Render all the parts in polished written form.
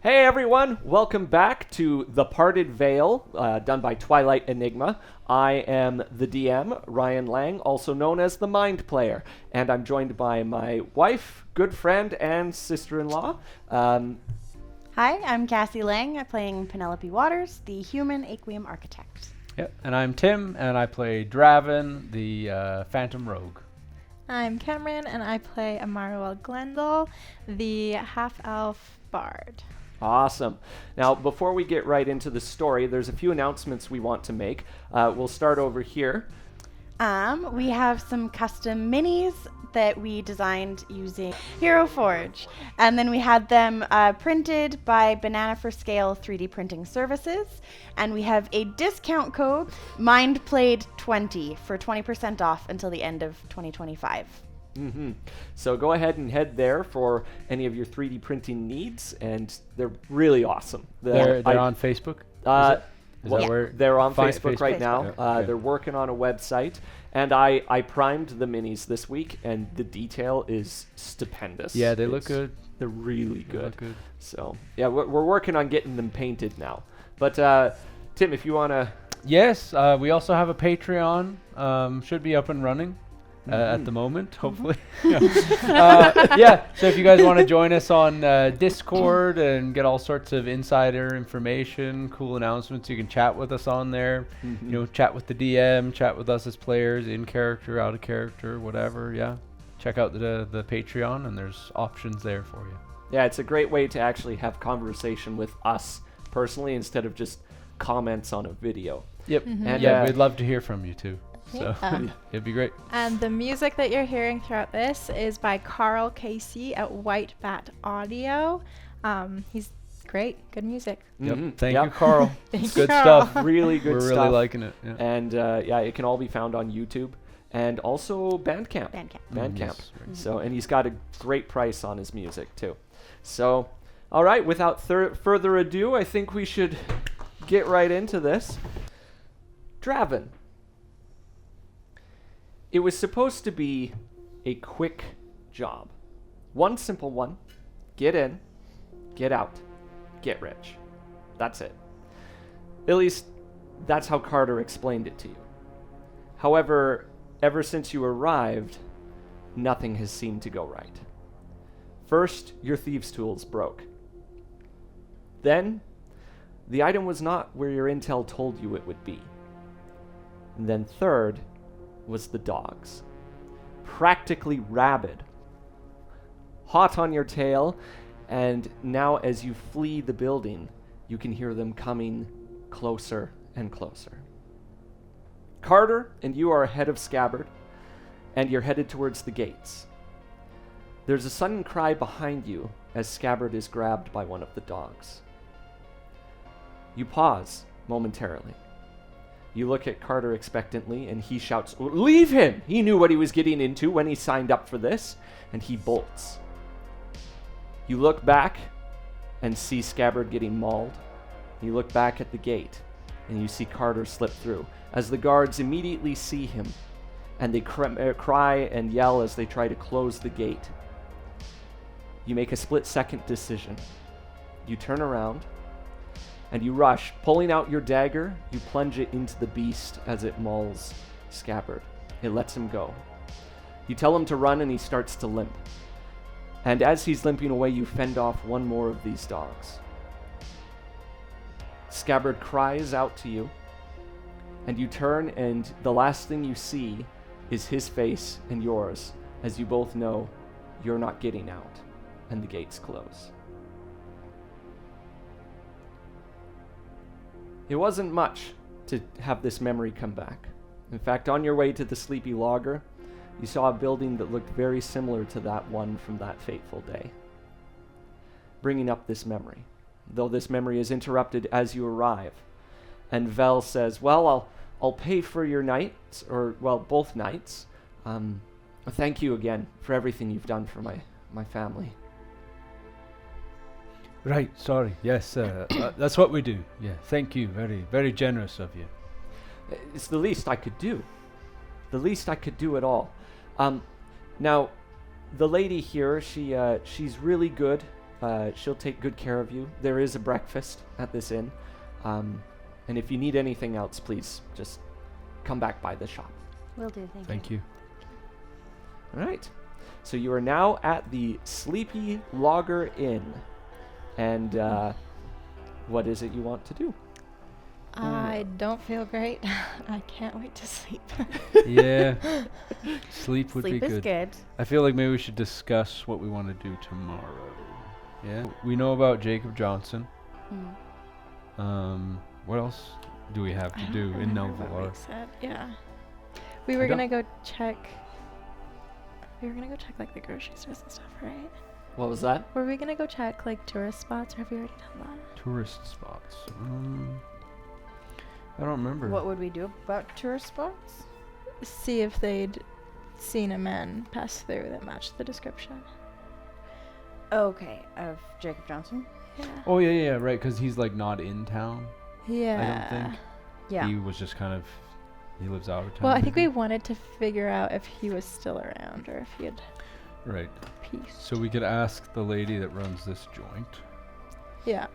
Hey everyone, welcome back to The Parted Veil, done by Twilight Enigma. I am the DM, Ryan Lang, also known as the Mind Player, and I'm joined by my wife, good friend, and sister-in-law. Hi, I'm Cassie Lang. I'm playing Penelope Waters, the human Aquium architect. Yep, and I'm Tim, and I play Draven, the Phantom Rogue. I'm Cameron, and I play Amaruel Glendale, the half-elf bard. Awesome. Now, before we get right into the story, there's a few announcements we want to make. We'll start over here. We have some custom minis that we designed using Hero Forge. And then we had them printed by Banana for Scale 3D printing services. And we have a discount code, MindPlayed20, for 20% off until the end of 2025. So go ahead and head there for any of your 3D printing needs, and they're really awesome. They're on Facebook? Is that where they're on Facebook right now. Yeah, okay. They're working on a website, and I primed the minis this week, and the detail is stupendous. Yeah, they look good. They're really good. They look good. So, yeah, we're working on getting them painted now. But, Tim, if you want to... Yes, we also have a Patreon. Should be up and running. At the moment, hopefully. So if you guys want to join us on Discord and get all sorts of insider information, cool announcements, you can chat with us on there. You know, chat with the DM, chat with us as players, in character, out of character, whatever. Yeah, check out the Patreon, and there's options there for you. Yeah, it's a great way to actually have conversation with us personally instead of just comments on a video. Yep. And we'd love to hear from you too. So it'd be great. And the music that you're hearing throughout this is by Carl Casey at White Bat Audio. He's great. Good music. Thank you, Carl. Thank Good you, Carl. stuff. Really good We're stuff. really liking it. Yeah. And it can all be found on YouTube and also Bandcamp. Bandcamp. Yes, right. So, and he's got a great price on his music too. So, all right, without further ado, I think we should get right into this. Draven. It was supposed to be a quick job. One simple one. Get in, get out, get rich. That's it. At least, that's how Carter explained it to you. However, ever since you arrived, nothing has seemed to go right. First, your thieves' tools broke. Then, the item was not where your intel told you it would be. And then third, was the dogs. Practically rabid. Hot on your tail, and now as you flee the building, you can hear them coming closer and closer. Carter and you are ahead of Scabbard, and you're headed towards the gates. There's a sudden cry behind you as Scabbard is grabbed by one of the dogs. You pause momentarily. You look at Carter expectantly, and he shouts, "Leave him! He knew what he was getting into when he signed up for this," and he bolts. You look back and see Scabbard getting mauled. You look back at the gate, and you see Carter slip through, as the guards immediately see him, and they cry and yell as they try to close the gate. You make a split-second decision. You turn around, and you rush, pulling out your dagger, you plunge it into the beast as it mauls Scabbard. It lets him go. You tell him to run, and he starts to limp. And as he's limping away, you fend off one more of these dogs. Scabbard cries out to you, and you turn, and the last thing you see is his face and yours, as you both know you're not getting out, and the gates close. It wasn't much to have this memory come back. In fact, on your way to the Sleepy Logger, you saw a building that looked very similar to that one from that fateful day. Bringing up this memory, though this memory is interrupted as you arrive. And Vel says, "Well, I'll pay for your nights, or, well, both nights. Thank you again for everything you've done for my family." Right, sorry. Yes, that's what we do. Yeah, thank you. Very, very generous of you. It's the least I could do. The least I could do at all. Now, the lady here, she's really good she'll take good care of you. There is a breakfast at this inn. And if you need anything else, please just come back by the shop. Will do. Thank you. All right. So you are now at the Sleepy Logger Inn. And what is it you want to do? I don't feel great. I can't wait to sleep. Yeah. Sleep would Sleep be is good. good. I feel like maybe we should discuss what we want to do tomorrow. Yeah. We know about Jacob Johnson. What else do we have to do in Novalar? Yeah. We were I gonna go check. We were gonna go check like the grocery stores and stuff, right? What was that? Were we gonna go check like tourist spots, or have we already done that? Tourist spots. I don't remember. What would we do about tourist spots? See if they'd seen a man pass through that matched the description. Okay, of Jacob Johnson. Yeah. Oh yeah, right. Because he's like not in town. Yeah. I don't think. Yeah. He was just kind of. He lives out of town. Well, I think maybe? we wanted to figure out if he was still around or if he had Right. peaced. So we could ask the lady that runs this joint. Yeah.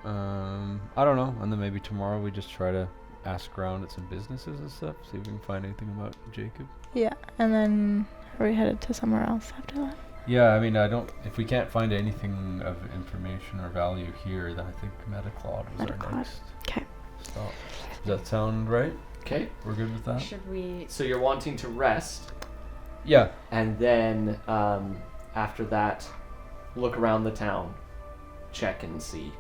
I don't know. And then maybe tomorrow we just try to ask around at some businesses and stuff. See if we can find anything about Jacob. Yeah. And then are we headed to somewhere else after that? Yeah, I mean, if we can't find anything of information or value here, then I think Metaclod was our Metaclod. next 'Kay. stop. Does that sound right? Okay. We're good with that? Should we? So you're wanting to rest, Yeah. and then after that, look around the town, check and see.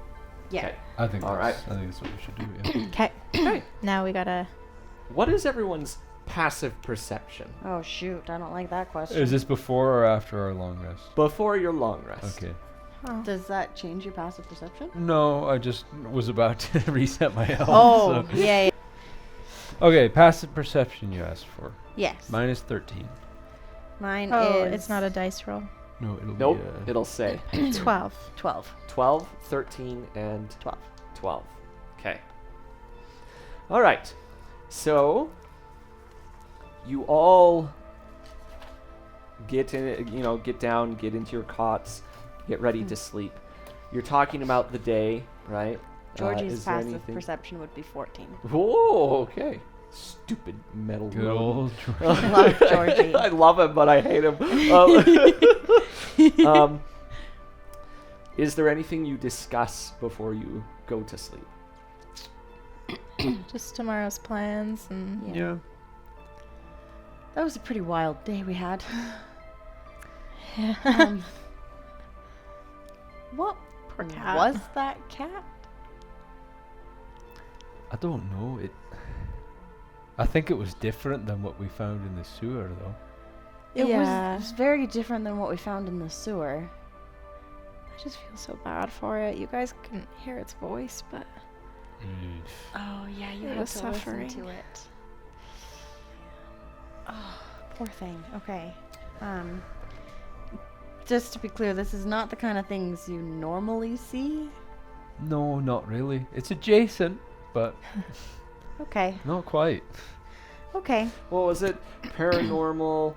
Yeah. Okay. I think All that's, I think that's what we should do, yeah. Okay. Okay. Now we gotta. What is everyone's passive perception Oh shoot! I don't like that question. Is this before or after our long rest? before your long rest? Okay. Oh. Does that change your passive perception? No, I just was about to reset my health. Oh, so. yeah. Okay, passive perception you asked for. Yes. Minus 13. Mine Oh, is. it's not a dice roll. No, it'll Nope. be It'll say 12. 12. 12, 13, and 12. 12. Okay. All right. So you all get in, get down, get into your cots, get ready to sleep. You're talking about the day, right? Georgie's is there passive anything- perception would be 14. Whoa, okay. Stupid metal good rogue. old I love Georgie. I love him, but I hate him. Is there anything you discuss before you go to sleep? Just tomorrow's plans and. Yeah. That was a pretty wild day we had. Yeah. What Poor cat. was that cat? I don't know. I think it was different than what we found in the sewer, though. It Yeah. was very different than what we found in the sewer. I just feel so bad for it. You guys couldn't hear its voice, but. Oh yeah, you It had was to suffering. listen to it. Oh, poor thing. Okay. Just to be clear, this is not the kind of things you normally see. No, not really. It's adjacent, but Okay. not quite. Okay. What was it? Paranormal,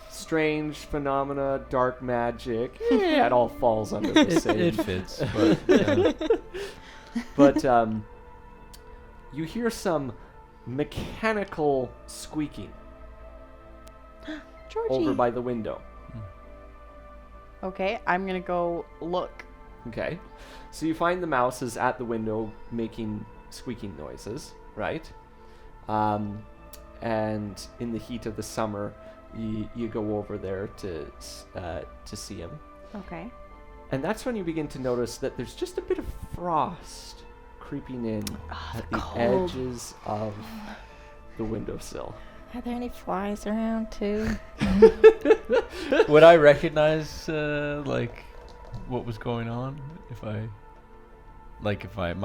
strange phenomena, dark magic. It all falls under the same. It fits, but yeah. But you hear some mechanical squeaking Georgie. over by the window. Okay, I'm gonna go look. Okay. So you find the mouse is at the window making squeaking noises, right? And in the heat of the summer, you go over there to see him. Okay. And that's when you begin to notice that there's just a bit of frost creeping in at the cold. edges of the windowsill. Are there any flies around too? Would I recognize like what was going on if my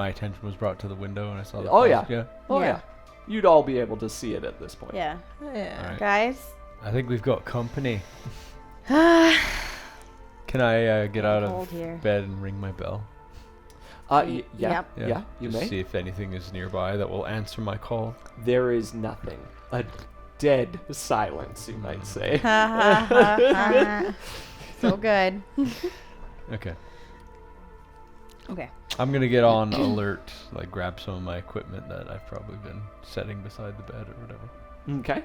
attention was brought to the window and I saw the Oh, flash? yeah. Yeah. Oh yeah. You'd all be able to see it at this point. Yeah. Yeah. Alright. Guys. I think we've got company. Can I get out Hold of here. bed and ring my bell? Yeah. Yep. Yeah, you Just may. see if anything is nearby that will answer my call. There is nothing. A dead silence, you might say. So good. Okay. Okay. I'm gonna get on alert, like grab some of my equipment that I've probably been setting beside the bed or whatever. Okay.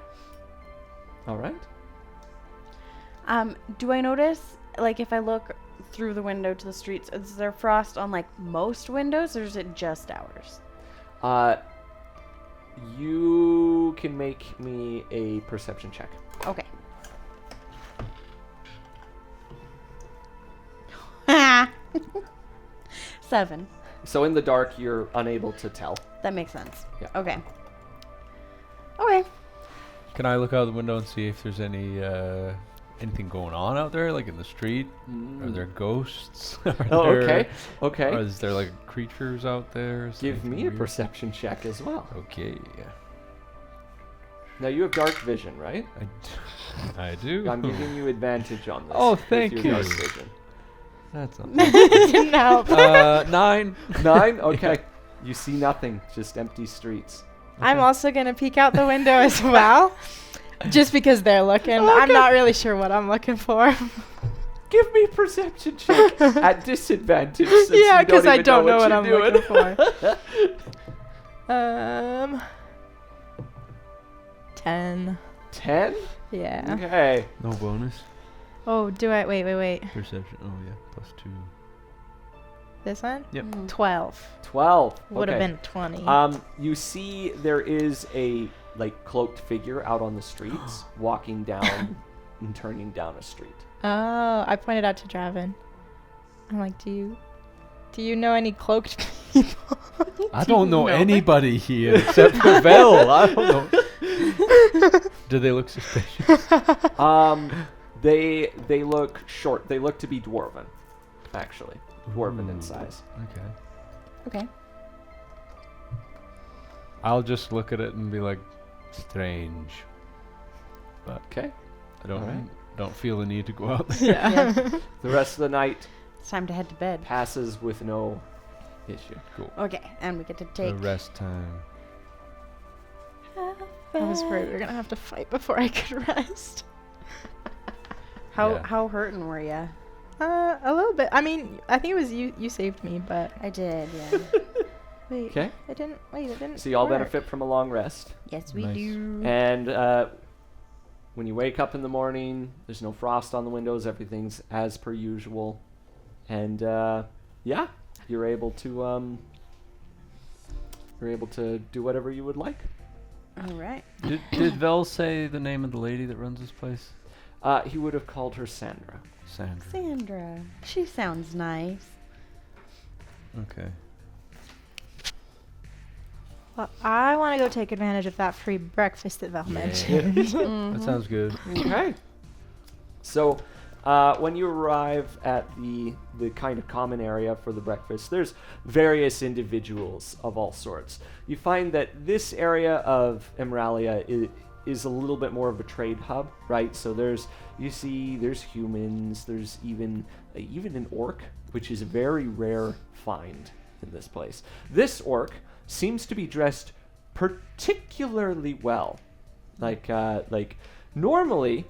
All right. Do I notice, like, if I look through the window to the streets, is there frost on, like, most windows, or is it just ours? You can make me a perception check. Okay. 7. So in the dark, you're unable to tell. That makes sense. Yeah. Okay. Okay. Can I look out the window and see if there's anything going on out there, like in the street? Are there ghosts? Okay. Okay. Or is there like creatures out there? Is Give anything me a weird? perception check as well. Okay. Now you have dark vision, right? I do. I'm giving you advantage on this. Oh, with thank your you. dark vision. That's not Didn't help. 9. 9? Okay. You see nothing, just empty streets. I'm also going to peek out the window as well. Just because they're looking. I'm not really sure what I'm looking for. Give me a perception check at disadvantage. Since Yeah, because because I don't know what I'm doing. looking for. 10. 10? Yeah. Okay. No bonus. Oh, do I? Wait. Perception. Oh yeah, +2. This one? Yep. 12. 12. Would have Okay. been 20. You see there is a cloaked figure out on the streets walking down and turning down a street. Oh, I pointed out to Draven. I'm like, do you know any cloaked people? I don't know know anybody here except for Vel. I don't know. Do they look suspicious? They look short. They look to be dwarven, actually. Dwarven in Ooh, size. Okay. Okay. I'll just look at it and be like, strange. But Okay. I don't Alright. don't feel the need to go out there. Yeah. The rest of the night It's time to head to bed. passes with no issue. Cool. Okay, and we get to The take. rest time. I was worried we were going to have to fight before I could rest. Yeah. How hurting were you? A little bit. I mean, I think it was you saved me, but I did, yeah. wait. Okay. It didn't. So you all work. benefit from a long rest. Yes, we Nice. do. And when you wake up in the morning, there's no frost on the windows. Everything's as per usual. And yeah, you're able to do whatever you would like. All right. Did Vel say the name of the lady that runs this place? He would have called her Sandra. Sandra. Sandra. She sounds nice. Okay. Well, I want to go take advantage of that free breakfast that Val Yeah. mentioned. That sounds good. Okay. So, when you arrive at the kind of common area for the breakfast, there's various individuals of all sorts. You find that this area of Emralia is a little bit more of a trade hub, right? So there's humans, there's even an orc, which is a very rare find in this place. This orc seems to be dressed particularly well. Like normally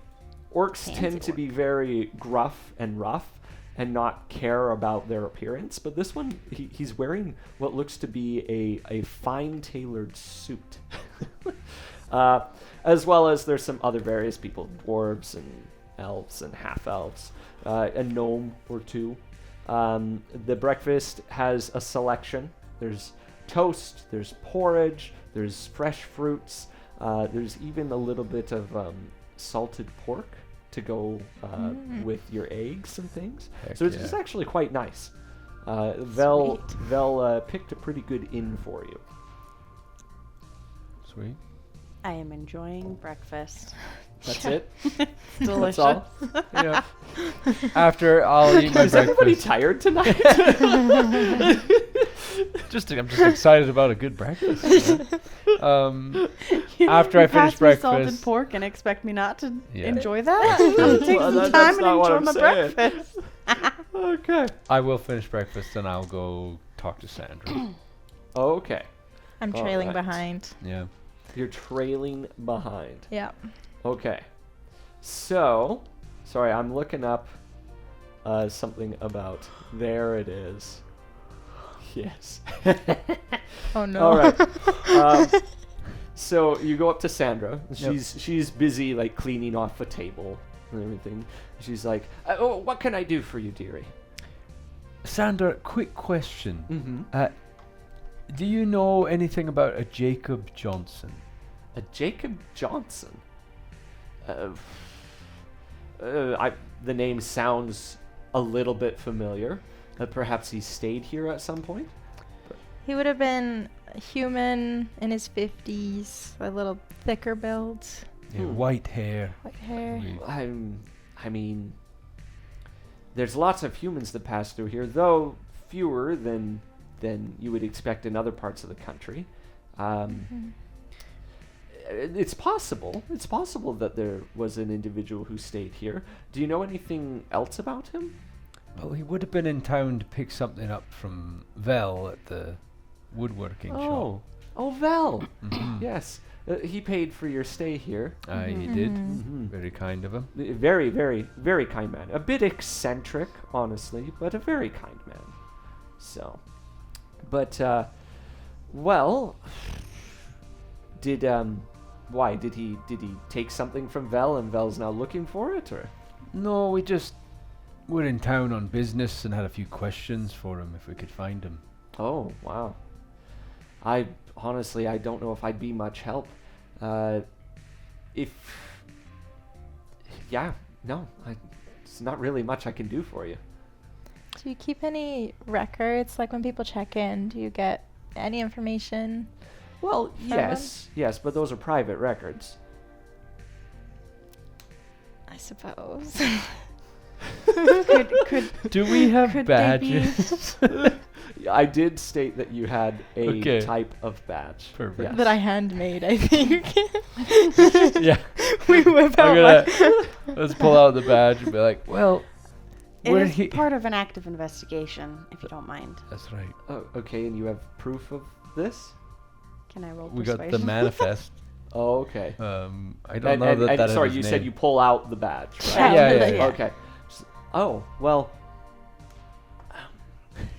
orcs Fancy tend to orc. be very gruff and rough and not care about their appearance, but this one he's wearing what looks to be a fine tailored suit. As well as there's some other various people, dwarves and elves and half elves, a gnome or two. The breakfast has a selection. There's toast, there's porridge, there's fresh fruits, there's even a little bit of salted pork to go with your eggs and things. Heck So it's yeah. actually quite nice. Vel picked a pretty good inn for you. Sweet. I am enjoying breakfast. That's it. Delicious. That's all. Yeah. After I'll eat my Is everybody breakfast. tired tonight? I'm just excited about a good breakfast. After I finish pass me salted breakfast, pork and expect me not to Yeah. enjoy that? I'll take Well, some that's time and not what enjoy I'm my saying. breakfast. Okay. I will finish breakfast and I'll go talk to Sandra. Okay. I'm trailing Alright. behind. Yeah. You're trailing behind. Yeah. Okay. So, sorry, I'm looking up something about. There it is. Yes. Oh no. All right. So you go up to Sandra. She's busy like cleaning off a table and everything. She's like, "Oh, what can I do for you, dearie?" Sandra, quick question. Mm-hmm. Do you know anything about a Jacob Johnson? A Jacob Johnson. The name sounds a little bit familiar. Perhaps he stayed here at some point. He would have been a human in his 50s, a little thicker build, Yeah, white hair. white hair. I mean, there's lots of humans that pass through here, though fewer than you would expect in other parts of the country. It's possible. It's possible that there was an individual who stayed here. Do you know anything else about him? Well, he would have been in town to pick something up from Vale at the woodworking shop. Oh, Val. Mhm. Yes. He paid for your stay here. Aye, he did. Mhm. Very kind of him. Very, very, very kind man. A bit eccentric, honestly, but a very kind man. So, but, well, why did he take something from Vel and Vel's now looking for it, or? No, we just were in town on business and had a few questions for him if we could find him. Oh, wow. I honestly don't know if I'd be much help. It's not really much I can do for you. Do you keep any records? Like when people check in, do you get any information? Well, From yes, but those are private records. I suppose. could Do we have could they be- badges? I did state that you had a Okay. type of badge. Perfect. Yes. That I handmade, I think. Yeah. We whip I'm out gonna let's pull out the badge and be like, well, It where is he? part of an active investigation, if you don't mind. That's right. Oh, okay, and you have proof of this? Can I roll We persuasion? got the manifest. Oh, okay. I don't know that is sorry, his you name. said you pull out the badge, right? Yeah. Okay. Oh, well.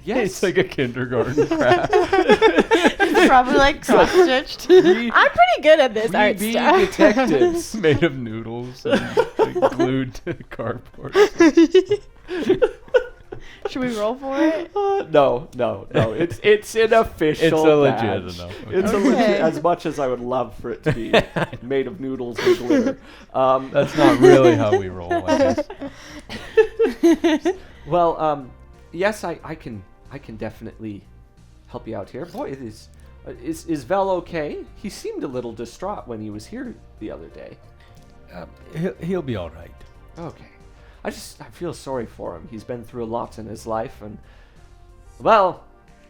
Yes. It's like a kindergarten craft. It's probably like cross stitched. I'm pretty good at this art be stuff. detectives. Made of noodles and like, glued to cardboard. Should we roll for it? No. It's an official. It's a legit badge. enough. It's a Okay. legit, as much as I would love for it to be made of noodles and glitter. That's not really how we roll, I guess. Well, yes, I can definitely help you out here. Boy, is Vel okay? He seemed a little distraught when he was here the other day. He'll be all right. Okay. I feel sorry for him. He's been through a lot in his life, and, well,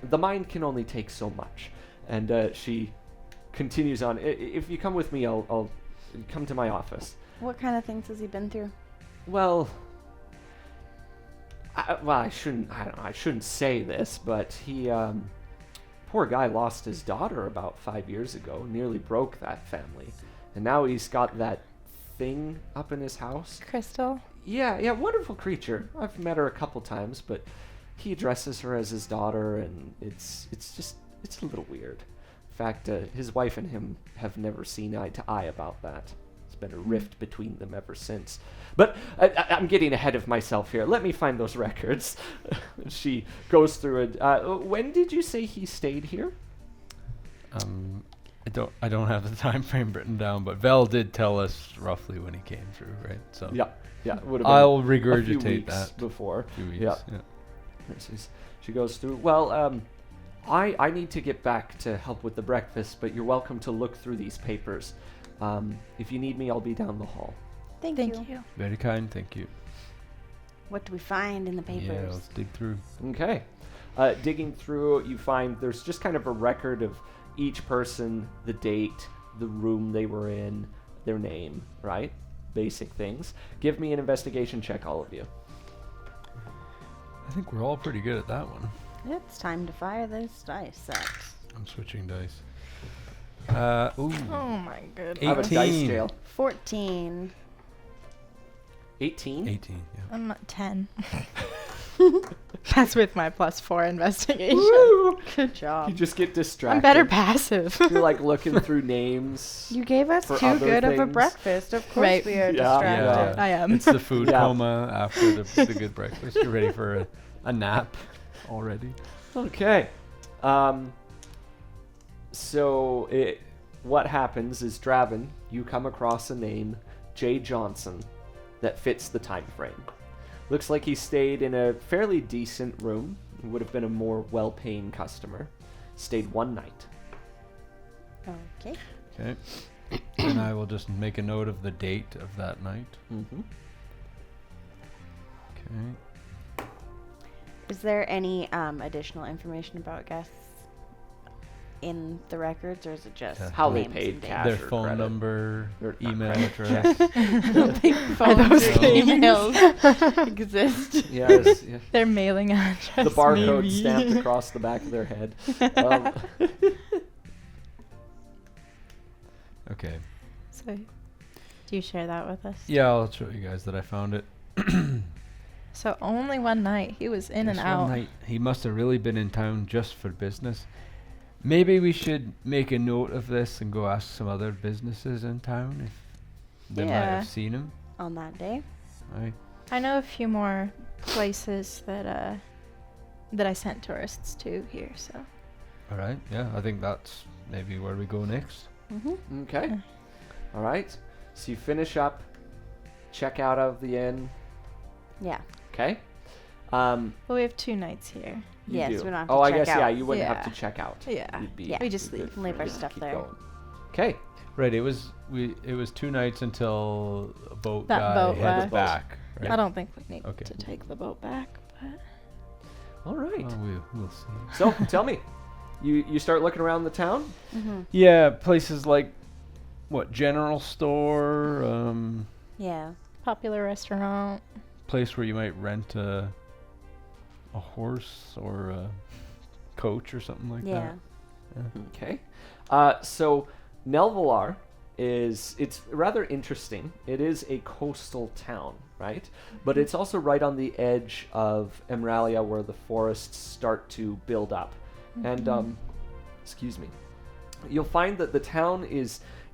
the mind can only take so much. And she continues on. If you come with me, I'll come to my office. What kind of things has he been through? Well, I shouldn't say this, but he, poor guy lost his daughter about 5 years ago, nearly broke that family. And now he's got that thing up in his house. Crystal. Yeah, wonderful creature. I've met her a couple times, but he addresses her as his daughter, and it's a little weird. In fact, his wife and him have never seen eye to eye about that. There's been a rift between them ever since. But I'm getting ahead of myself here. Let me find those records. She goes through it. When did you say he stayed here? I don't have the time frame written down, but Vel did tell us roughly when he came through, right? So Yeah, it would have been I'll a few regurgitate weeks that. before. Few weeks, Yeah. yeah. She goes through. Well, I need to get back to help with the breakfast, but you're welcome to look through these papers. If you need me, I'll be down the hall. Thank Thank you. you. Very kind, thank you. What do we find in the papers? Yeah, let's dig through. Okay. Digging through, you find there's just kind of a record of each person, the date, the room they were in, their name, right? Basic things. Give me an investigation check, all of you. I think we're all pretty good at that one. It's time to fire this dice set. I'm switching dice. Ooh. Oh my goodness. I have a dice 18. jail. 14. 18? 18. Yeah. I'm at 10. That's with my +4 investigation. Woo! Good You job. just get distracted. I'm better passive. You're like looking through names. You gave us For too other good of a things. breakfast. Of course Right. we are Yeah. distracted. Yeah. I am. It's the food Yeah. coma after the good breakfast. You're ready for a nap already. Okay. So what happens is, Draven, you come across a name, Jay Johnson, that fits the time frame. Looks like he stayed in a fairly decent room. Would have been a more well-paying customer. Stayed one night. Okay. Okay. And I will just make a note of the date of that night. Mm-hmm. Okay. Is there any additional information about guests in the records, or is it just Yeah. How they names paid and dates? cash. Their or phone credit. number, Or not email credit. address. I don't think Are phones those or things? emails exist. Yes. Yeah. Their mailing address. The barcode maybe. stamped across the back of their head. Um, Okay. So, do you share that with us? Yeah, I'll show you guys that I found it. So only one night. He was in This and one out. night, he must have really been in town just for business. Maybe we should make a note of this and go ask some other businesses in town if they might Yeah. have seen him. On that day. Aye. I know a few more places that I sent tourists to here. So All right. Yeah, I think that's maybe where we go next. Mm-hmm. okay. All right. So you finish up, check out of the inn. Yeah. Okay. well, we have 2 nights here. You Yes, do. we don't have to Oh, I check guess yeah. out. You wouldn't have Yeah. to check out. Yeah. You'd be Yeah. We just good leave. for Leave our you to stuff keep there. going. Okay. Right. It was 2 nights until a boat That guy boat headed left. back. Right? I don't think we need Okay. to take the boat back, but All right. Well, we'll see. So tell me, you start looking around the town. Mm-hmm. Yeah, places like what, general store, Yeah. popular restaurant. place where you might rent a horse or a coach or something like Yeah. that. Okay. So Nelvalar it's rather interesting. It is a coastal town, right? But it's also right on the edge of Emralia, where the forests start to build up. And excuse me. You'll find that the town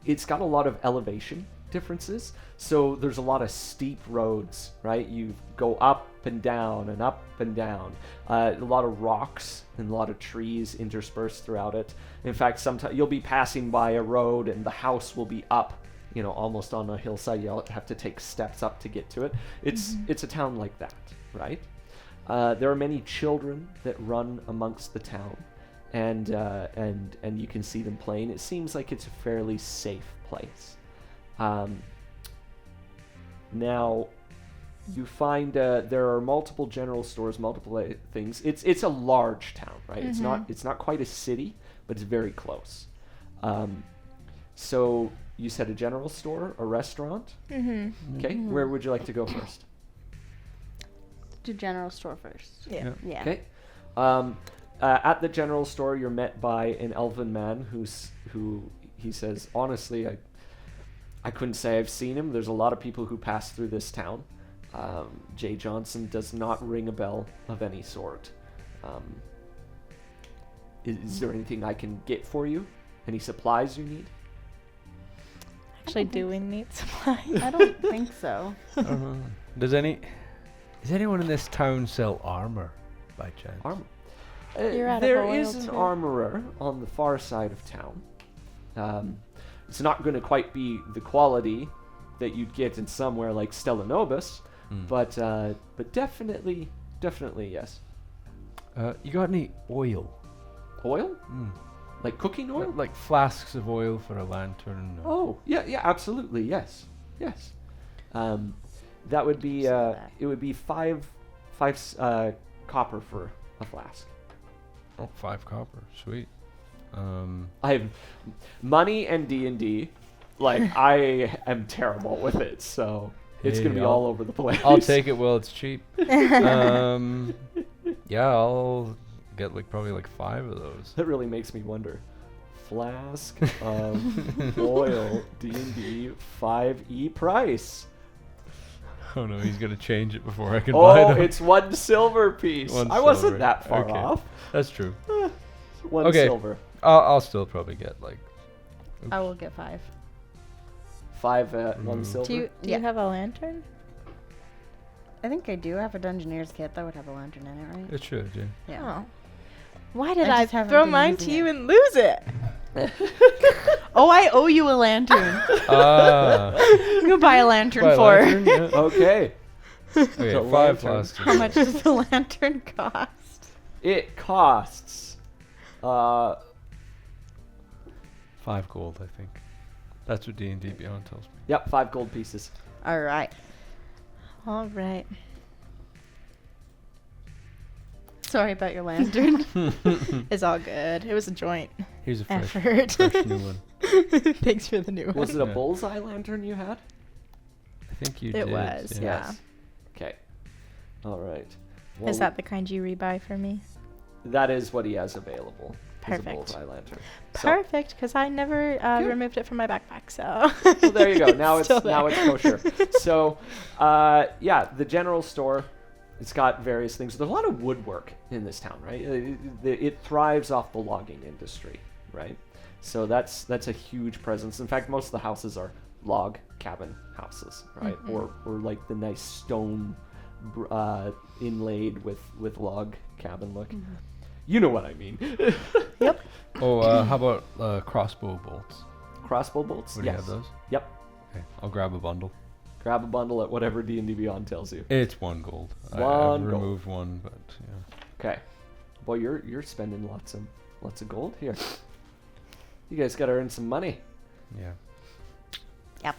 it's got a lot of elevation differences. So there's a lot of steep roads, right? You go up and down and up and down. A lot of rocks and a lot of trees interspersed throughout it. In fact, sometimes you'll be passing by a road and the house will be up, almost on a hillside. You'll have to take steps up to get to it. It's a town like that, right? There are many children that run amongst the town, and you can see them playing. It seems like it's a fairly safe place. Now, you find there are multiple general stores, multiple things. It's a large town, right? It's not quite a city, but it's very close. So you said a general store, a restaurant. Mm-hmm. Okay, where would you like to go first? Do general store first. Yeah. Yeah. Okay. At the general store, you're met by an elven man who he says, honestly, I couldn't say I've seen him. There's a lot of people who pass through this town. Jay Johnson does not ring a bell of any sort. Is there anything I can get for you? Any supplies you need? Actually, do we need supplies? I don't think so. Does anyone in this town sell armor by chance? Armor. You're out of There oil is an too. armorer on the far side of town. It's not going to quite be the quality that you'd get in somewhere like Stellanobis, but definitely yes. You got any oil? Oil? Like cooking oil? Like flasks of oil for a lantern? Oh, yeah, absolutely, yes. That would be that. it would be five copper for a flask. Oh, 5 copper. Sweet. I have money and D&D. Like I am terrible with it, so it's Hey, gonna be all over the place. I'll take it while it's cheap. Yeah, I'll get probably 5 of those. That really makes me wonder. Flask of oil, D&D, 5e price. Oh no, he's gonna change it before I can buy Oh, them. it's 1 silver piece. One I wasn't silver. that far Okay. off. That's true. 1 Okay. silver. I'll still probably get like. I will get 5. 5 at 1 silver. Do you Yeah. have a lantern? I think I do have a Dungeoneer's kit that would have a lantern in it, right? It should, yeah. Yeah. Oh. Why did I I, just haven't throw been mine using to you it. and lose it? Oh, I owe you a lantern. Ah. You buy a lantern Buy a for. lantern, yeah. Okay. Okay, The 5 lantern. last. How much does the lantern cost? It costs 5 gold, I think. That's what D&D Beyond tells me. yep, 5 gold pieces. All right. All right. Sorry about your lantern. It's all good. It was a joint Here's a fresh, effort. fresh new one. Thanks for the new one. Was it a Yeah. bullseye lantern you had? I think you It did. was, yeah. Yes. Okay. All right. Is Well, that the kind you rebuy for me? that is what he has available. Is a Perfect. bullseye lantern. So, Perfect, because I never Good. removed it from my backpack, so. well, there you go. Now it's still now it's there. kosher. So, yeah, the general store. It's got various things. There's a lot of woodwork in this town, right? It thrives off the logging industry, right? So that's a huge presence. In fact, most of the houses are log cabin houses, right? Or like the nice stone inlaid with log cabin look. You know what I mean? Yep. Oh, how about crossbow bolts? Crossbow bolts. Would Yes. you have those? Yep. Okay, I'll grab a bundle. Grab a bundle at whatever D&D Beyond tells you. It's 1 gold. I've One gold. removed 1, but yeah. Okay. Boy, you're spending lots of gold here. You guys got to earn some money. Yeah. Yep.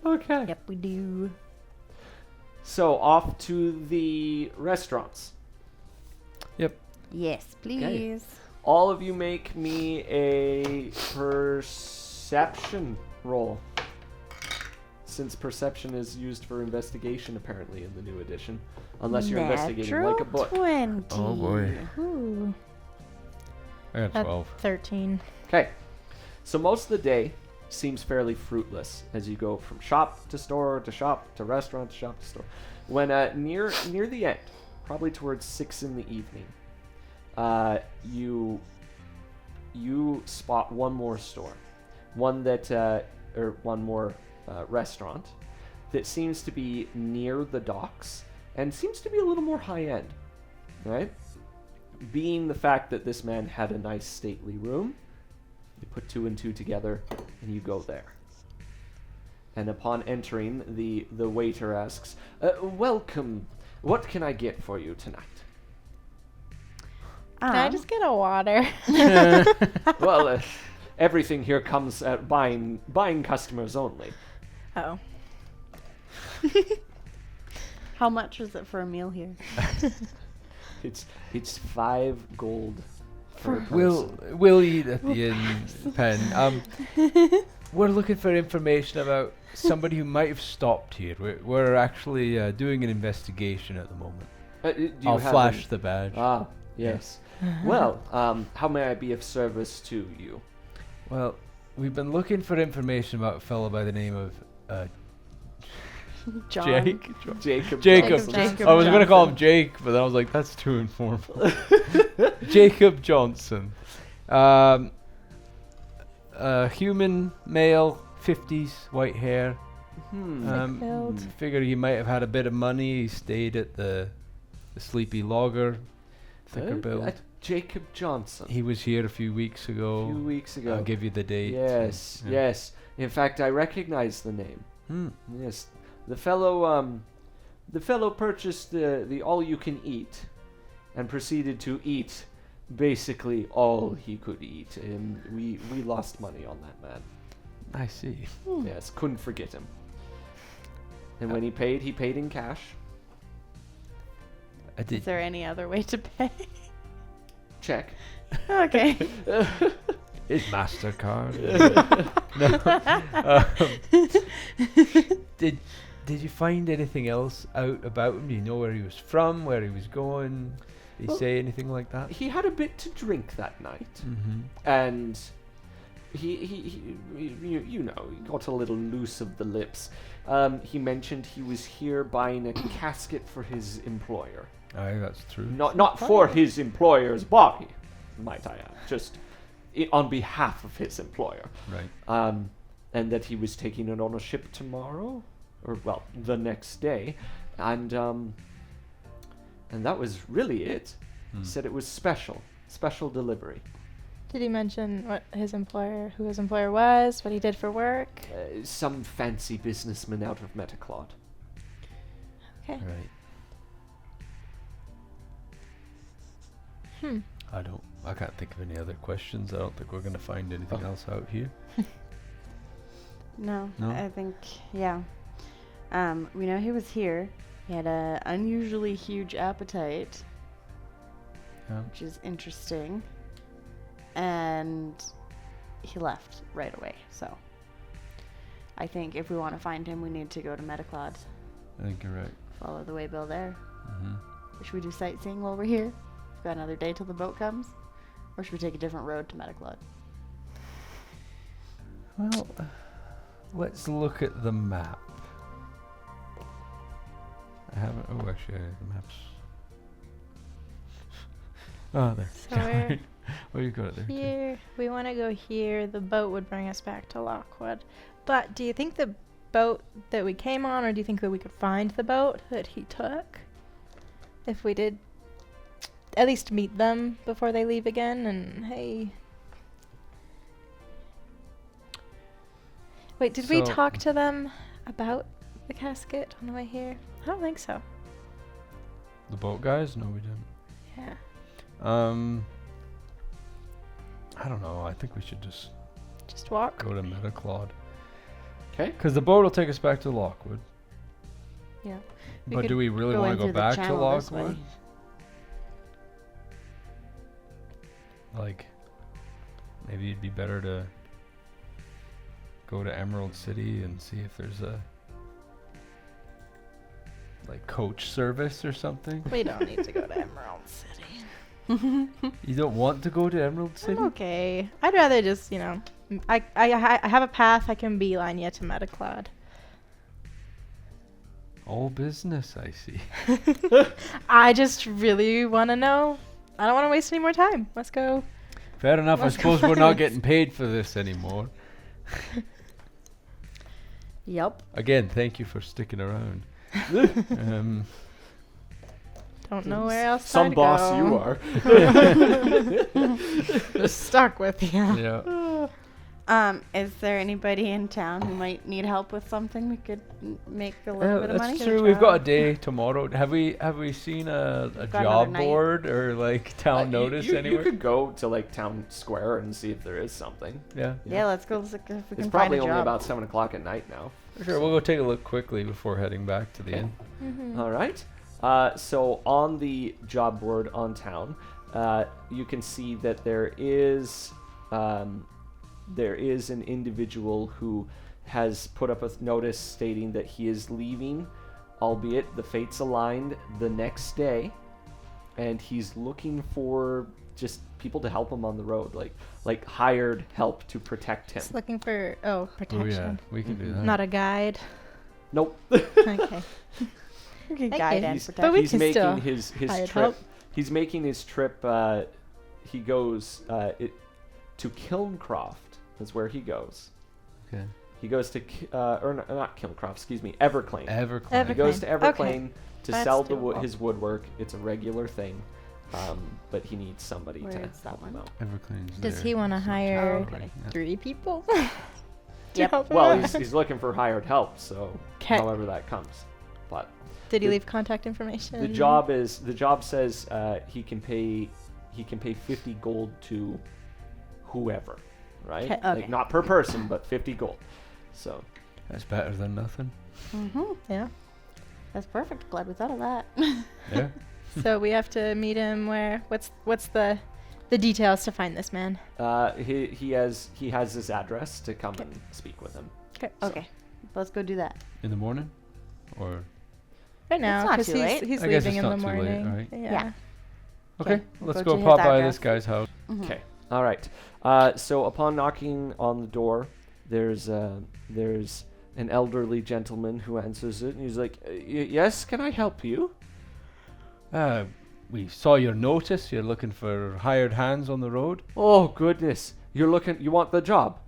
Okay. Yep, we do. So off to the restaurants. Yep. Yes, please. All of you make me a perception roll. Since perception is used for investigation apparently in the new edition. Unless you're investigating like a book. 20. Oh boy. Ooh. I got 12. 13. Okay. So most of the day seems fairly fruitless as you go from shop to store to shop to restaurant to shop to store. When near the end, probably towards 6 in the evening, you spot one more store, one that or one more restaurant that seems to be near the docks and seems to be a little more high end, right? Being the fact that this man had a nice stately room, you put 2 and 2 together and you go there. And upon entering, the waiter asks, "Welcome. What can I get for you tonight?" Can I just get a water? Well, everything here comes at buying customers only. Oh. How much is it for a meal here? It's 5 gold per person. We'll eat at the inn, Pen. We're looking for information about somebody who might have stopped here. We're actually doing an investigation at the moment. Do you I'll have flash an- the badge. Ah, yes. Well, how may I be of service to you? Well, we've been looking for information about a fellow by the name of John. Jake. Jacob. Jacob. Jacob I was gonna call him Johnson. Jake, but then I was like, that's too informal. Jacob Johnson. Human, male, 50s, white hair. build. Figure he might have had a bit of money. He stayed at the Sleepy Logger. Thicker build. Jacob Johnson. He was here a few weeks A ago. few weeks ago. I'll give you the date. Yes, Yeah. yes. In fact, I recognize the name. Hmm. Yes, the fellow purchased the all-you-can-eat, and proceeded to eat basically all he could eat, and we lost money on that man. I see. Yes, couldn't forget him. And when he paid in cash. I Is did. there any other way to pay? Check. Okay. His MasterCard. Did you find anything else out about him? Do you know where he was from, where he was going? Did he Well, say anything like that? He had a bit to drink that night, Mm-hmm. and you know, he got a little loose of the lips. He mentioned he was here buying a casket for his employer. Aye, that's true. Not for his employer's body, might I add, just on behalf of his employer. Right. And that he was taking it on a ship tomorrow, or well, the next day, and that was really it. He said it was special delivery. Did he mention who his employer was, what he did for work? Some fancy businessman out of Metaclod. Okay. Right. I can't think of any other questions. I don't think we're going to find anything else out here. No, No? I think, yeah. We know he was here. He had a unusually huge appetite, Yeah. which is interesting. And he left right away. So I think if we want to find him, we need to go to Metaclod. I think you're right. Follow the waybill there. Mm-hmm. Or should we do sightseeing while we're here? We've got another day till the boat comes. Or should we take a different road to Metaclod? Well, let's look at the map. I haven't. Oh, actually, the maps. Oh, there. So we're Oh, you got it there. too. here. We want to go here. The boat would bring us back to Lockwood. But do you think the boat that we came on, or do you think that we could find the boat that he took? If we did at least meet them before they leave again, and hey. Wait, did we So- talk to them about the casket on the way here? I don't think so. The boat guys? No, we didn't. Yeah. I don't know. I think we should just Just walk. go to Metaclod. Okay. Because the boat will take us back to Lockwood. Yeah. We But could do we really go want in to go through the back to channel this way. Lockwood? Like, maybe it'd be better to go to Emerald City and see if there's a like coach service or something. We don't need to go to Emerald City. You don't want to go to Emerald City? I'm okay. I'd rather just, I have a path I can beeline you to Metaclod. All business, I see. I just really want to know. I don't want to waste any more time. Let's go. Fair enough. I Let's go suppose we're find not this. getting paid for this anymore. Yep. Again, thank you for sticking around. Don't know where else Some to boss go. you are. Just stuck with you. Yeah. Is there anybody in town who might need help with something? We could make a little bit of money. That's true. We've got a day tomorrow. Have we seen a got job another night. board or like town notice you anywhere? could go to like town square and see if there is something. Yeah. Yeah, let's go look if we It's can probably find a only job. about 7 o'clock at night now. Sure. We'll go take a look quickly before heading back to the inn. All right. So on the job board on town, you can see that there is an individual who has put up a notice stating that he is leaving, albeit the fates aligned the next day, and he's looking for just people to help him on the road, like hired help to protect him. Just looking for protection. Oh yeah, we can do that. Not a guide. Nope. Okay. We could Thank guide you. and He's, protect. But we he's can making still his hired trip. help. He's making his trip. He goes to Kilncroft. Is where he goes. Okay. He goes to not Kilncroft. Excuse me, Everclane. Everclane. He goes to Everclane. Okay. Everclane to That's sell doable. his woodwork. It's a regular thing, but he needs somebody Where to is that help him one? out. Everclane's Does there. he want to So hire okay. Yeah. 3 people? Yep. To help him Well, out? he's looking for hired help, so 'Kay. however that comes. But Did he the- leave contact information? the job says he can pay 50 gold to whoever, right? 'Kay. Like Okay. not per person, but 50 gold. So That's better than nothing. Mm-hmm. Yeah. That's perfect. Glad we thought of that. Yeah. So we have to meet him where? What's the details to find this man? he has his address to come 'Kay. and speak with him. Okay. Okay, let's go do that. In the morning, or Right now, not because too late. he's I guess leaving it's in the not too late, morning. right? Yeah. Yeah. okay. Okay, we'll Let's go go to pop his by address. this guy's house. Mhm. Okay. All right. So upon knocking on the door, there's an elderly gentleman who answers it, and he's like, "Yes, can I help you?" We saw your notice. You're looking for hired hands on the road. Oh goodness, you want the job?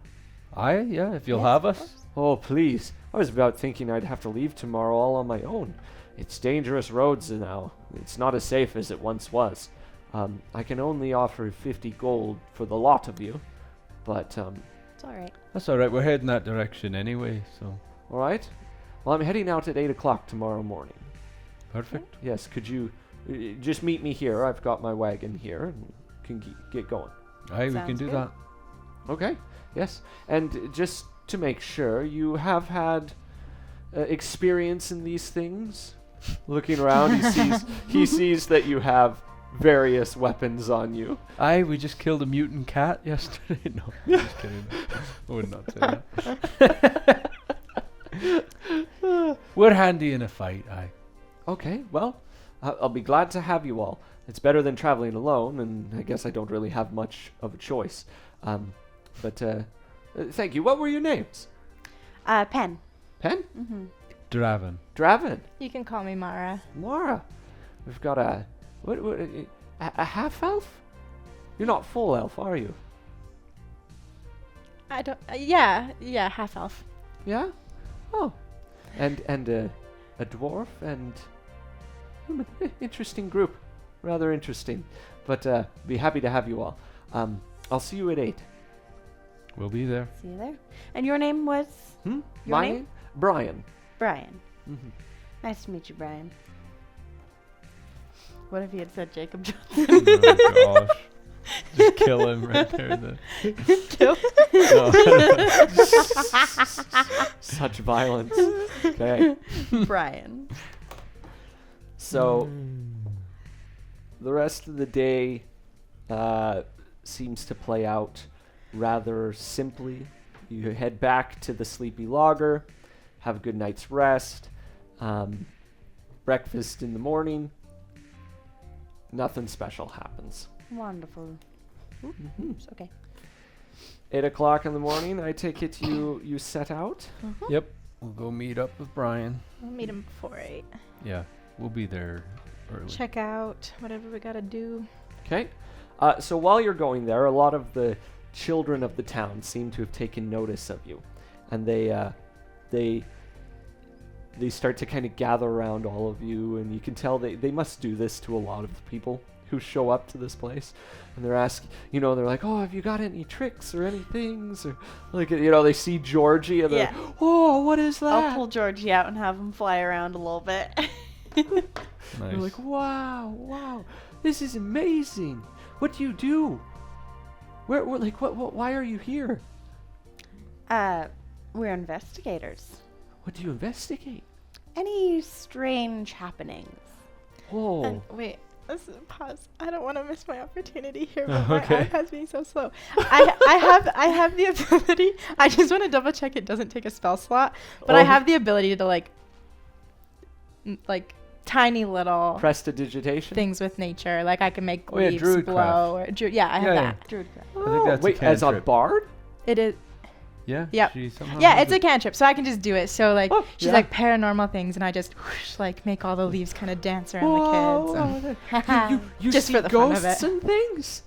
Aye, yeah, if you'll Yes, have of us. Oh please, I was about thinking I'd have to leave tomorrow all on my own. It's dangerous roads now. It's not as safe as it once was. I can only offer 50 gold for the lot of you, but It's all right. That's all right. We're heading that direction anyway, so all right. Well, I'm heading out at 8 o'clock tomorrow morning. perfect. Yes, could you just meet me here? I've got my wagon here and can get going. Aye, we can Sounds do good. that. Okay, yes. And just to make sure, you have had experience in these things? Looking around, he sees that you have various weapons on you. Aye, we just killed a mutant cat yesterday. No, just kidding. I would not say that. We're handy in a fight, aye. Okay, well, I'll be glad to have you all. It's better than traveling alone, and I guess I don't really have much of a choice. But thank you. What were your names? Pen. Pen? Mm-hmm. Draven. Draven? You can call me Mara. Laura? We've got a half elf? You're not full elf, are you? I don't. Yeah, half elf. Yeah? Oh. And a dwarf and human. Interesting group. Rather interesting. But be happy to have you all. I'll see you at 8. We'll be there. See you there. And your name was Your My name? Brian. Brian. Mm-hmm. Nice to meet you, Brian. What if you had said Jacob Johnson? Oh gosh. Just kill him right there. Kill? No. Such violence. Okay. Brian. So the rest of the day seems to play out rather simply. You head back to the Sleepy Logger, have a good night's rest, breakfast in the morning. Nothing special happens. Wonderful. Mm-hmm. It's okay. 8 o'clock in the morning, I take it you set out? Yep. We'll go meet up with Brian. We'll meet him before 8. Yeah, we'll be there early. Check out whatever we gotta do. Okay. So while you're going there, a lot of the children of the town seem to have taken notice of you, and they start to kind of gather around all of you, and you can tell they must do this to a lot of the people who show up to this place, and they're asking, they're like, "Oh, have you got any tricks or any things?" Or like, they see Georgie and they're Yeah. like, "Oh, what is that?" I'll pull Georgie out and have him fly around a little bit. Nice. They're like, wow, this is amazing. What do you do? Why are you here? We're investigators. What do you investigate? Any strange happenings? Oh, And wait, let's pause. I don't want to miss my opportunity here, Oh, but okay. my iPad's being so slow. I have the ability. I just want to double check it doesn't take a spell slot, but I Oh. have the ability to like tiny little prestidigitation. things with nature. Like I can make Oh, yeah, leaves druid blow. I have Yeah, that. Druidcraft. I think that's a Wait, as a cantrip. bard? It is. Yeah. Yep. She somehow Yeah, has it's a cantrip, so I can just do it. So like Oh, she's yeah. like paranormal things, and I just whoosh, like make all the leaves kind of dance around the kids. And You Just see for the fun of ghosts it. and things?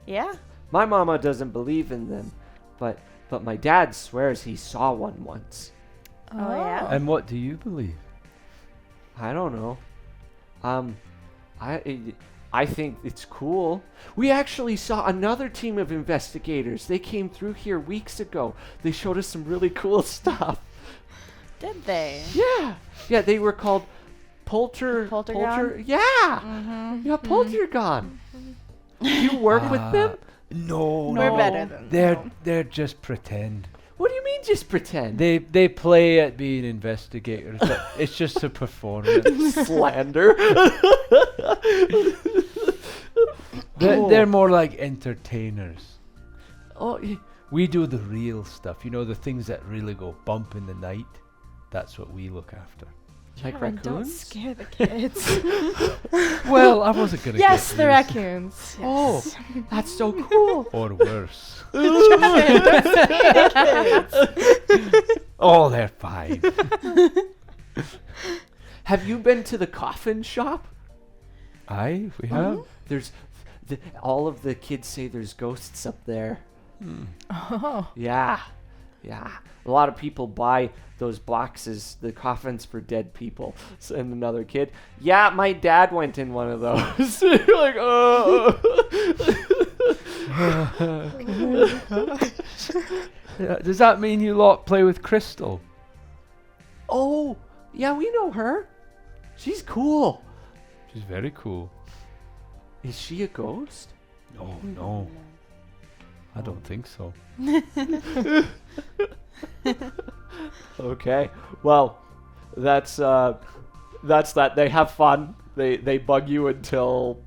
Yeah. My mama doesn't believe in them, but my dad swears he saw one once. Oh, yeah? And what do you believe? I don't know. I think it's cool. We actually saw another team of investigators. They came through here weeks ago. They showed us some really cool stuff. Did they? Yeah, they were called Poltergon? Yeah. Mm-hmm. Yeah, Poltergon. You work with them? No, We're no. better than They're just pretend. What do you mean just pretend? They play at being investigators. But it's just a performance. Slander. They're more like entertainers. Oh, We do the real stuff. The things that really go bump in the night. That's what we look after. Like Darren, don't raccoons? scare the kids. Well, I wasn't gonna. Yes, get the these. raccoons. Oh, Yes. that's so cool. Or worse. Darren, don't scare the kids. Oh, they're fine. Have you been to the coffin shop? Aye, we have. There's all of the kids say there's ghosts up there. Oh. Yeah. Yeah. A lot of people buy those boxes, the coffins for dead people. And another kid, yeah, my dad went in one of those. You're like, oh. Does that mean you lot play with Crystal? Oh, yeah, we know her. She's cool. She's very cool. Is she a ghost? No. I don't think so. Okay. Well, that's that. They have fun. They bug you until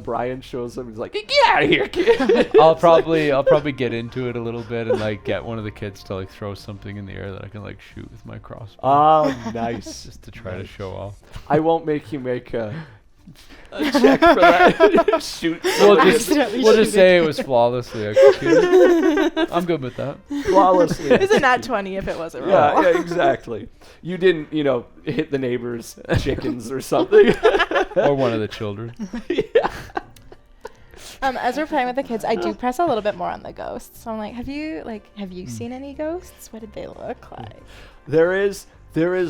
Brian shows up. He's like, "Get out of here, kid!" I'll probably get into it a little bit and like get one of the kids to like throw something in the air that I can like shoot with my crossbow. Oh, nice. Just to try to show off. I won't make you make a check for that. Shoot. We'll just say it was flawlessly executed. I'm good with that. Flawlessly. Isn't that 20 if it wasn't roll? Yeah, exactly. You didn't, hit the neighbor's chickens or something. Or one of the children. Yeah. As we're playing with the kids, I do press a little bit more on the ghosts. So I'm like, have you seen any ghosts? What did they look like? There is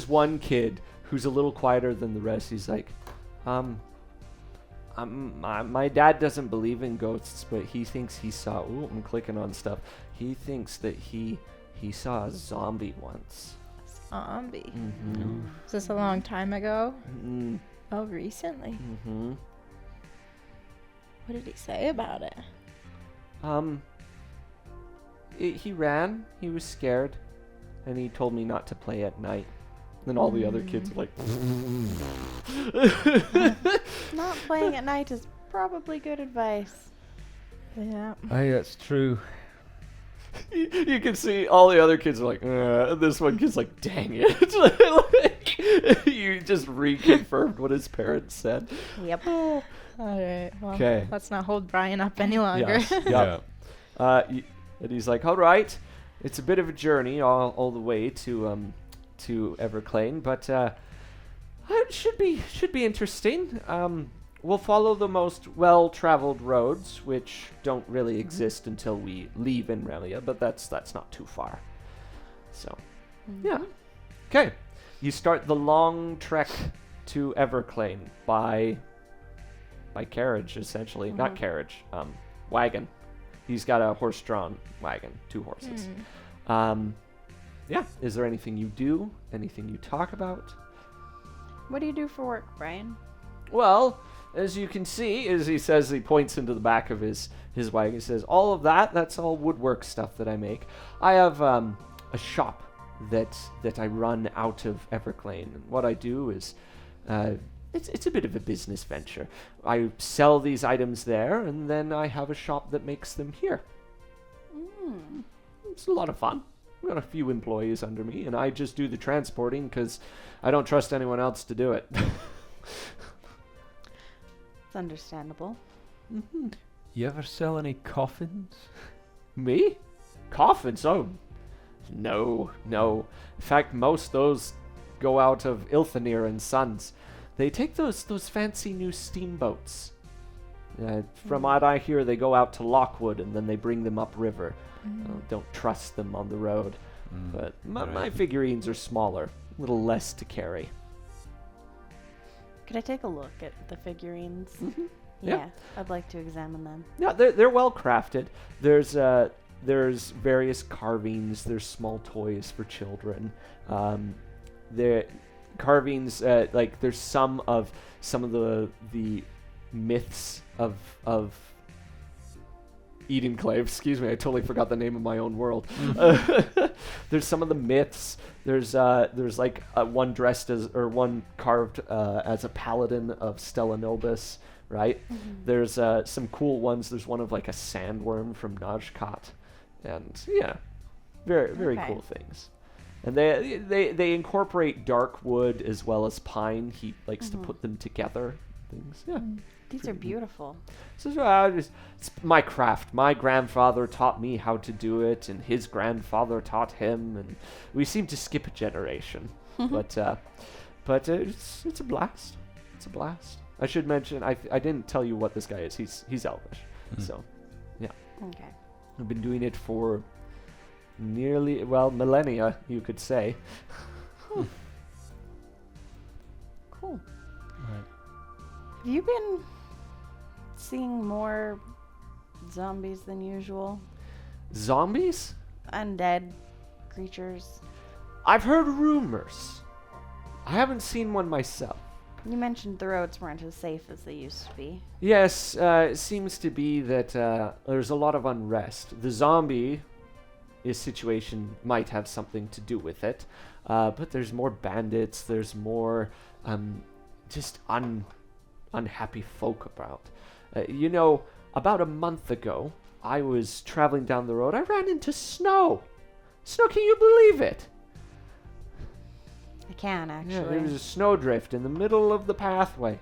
one kid who's a little quieter than the rest. He's like, my dad doesn't believe in ghosts, but he thinks he saw. Ooh, I'm clicking on stuff. He thinks that he saw a zombie once. Zombie. Mm-hmm. Was this a long time ago? Mm-hmm. Oh, recently. Mm-hmm. What did he say about it? He ran. He was scared, and he told me not to play at night. Then all the other kids are like, Not playing at night is probably good advice. Yeah. Aye, that's true. you can see all the other kids are like, and this one kid's like, dang it. You just reconfirmed what his parents said. Yep. All right. Well, 'Kay. let's not hold Brian up any longer. Yes, yep. And he's like, all right, it's a bit of a journey all the way to Everclane, but it should be interesting. We'll follow the most well-traveled roads, which don't really exist until we leave Inrelia, but that's not too far. So, yeah. Okay. You start the long trek to Everclane by carriage, essentially. Not carriage, wagon. He's got a horse-drawn wagon, 2 horses. Yeah. Is there anything you do? Anything you talk about? What do you do for work, Brian? Well, as you can see, as he says, he points into the back of his wagon. He says, all of that's all woodwork stuff that I make. I have a shop that I run out of Everclane. And what I do is, it's a bit of a business venture. I sell these items there, and then I have a shop that makes them here. It's a lot of fun. I've got a few employees under me, and I just do the transporting because I don't trust anyone else to do it. It's understandable. You ever sell any coffins? Me? Coffins? Oh, no. In fact, most those go out of Ilthanir and Sons. They take those fancy new steamboats. From what I hear, they go out to Lockwood and then they bring them upriver. Don't trust them on the road. But my figurines are smaller, a little less to carry. Could I take a look at the figurines? Yeah. I'd like to examine them. Yeah, they're well crafted. There's various carvings. There's small toys for children. The carvings, like there's some of the myths of Edenclave. Excuse me, I totally forgot the name of my own world. There's some of the myths. There's like one dressed as, or one carved as a paladin of Stella Nobis, right? There's some cool ones. There's one of like a sandworm from Najkat, and yeah, very Okay. cool things. And they incorporate dark wood as well as pine. He likes to put them together. Things, yeah. These are beautiful. So it's my craft. My grandfather taught me how to do it, and his grandfather taught him, and we seem to skip a generation. But it's a blast. It's a blast. I should mention I didn't tell you what this guy is. He's elvish. So, yeah. Okay. I've been doing it for nearly millennia, you could say. Cool. Right. Have you been seeing more zombies than usual? Zombies? Undead creatures? I've heard rumors. I haven't seen one myself. You mentioned the roads weren't as safe as they used to be. Yes, it seems to be that there's a lot of unrest. The zombie situation might have something to do with it, but there's more bandits, there's more just unhappy folk about. About a month ago, I was traveling down the road. I ran into snow. Snow, can you believe it? I can, actually. Yeah, there was a snowdrift in the middle of the pathway.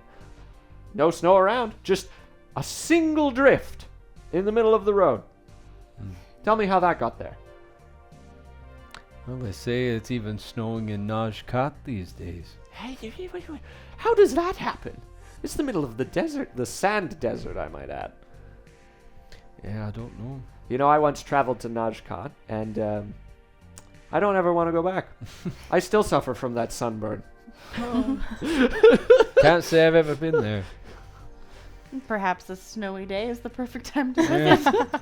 No snow around, just a single drift in the middle of the road. Tell me how that got there. Well, they say it's even snowing in Najkat these days. Hey, wait. How does that happen? It's the middle of the desert, the sand desert, I might add. Yeah, I don't know. I once traveled to Najkat, and I don't ever want to go back. I still suffer from that sunburn. Can't say I've ever been there. Perhaps a snowy day is the perfect time to Yeah. visit.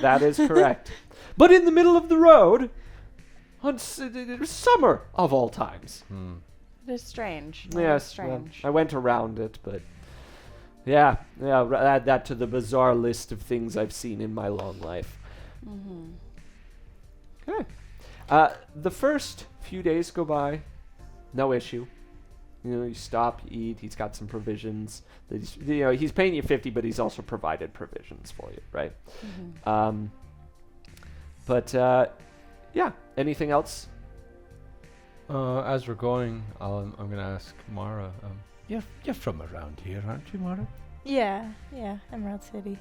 That is correct. But in the middle of the road, on summer of all times. It is strange. Yes, I went around it, but yeah, add that to the bizarre list of things I've seen in my long life. Okay. The first few days go by, no issue. You stop, you eat. He's got some provisions. That he's paying you 50, but he's also provided provisions for you, right? Yeah. Anything else? As we're going, I'm gonna ask Mara. You're from around here, aren't you, Mara? Yeah, Emerald City.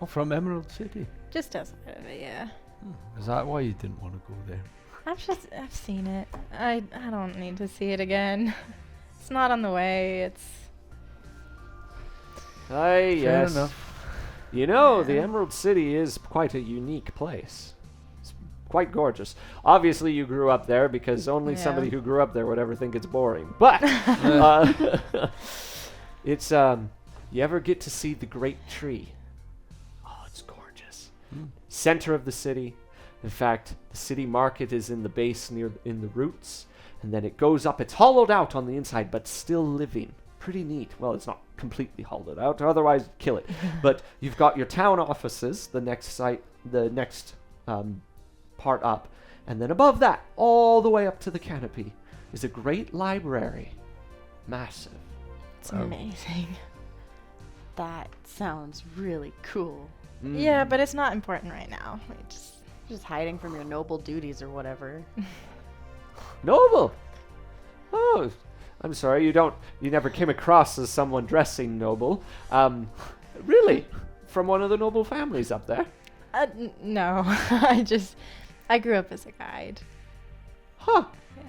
Oh, from Emerald City. Just outside of it, yeah. Is that why you didn't want to go there? I've seen it. I don't need to see it again. It's not on the way. Fair Yes. enough. The Emerald City is quite a unique place. It's quite gorgeous. Obviously, you grew up there because only somebody who grew up there would ever think it's boring. But it's you ever get to see the Great Tree? Oh, it's gorgeous. Center of the city. In fact, the city market is in the base in the roots, and then it goes up. It's hollowed out on the inside, but still living. Pretty neat. Well, it's not completely hollowed out, otherwise kill it. But you've got your town offices, the next part up, and then above that, all the way up to the canopy, is a great library. Massive. It's amazing. That sounds really cool. Yeah, but it's not important right now. We Just hiding from your noble duties or whatever. Noble. Oh, I'm sorry. You never came across as someone dressing noble. Really? From one of the noble families up there? No. I grew up as a guide. Huh. Yeah.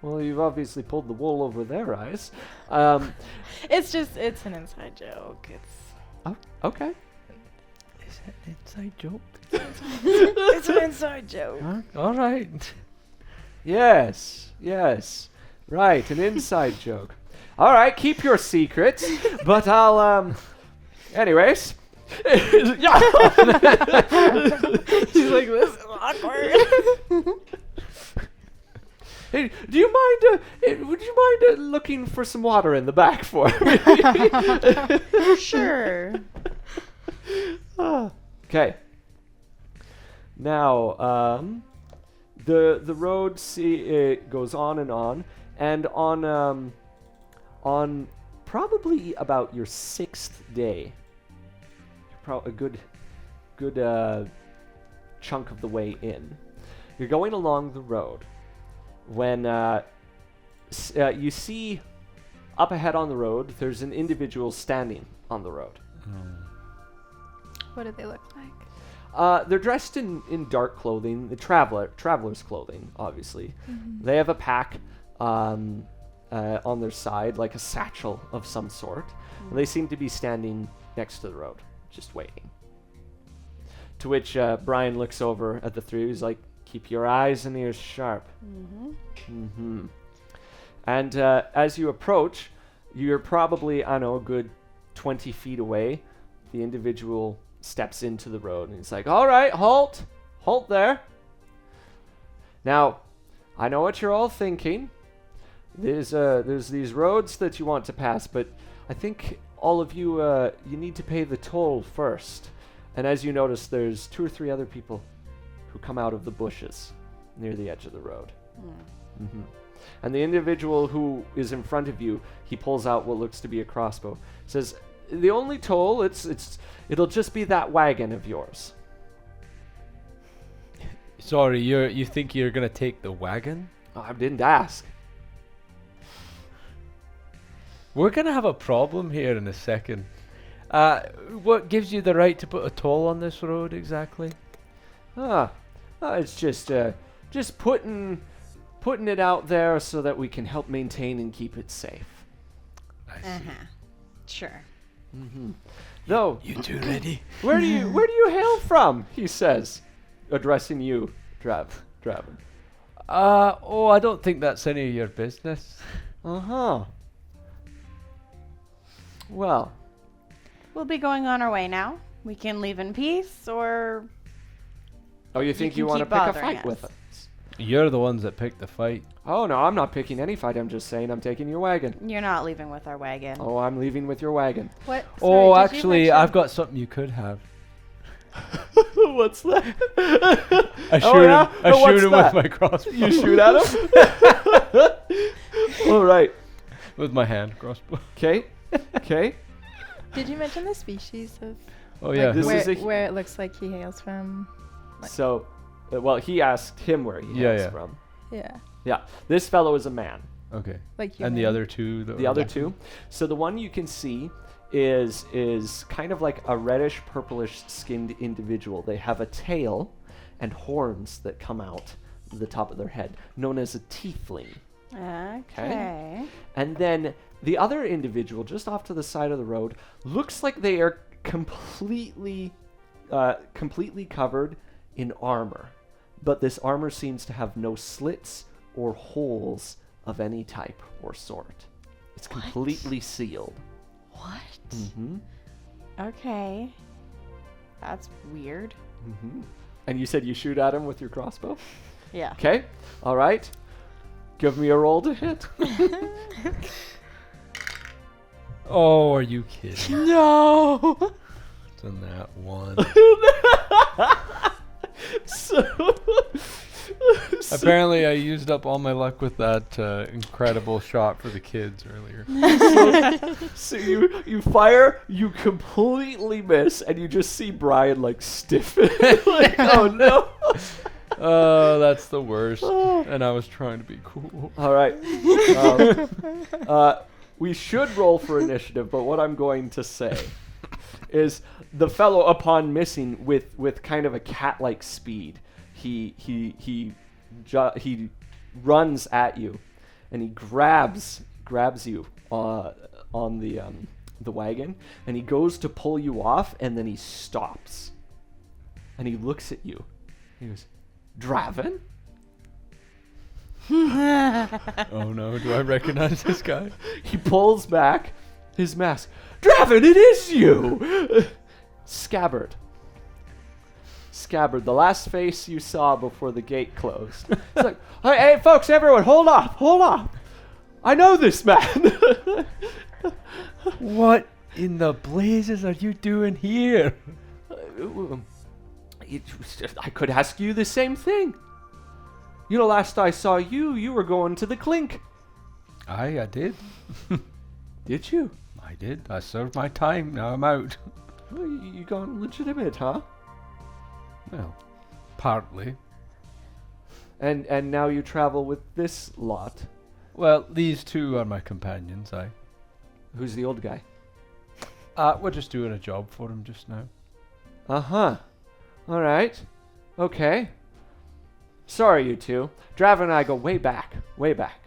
Well, you've obviously pulled the wool over their eyes. It's an inside joke. Oh, okay. Is that an inside joke? It's an inside joke. Huh? All right. Yes. Right, an inside joke. All right, keep your secrets, but I'll, anyways. Yeah. She's like, this is awkward. Hey, do you mind, would you mind looking for some water in the back for me? Sure. Okay. Now, the road it goes on, and on probably about your 6th day, a good chunk of the way in, You're going along the road when you see up ahead on the road, there's an individual standing on the road. What do they look like? They're dressed in dark clothing, the traveler's clothing, obviously. Mm-hmm. They have a pack on their side, like a satchel of some sort. And they seem to be standing next to the road, just waiting. To which Brian looks over at the three. He's like, keep your eyes and ears sharp. And as you approach, you're probably, I don't know, a good 20 feet away. The individual steps into the road and he's like, all right, halt there. Now, I know what you're all thinking. There's these roads that you want to pass, but I think all of you, you need to pay the toll first. And as you notice, there's 2 or 3 other people who come out of the bushes near the edge of the road. And the individual who is in front of you, he pulls out what looks to be a crossbow. Says, the only toll, it'll just be that wagon of yours. Sorry, you think you're gonna take the wagon? Oh, I didn't ask. We're gonna have a problem here in a second. What gives you the right to put a toll on this road exactly? It's just putting it out there so that we can help maintain and keep it safe. I see. Sure. Though, You two ready? where do you hail from? He says, addressing you, Draven. I don't think that's any of your business. Well, We'll be going on our way now. We can leave in peace, or oh, you think can you want to keep pick a bothering fight us. with us? You're the ones that picked the fight. Oh no, I'm not picking any fight. I'm just saying I'm taking your wagon. you're not leaving with our wagon. Oh, I'm leaving with your wagon. What? Oh, Sorry, did you actually, mention- I've got something you could have. What's that? I shoot Oh, yeah? him. I Oh, what's shoot him that? with my crossbow. You shoot at him? All right. With my hand crossbow. Okay. Did you mention the species of Oh yeah. This where, is a- where it looks like he hails from? So, well, he asked him where he hails from. Yeah, Yeah. This fellow is a man. Okay. like And the human. other two. That The were other left? 2. So the one you can see is kind of like a reddish purplish skinned individual. They have a tail and horns that come out the top of their head, known as a tiefling. Okay. And then the other individual just off to the side of the road looks like they are completely covered in armor, but this armor seems to have no slits or holes of any type or sort. It's What? completely sealed. What? Mm-hmm. Okay. That's weird. Mm-hmm. And you said you shoot at him with your crossbow? Yeah. Okay. All right. Give me a roll to hit. Oh, are you kidding? No. It's on that one. so Apparently, I used up all my luck with that incredible shot for the kids earlier. So you fire, you completely miss, and you just see Brian like stiffen. Like, oh no. Oh, that's the worst. And I was trying to be cool. All right. We should roll for initiative, but what I'm going to say is the fellow, upon missing with kind of a cat-like speed, he runs at you, and he grabs you on the wagon, and he goes to pull you off, and then he stops, and he looks at you. He goes, Draven? Oh no, do I recognize this guy? He pulls back his mask. Draven, it is you! Scabbard, the last face you saw before the gate closed. It's like, hey, folks, everyone, hold off. I know this man. What in the blazes are you doing here? I could ask you the same thing. You know, last I saw you were going to the clink. I did. Did you? I did. I served my time. Now I'm out. Well, you gone legitimate, huh? Well, partly. And now you travel with this lot. Well, these two are my companions. Who's the old guy? We're just doing a job for him just now. Uh-huh. All right. Okay. Sorry, you two. Draven and I go way back. Way back.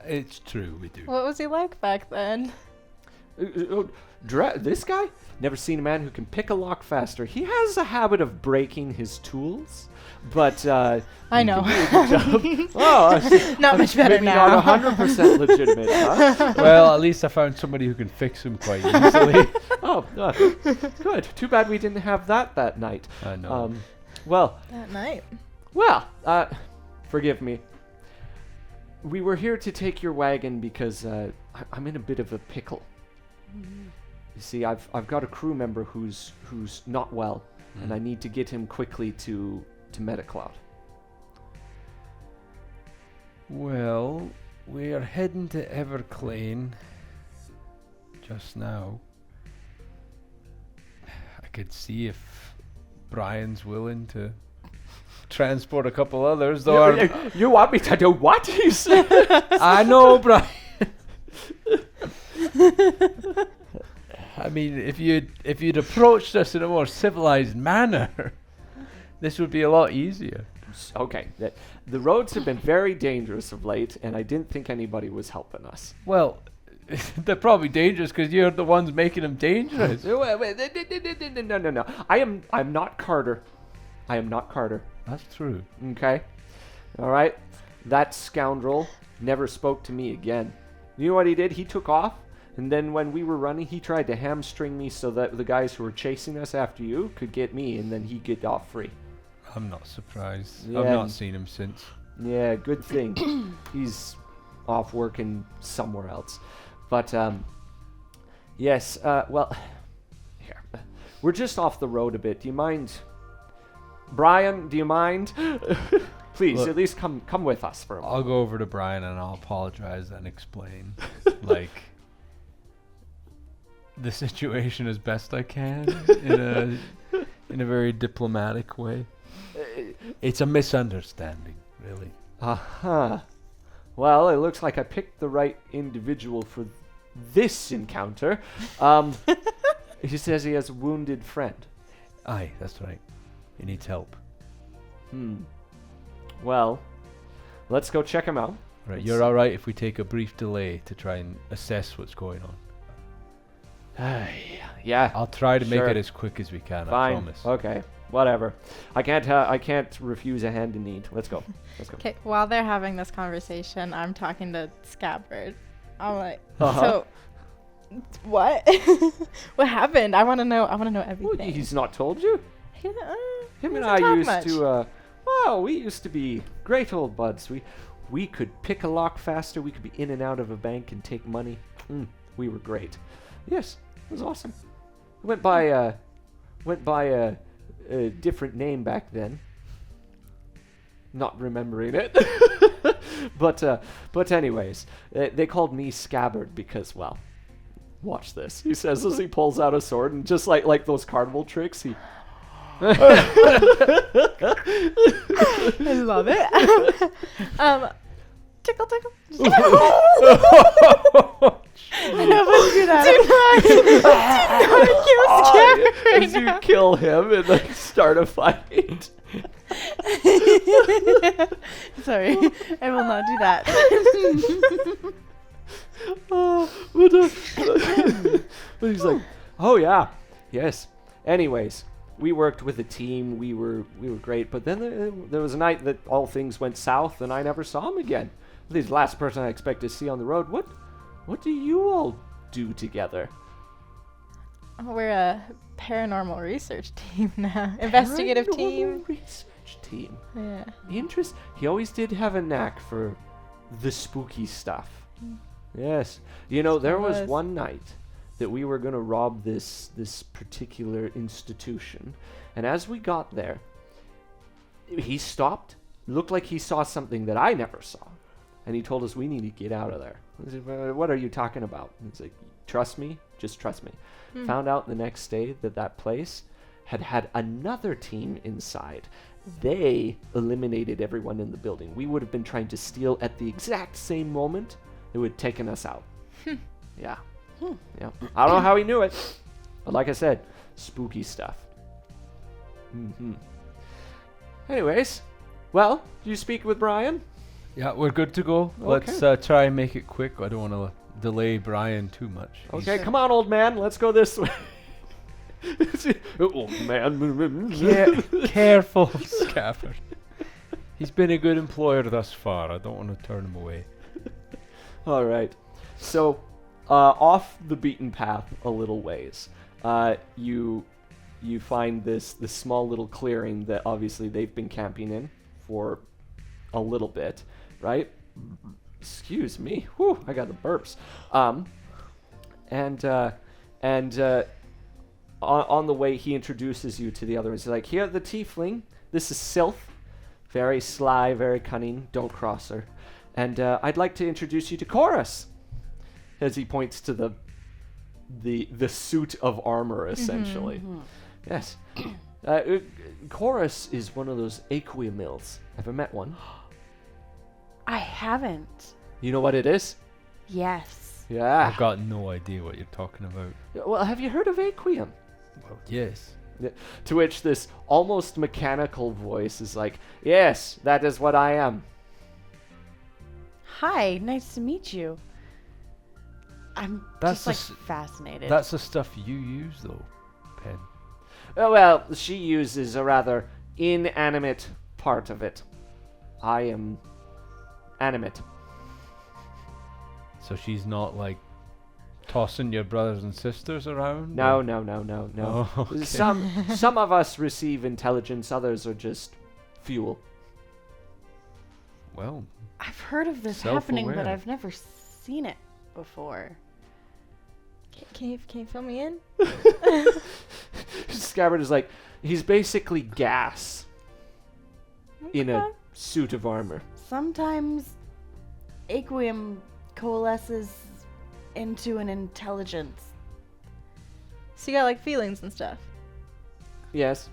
It's true, we do. What was he like back then? This guy? Never seen a man who can pick a lock faster. He has a habit of breaking his tools, but I know. Oh, Not much better maybe now. not 100% legitimate, huh? Well, at least I found somebody who can fix him quite easily. Oh, good. Too bad we didn't have that night. I know. Well, That night. Forgive me. We were here to take your wagon because I'm in a bit of a pickle. You see, I've got a crew member who's not well, and I need to get him quickly to Metacloud. Well, we're heading to Everclane just now. I could see if Brian's willing to transport a couple others, though. You want me to do what? You said. I know, Brian. I mean, if you'd approached us in a more civilized manner, this would be a lot easier. Okay, the roads have been very dangerous of late, and I didn't think anybody was helping us. Well, they're probably dangerous because you're the ones making them dangerous. No. I'm not Carter. I am not Carter. That's true. Okay? All right? That scoundrel never spoke to me again. You know what he did? He took off, and then when we were running, he tried to hamstring me so that the guys who were chasing us after you could get me, and then he'd get off free. I'm not surprised. Yeah. I've not seen him since. Yeah, good thing. He's off working somewhere else. But, yes, well, here. We're just off the road a bit. Do you mind? Brian, do you mind? Please, Look, at least come with us for a moment. I'll go over to Brian and I'll apologize and explain, like, the situation as best I can in a very diplomatic way. It's a misunderstanding, really. Uh-huh. Well, it looks like I picked the right individual for this encounter. He says he has a wounded friend. Aye, that's right. He needs help. Well, let's go check him out. Right, you're all right if we take a brief delay to try and assess what's going on. Yeah. I'll try to make Sure. it as quick as we can. Fine. I promise. Okay. Whatever. I can't refuse a hand in need. Let's go. Okay, while they're having this conversation, I'm talking to Scabbard. I'm like, Uh-huh. so, what? What happened? I want to know. I want to know Well, everything. he's not told you? He, Him and doesn't I talk used much. to, we used to be great old buds. We could pick a lock faster. We could be in and out of a bank and take money. We were great. Yes, it was awesome. Went by a different name back then. Not remembering it. But anyways, they called me Scabbard because, well, watch this. He says as he pulls out a sword and just like those carnival tricks, he... I love it. Tickle, tickle. do that. Do not kill Scabbard As you kill him and like start a fight. Sorry, I will not do that. But he's like, oh yeah, yes. Anyways, we worked with a team. We were great. But then there was a night that all things went south, and I never saw him again. He's the last person I expect to see on the road. What do you all do together? We're a paranormal research team now. Investigative team. Paranormal research team. Yeah. He always did have a knack for the spooky stuff. Yes. You know, there was one night that we were going to rob this particular institution. And as we got there, he stopped, looked like he saw something that I never saw. And he told us we need to get out of there. I said, what are you talking about? And he's like, trust me, just trust me. Found out the next day that place had another team inside. They eliminated everyone in the building. We would have been trying to steal at the exact same moment. It would have taken us out. Yeah. Yeah. I don't know how he knew it. But like I said, spooky stuff. Anyways, well, you speak with Brian? Yeah, we're good to go. Okay. Let's try and make it quick. I don't want to delay Brian too much. Okay, come on, old man. Let's go this way. Old man. Careful, Scabbard. He's been a good employer thus far. I don't want to turn him away. All right. So, off the beaten path a little ways, you find this small little clearing that obviously they've been camping in for a little bit, right? Excuse me. Whew, I got the burps. On the way, he introduces you to the others. He's like, here, the tiefling. This is Sylph. Very sly, very cunning. Don't cross her. And I'd like to introduce you to Chorus. As he points to the suit of armor, essentially. Yes. Chorus is one of those aquamills. Ever met one? I haven't. You know what it is? Yes. Yeah. I've got no idea what you're talking about. Well, have you heard of Aquium? Well, yes. To which this almost mechanical voice is like, yes, that is what I am. Hi, nice to meet you. I'm That's just fascinated. That's the stuff you use, though, Pen. Oh, well, she uses a rather inanimate part of it. I am animate. So she's not like tossing your brothers and sisters around? No. Oh, okay. Some of us receive intelligence, others are just fuel. Well, I've heard of this happening, but Self-aware. I've never seen it before. Can you fill me in? Scabbard is like, he's basically gas in a Okay. suit of armor. Sometimes Aquium coalesces into an intelligence. So you got like feelings and stuff. Yes.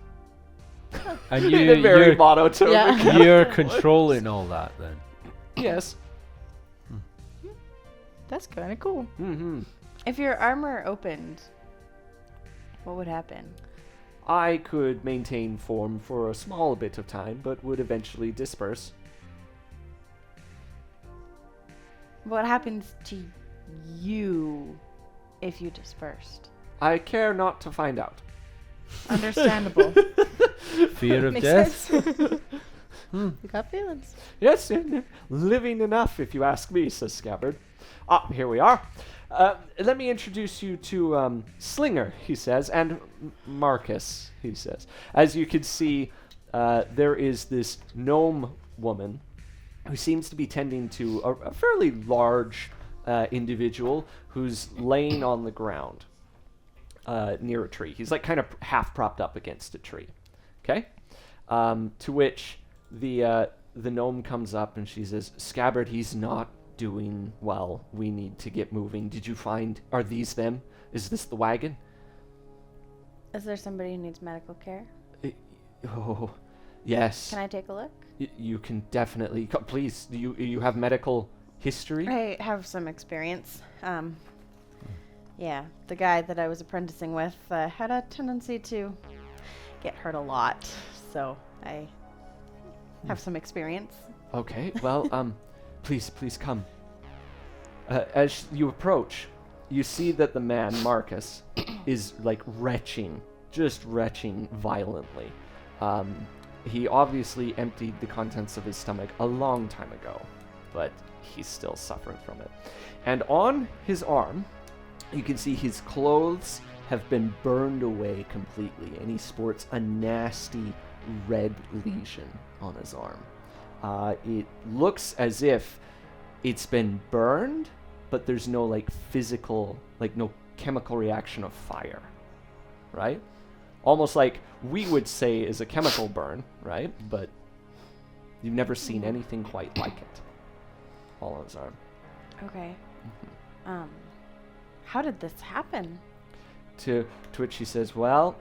and In a very you're, monotone. Yeah. you're controlling all that then. Yes. That's kind of cool. Mm-hmm. If your armor opened, what would happen? I could maintain form for a small bit of time, but would eventually disperse. What happens to you if you dispersed? I care not to find out. Understandable. Fear of Makes death? sense. You got feelings. Yes, living enough, if you ask me, says Scabbard. Ah, here we are. Let me introduce you to Slinger, he says, and Marcus, he says. As you can see, there is this gnome woman who seems to be tending to a fairly large individual who's laying on the ground near a tree. He's like kind of half propped up against a tree. Okay? To which the gnome comes up and she says, Scabbard, he's not doing well. We need to get moving. Did you find, are these them? Is this the wagon? Is there somebody who needs medical care? Oh, yes. Can I take a look? You can definitely, please, you have medical history? I have some experience. Yeah, the guy that I was apprenticing with had a tendency to get hurt a lot, so I have some experience. Okay, well, please come. As you approach, you see that the man, Marcus, is like retching violently. He obviously emptied the contents of his stomach a long time ago, but he's still suffering from it. And on his arm, you can see his clothes have been burned away completely, and he sports a nasty red lesion on his arm. It looks as if it's been burned, but there's no like physical, like no chemical reaction of fire, right? Almost like we would say is a chemical burn, right? But you've never seen anything quite like it. All on his arm. Okay. How did this happen? To which she says, well,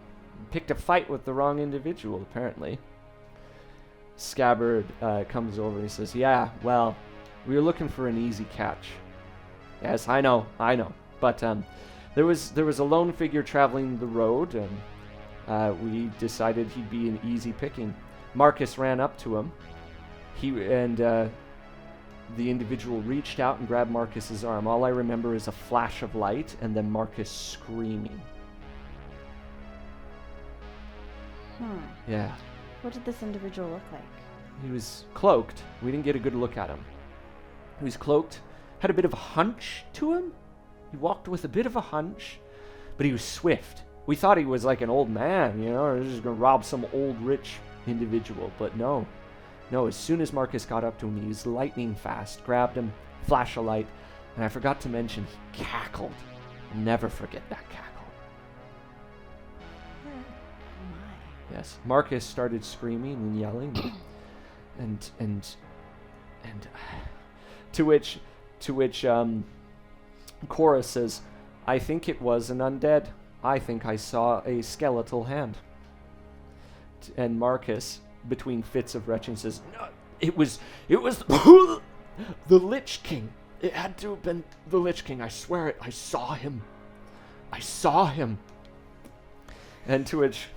picked a fight with the wrong individual, apparently. Scabbard comes over and he says, "Yeah, well, we were looking for an easy catch." "Yes, I know. But there was a lone figure traveling the road, and we decided he'd be an easy picking. Marcus ran up to him. The individual reached out and grabbed Marcus's arm. All I remember is a flash of light and then Marcus screaming." Yeah. What did this individual look like? He was cloaked. We didn't get a good look at him. He was cloaked, had a bit of a hunch to him. He walked with a bit of a hunch, but he was swift. We thought he was like an old man, or he was just going to rob some old rich individual, but no. No, as soon as Marcus got up to him, he was lightning fast, grabbed him, flash of light, and I forgot to mention, he cackled. I'll never forget that cackle. Yes, Marcus started screaming and yelling, and to which Cora says, "I think it was an undead. I think I saw a skeletal hand." And Marcus, between fits of retching, says, "No, it was the Lich King. It had to have been the Lich King. I swear it. I saw him. And to which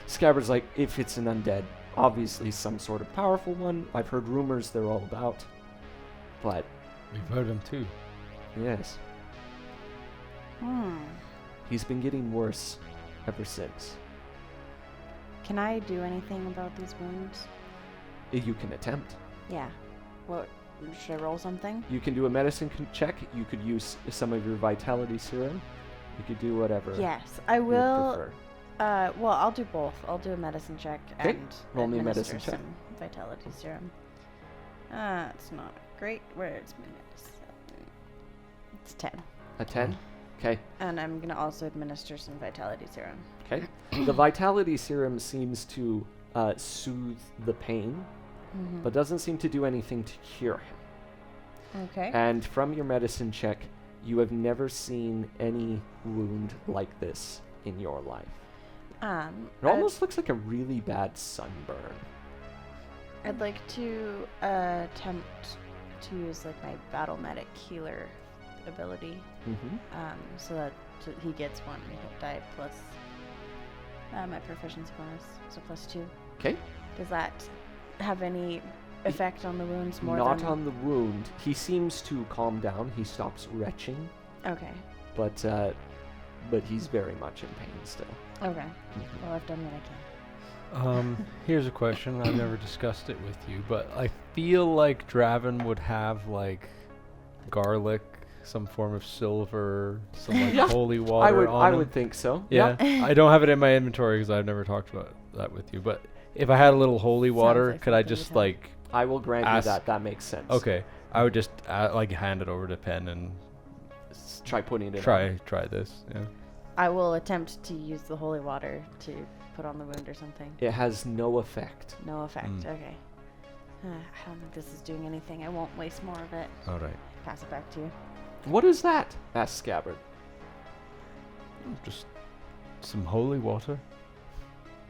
Scabbard's like, "If it's an undead, obviously some sort of powerful one. I've heard rumors they're all about, but We've heard them too. yes, he's been getting worse ever since." Can I do anything about these wounds? You can attempt. Yeah. What? Should I roll something? You can do a medicine check. You could use some of your vitality serum. You could do whatever. Yes, I you would will. prefer. Well, I'll do both. I'll do a medicine check 'Kay. and Roll me a administer medicine check. some vitality serum. It's not great. Where's my medicine? It's 10. A 10. Okay. And I'm gonna also administer some vitality serum. Okay. The vitality serum seems to soothe the pain, but doesn't seem to do anything to cure him. Okay. And from your medicine check, you have never seen any wound like this in your life. It almost looks like a really bad sunburn. I'd like to attempt to use like my battle medic healer ability, so that he gets 1 hit die plus my proficiency bonus, so +2. Okay. Does that have any effect on the wounds more Not than... on the wound. He seems to calm down. He stops retching, Okay. but he's very much in pain still. Okay. Well, I've done what I can. Here's a question. I've never discussed it with you, but I feel like Draven would have like garlic, some form of silver, some like Yeah. holy water on I him. would think so. Yeah, I don't have it in my inventory because I've never talked about that with you. But if I had a little holy water, like could I something just you'd have. like? I will grant you Ask- that. That makes sense. Okay, I would just like hand it over to Penn and Try putting it on. try this. Yeah. I will attempt to use the holy water to put on the wound or something. It has no effect. No effect. Mm. Okay. I don't think this is doing anything. I won't waste more of it. All right. Pass it back to you. What is that? Asked Scabbard. Just some holy water.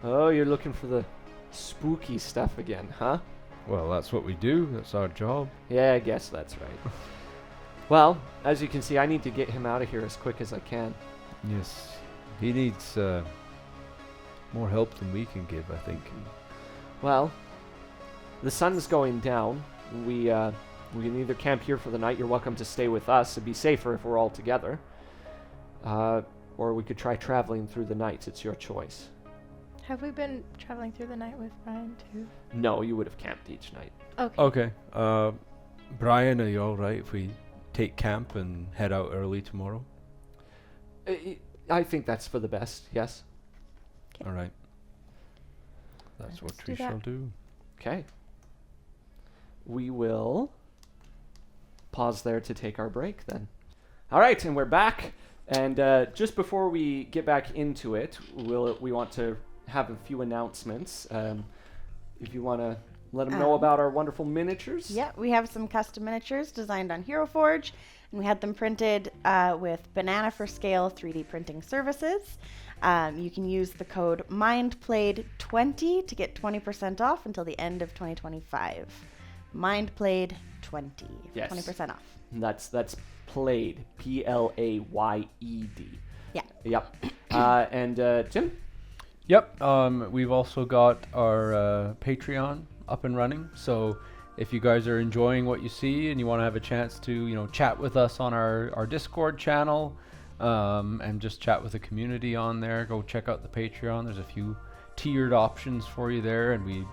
Oh, you're looking for the spooky stuff again, huh? Well, that's what we do. That's our job. Yeah, I guess that's right. Well, as you can see, I need to get him out of here as quick as I can. Yes. He needs more help than we can give, I think. Well, the sun's going down. We can either camp here for the night. You're welcome to stay with us. It'd be safer if we're all together. Or we could try traveling through the night. It's your choice. Have we been traveling through the night with Brian too? No, you would have camped each night. Okay. Okay. Brian, are you all right if we take camp and head out early tomorrow? I think that's for the best, yes. All right. That's what Let's we do that. shall do. Okay. We will pause there to take our break then. All right, and we're back. And just before we get back into it, we want to have a few announcements. If you want to let them know about our wonderful miniatures. Yeah, we have some custom miniatures designed on Hero Forge, We had them printed with Banana for Scale 3D printing services. You can use the code MindPlayed20 to get 20% off until the end of 2025. MindPlayed20, Yes. 20% off. That's played, Played. Yeah. Yep. And Tim? Yep. We've also got our Patreon up and running. So if you guys are enjoying what you see and you want to have a chance to, chat with us on our Discord channel, and just chat with the community on there, go check out the Patreon. There's a few tiered options for you there, and we'd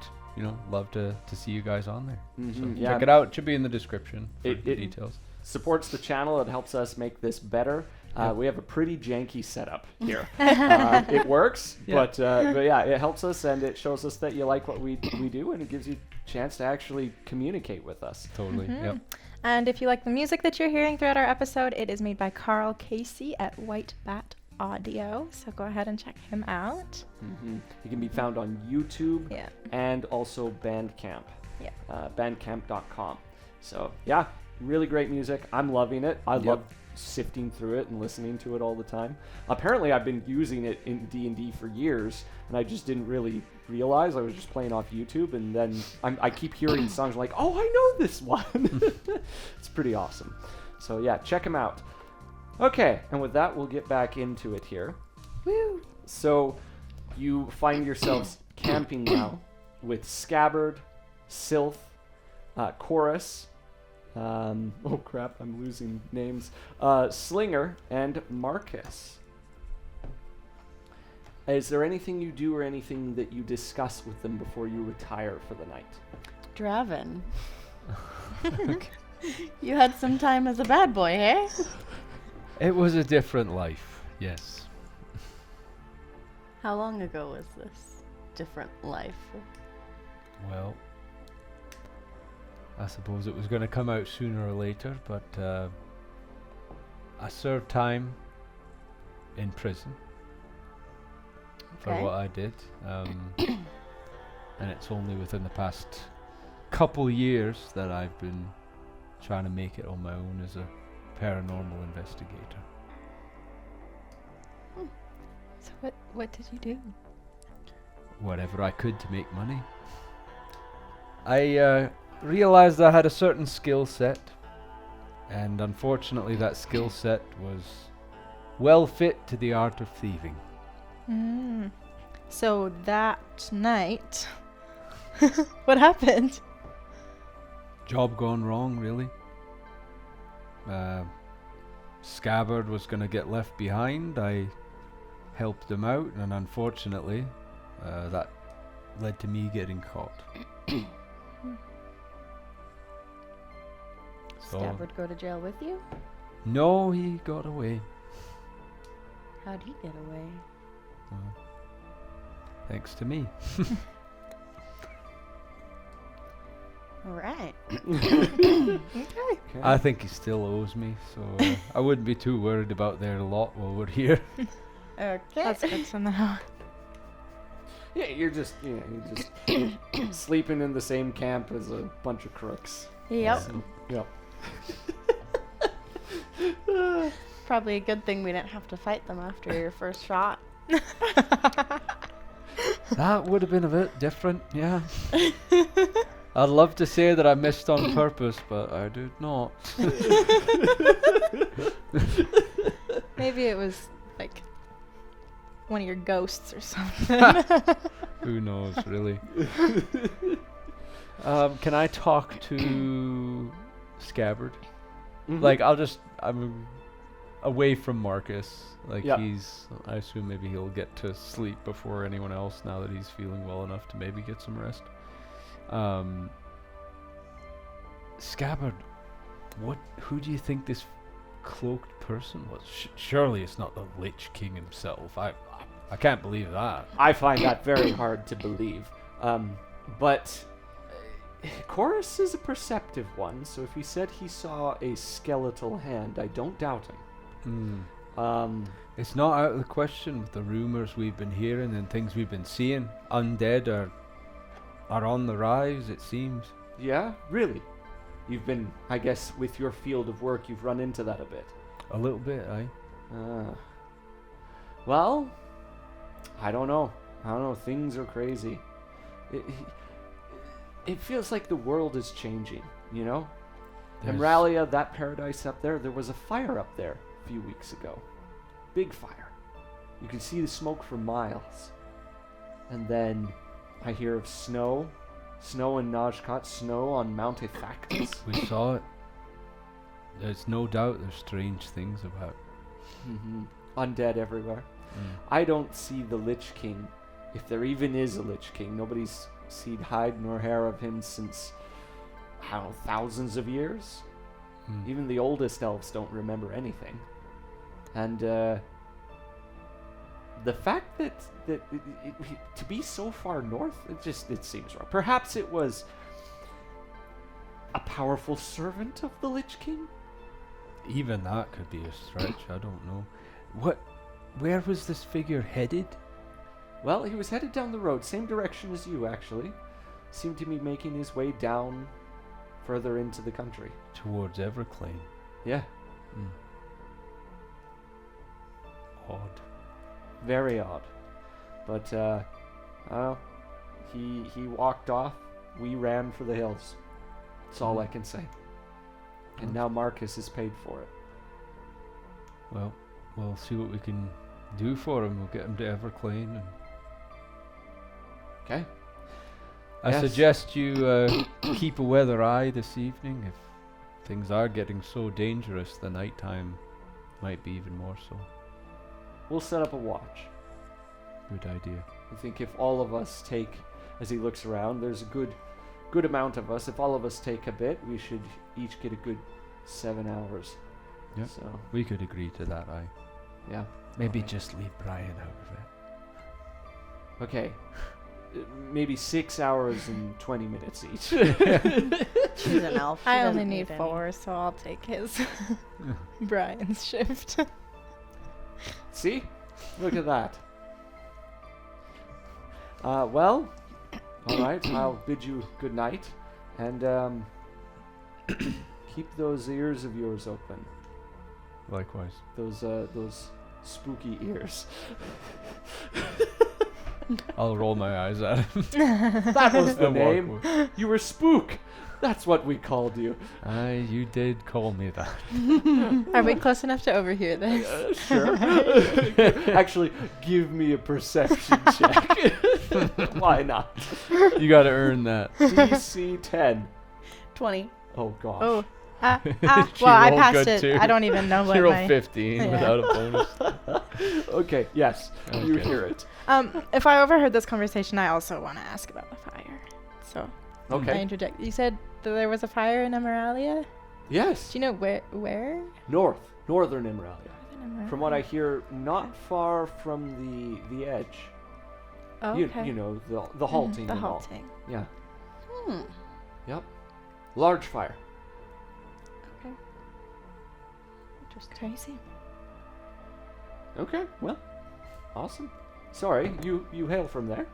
love to see you guys on there. So check it out. It should be in the description for the details. Supports the channel. It helps us make this better. We have a pretty janky setup here. It works, but yeah, it helps us, and it shows us that you like what we do, and it gives you a chance to actually communicate with us. Totally. Yep. And if you like the music that you're hearing throughout our episode, it is made by Carl Casey at White Bat Audio. So go ahead and check him out. He can be found on YouTube Yeah. and also Bandcamp. Yeah. Bandcamp.com. So yeah, really great music. I'm loving it. I love sifting through it and listening to it all the time. Apparently I've been using it in D&D for years, and I just didn't really realize. I was just playing off YouTube, and then I keep hearing songs like, oh, I know this one. It's pretty awesome. So yeah, check him out. Okay, and with that, we'll get back into it here. Woo! So you find yourselves camping now with Scabbard, Sylph, Chorus, oh crap, I'm losing names, Slinger, and Marcus. Is there anything you do or anything that you discuss with them before you retire for the night? Draven. You had some time as a bad boy, hey? It was a different life, yes. How long ago was this different life? Well, I suppose it was going to come out sooner or later, but I served time in prison for what I did. And it's only within the past couple years that I've been trying to make it on my own as a paranormal investigator. So what did you do? Whatever I could to make money. I realized I had a certain skill set, and unfortunately that skill set was well fit to the art of thieving. So that night, what happened? Job gone wrong, really. Scabbard was going to get left behind. I helped him out, and unfortunately that led to me getting caught. Scabbard go to jail with you? No, he got away. How'd he get away? Well, thanks to me. All right. Okay. I think he still owes me, so I wouldn't be too worried about their lot while we're here. Okay. That's good to know. Yeah, you're just sleeping in the same camp as a bunch of crooks. Yep. So, yep. Probably a good thing we didn't have to fight them after your first shot. That would have been a bit different, yeah. I'd love to say that I missed on purpose, but I did not. Maybe it was like one of your ghosts or something. Who knows, really? Can I talk to Scabbard? Like, I'm away from Marcus. Like, I assume maybe he'll get to sleep before anyone else now that he's feeling well enough to maybe get some rest. Scabbard, who do you think this cloaked person was? Surely it's not the Lich King himself. I can't believe that. I find that very hard to believe. But Chorus is a perceptive one, so if he said he saw a skeletal hand, I don't doubt him. It's not out of the question with the rumors we've been hearing and things we've been seeing. Undead are on the rise, it seems. Yeah, really. You've been, I guess, with your field of work, you've run into that a bit. A little bit, aye. Well, I don't know. Things are crazy. It feels like the world is changing, you know? Emralia, that paradise up there, there was a fire up there a few weeks ago. Big fire. You could see the smoke for miles. And then I hear of snow in Najkat, snow on Mount Ithactus. We saw it. There's no doubt there's strange things about. Undead everywhere. I don't see the Lich King, if there even is a Lich King. Nobody's seen hide nor hair of him since, I don't know, thousands of years. Even the oldest elves don't remember anything. And the fact that to be so far north, it seems wrong. Perhaps it was a powerful servant of the Lich King? Even that could be a stretch, I don't know. Where was this figure headed? Well, he was headed down the road, same direction as you, actually. Seemed to be making his way down further into the country. Towards Everclane. Yeah. Odd. Very odd. But, he walked off. We ran for the hills. That's all I can say. And now Marcus is paid for it. Well, we'll see what we can do for him. We'll get him to Everclane. Okay. I suggest you keep a weather eye this evening. If things are getting so dangerous, the nighttime might be even more so. We'll set up a watch. Good idea. I think if all of us take, as he looks around, there's a good amount of us. If all of us take a bit, we should each get a good 7 hours. Yep. So We could agree to that, aye. yeah. Maybe Alright. just leave Brian out of it. Okay. Maybe 6 hours and 20 minutes each. She's an elf. She I doesn't only need any. 4, so I'll take his Brian's shift. See? Look at that. Well, all right. I'll bid you good night, and keep those ears of yours open. Likewise. Those spooky ears. I'll roll my eyes at him. That was the And walk name. away. You were Spook. That's what we called you. Aye, you did call me that. Are we close enough to overhear this? Sure. Actually, give me a perception check. Why not? You gotta earn that. DC 10. 20. Oh gosh. Oh. She Well, I rolled passed good it. too. I don't even know what She rolled my... 15 Yeah. without a bonus. Okay. Yes. You Okay. hear it. If I overheard this conversation, I also want to ask about the fire. So I Okay. interject. You said that there was a fire in Emeralia? Yes. Do you know where? Northern Imralia. From what I hear, not far from the edge. Oh, You okay. know the halting. The and all. halting. Yeah. Hmm. Yep. Large fire. Okay. Interesting. Crazy. Okay. Well. Awesome. Sorry, you hail from there?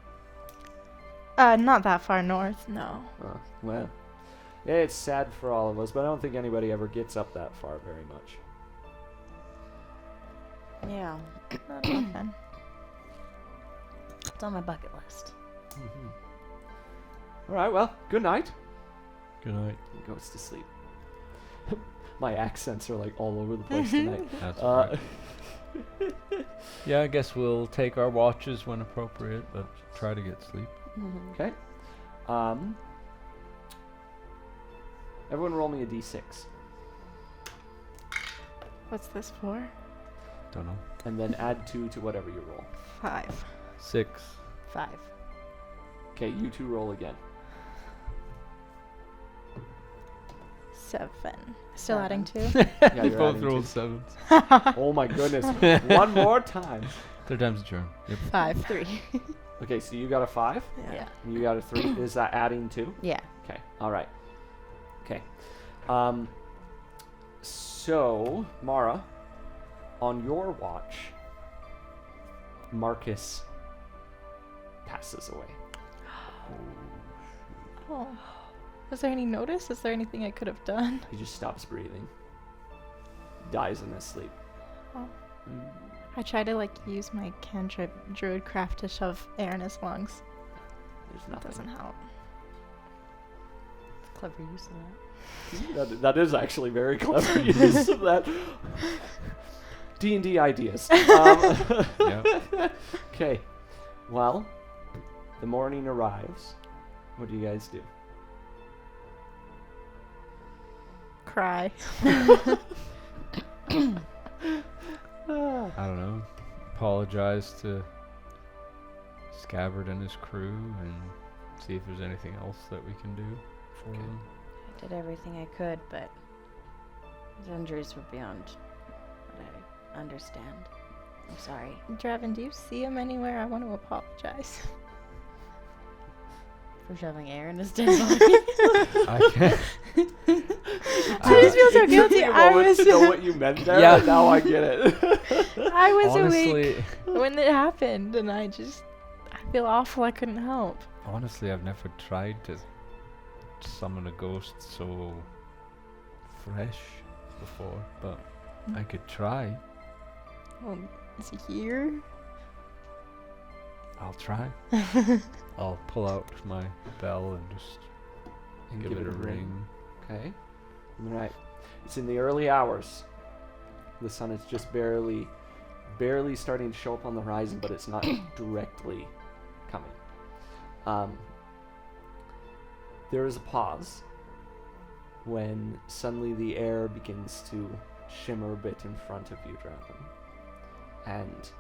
Not that far north, no. Well. Yeah, it's sad for all of us, but I don't think anybody ever gets up that far very much. Yeah. Not often. It's on my bucket list. All right. Well. Good night. Good night. He goes to sleep. My accents are like all over the place tonight. That's right. Yeah, I guess we'll take our watches when appropriate, but try to get sleep. Okay. Everyone roll me a d6. What's this for? Don't know. And then add 2 to whatever you roll. 5. 6. 5. Okay, you 2 roll again. 7. Still adding 2? Yeah, They you're both adding rolled 2. 7s. Oh my goodness. One more time. Third time's a charm. Yep. 5. 3. Okay, so you got a 5. Yeah. And you got a 3. Is that adding 2? Yeah. Okay, all right. Okay. So, Mara, on your watch, Marcus passes away. Oh. Was there any notice? Is there anything I could have done? He just stops breathing. Dies in his sleep. Oh. I try to use my cantrip druidcraft to shove air in his lungs. There's That nothing. doesn't help. Clever use of that. That is actually very clever use of that. D&D ideas. Yep. Okay. Well, the morning arrives. What do you guys do? Cry. I don't know. Apologize to Scabbard and his crew and see if there's anything else that we can do for Okay. them. I did everything I could, but his injuries were beyond what I understand. I'm sorry. Draven, do you see him anywhere? I want to apologize. For shoving air in his dead body. I can't. I just feel so It took guilty. me a I moment was to know what you meant there, Yeah. and now I get it. I was honestly, awake when it happened, and I feel awful. I couldn't help. honestly, I've never tried to summon a ghost so fresh before, but I could try. Well, is he here? I'll try. I'll pull out my bell and just And give it a ring. Okay. Right. It's in the early hours. The sun is just barely starting to show up on the horizon, but it's not directly coming. There is a pause when suddenly the air begins to shimmer a bit in front of you, Draven, and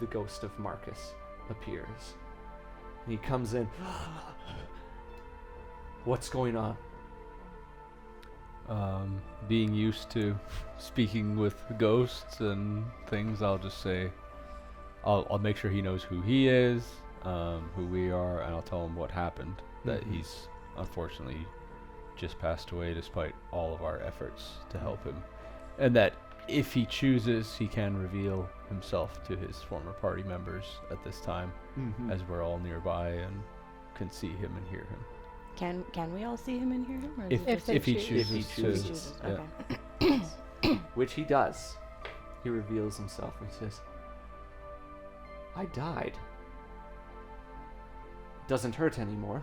the ghost of Marcus appears. And he comes in. What's going on? Being used to speaking with ghosts and things, I'll just say, I'll make sure he knows who he is, who we are, and I'll tell him what happened. That Mhm. he's unfortunately just passed away despite all of our efforts to help him. And that if he chooses, he can reveal himself to his former party members at this time, as we're all nearby and can see him and hear him. Can we all see him and hear him? Or is If, it If just they if he choose. chooses, If he to, chooses. yeah. Okay. Which he does. He reveals himself and he says, I died. Doesn't hurt anymore.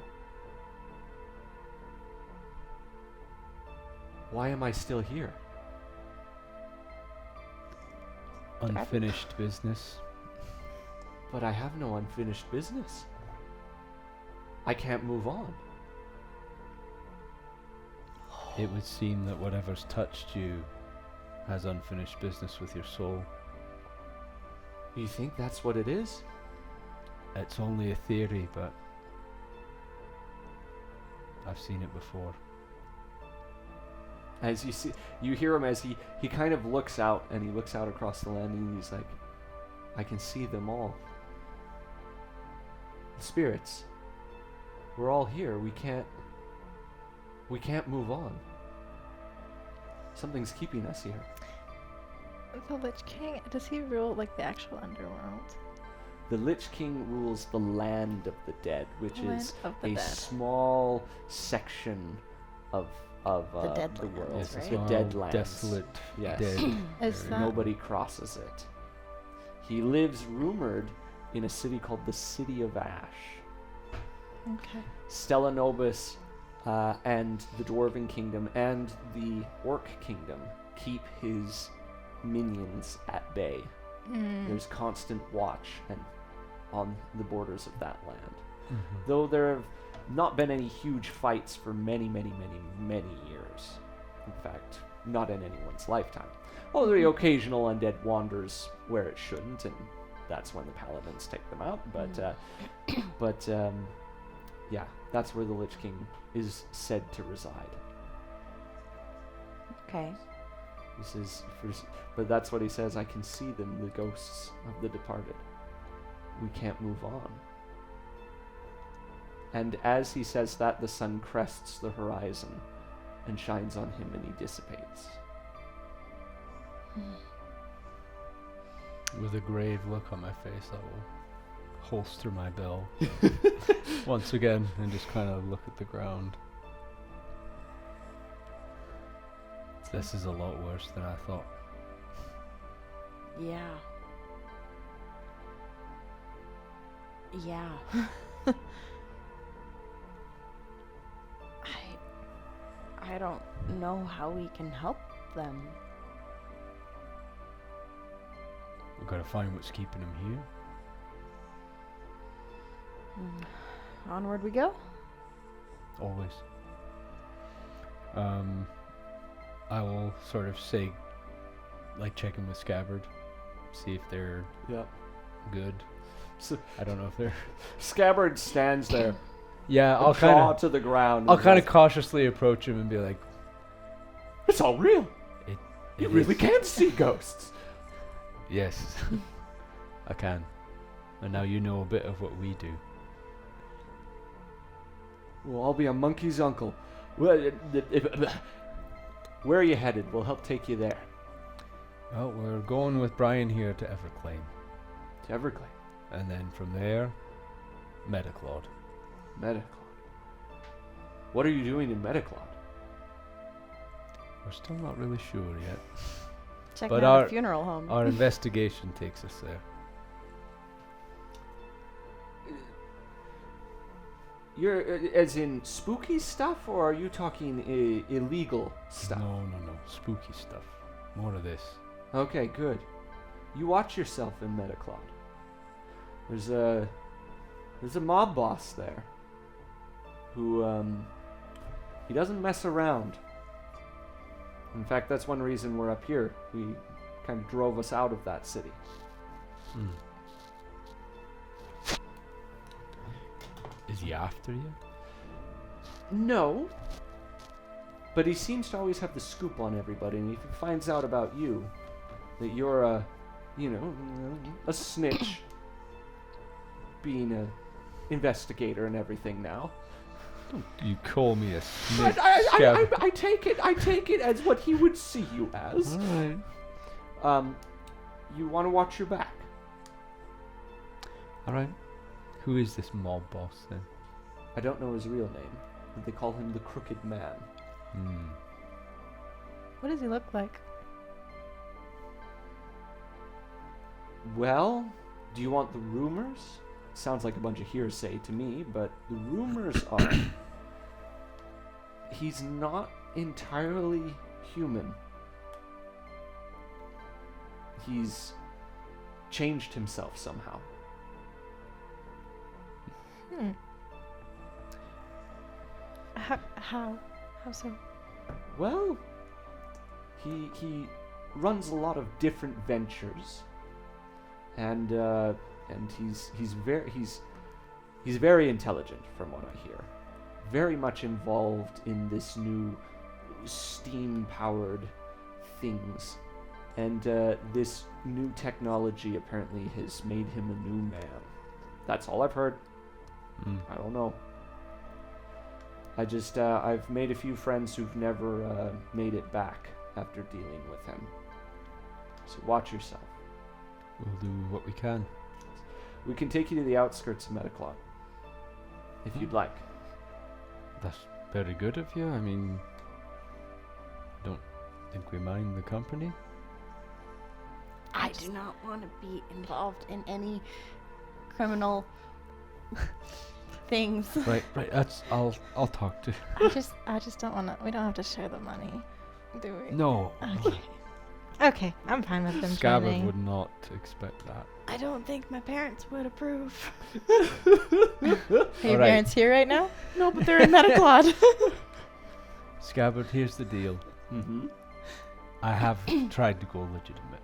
Why am I still here? Unfinished business. But I have no unfinished business. I can't move on. It would seem that whatever's touched you has unfinished business with your soul. You think that's what it is? It's only a theory, but I've seen it before. As you hear him as he kind of looks out, and he looks out across the land, and he's like, I can see them all. The spirits. We're all here. We can't move on. Something's keeping us here. The Lich King, does he rule the actual underworld? The Lich King rules the land of the dead, which Land is of the a dead. small section of The dead the lands, world. Yes, right? it's The all dead lands. desolate, Yes. dead. Is area. that- Nobody crosses it. He lives rumored in a city called the City of Ash. Okay. Stella Nobis and the Dwarven Kingdom and the Orc Kingdom keep his minions at bay. There's constant watch and on the borders of that land. Mhm. Though there have not been any huge fights for many, many, many, many years. In fact, not in anyone's lifetime. Although the occasional undead wanders where it shouldn't, and that's when the paladins take them out. But yeah, that's where the Lich King is said to reside. Okay. This is, but that's what he says. I can see them, the ghosts of the departed. We can't move on. And as he says that, the sun crests the horizon and shines on him, and he dissipates. With a grave look on my face, I will holster my bell once again and just kind of look at the ground. This is a lot worse than I thought. Yeah. Yeah. I don't know how we can help them. We've got to find what's keeping them here. Onward we go? Always. I will sort of say, like, check in with Scabbard, see if they're Yeah. good. So I don't know if they're. Scabbard stands there, Yeah, I'll jaw kind of. to the ground. I'll and kind of goes, cautiously approach him and be like, It's all real. You "It really is." can see ghosts. Yes, I can. And now you know a bit of what we do. Well, I'll be a monkey's uncle. Well, where are you headed? We'll help take you there. Well, we're going with Brian here to Everclaim. To Everglade. And then from there, Metaclod. Metaclod. What are you doing in Metaclod? We're still not really sure yet. Checking But out our- a funeral home. Our investigation takes us there. You're as in spooky stuff, or are you talking illegal stuff? No. Spooky stuff. More of this. Okay, good. You watch yourself in Metaclod. There's a mob boss there who he doesn't mess around. In fact, that's one reason we're up here. We kind of drove us out of that city. Hmm. Is he after you? No. But he seems to always have the scoop on everybody, and if he finds out about you, that you're a snitch, being a investigator and everything now. You call me a snitch. I take it as what he would see you as. Alright. You want to watch your back. Alright. Who is this mob boss then? I don't know his real name. They call him the Crooked Man. Hmm. What does he look like? Well, do you want the rumors? Sounds like a bunch of hearsay to me, but the rumors are he's not entirely human. He's changed himself somehow. How so? Well, he runs a lot of different ventures, and he's very intelligent from what I hear. Very much involved in this new steam-powered things, and this new technology apparently has made him a new man. That's all I've heard. I don't know. I just, I've made a few friends who've never made it back after dealing with him. So watch yourself. We'll do what we can. We can take you to the outskirts of Metaclod, if you'd like. That's very good of you. I mean, don't think we mind the company. I do not want to be involved in any criminal things. Right. That's. I'll talk to. I just don't want to. We don't have to share the money, do we? No. Okay, I'm fine with them Scabbard joining. would not expect that. I don't think my parents would approve. Are your Alright. parents here right now? No, but they're in Metaclod. Scabbard, here's the deal. Mm-hmm. I have tried to go legitimate,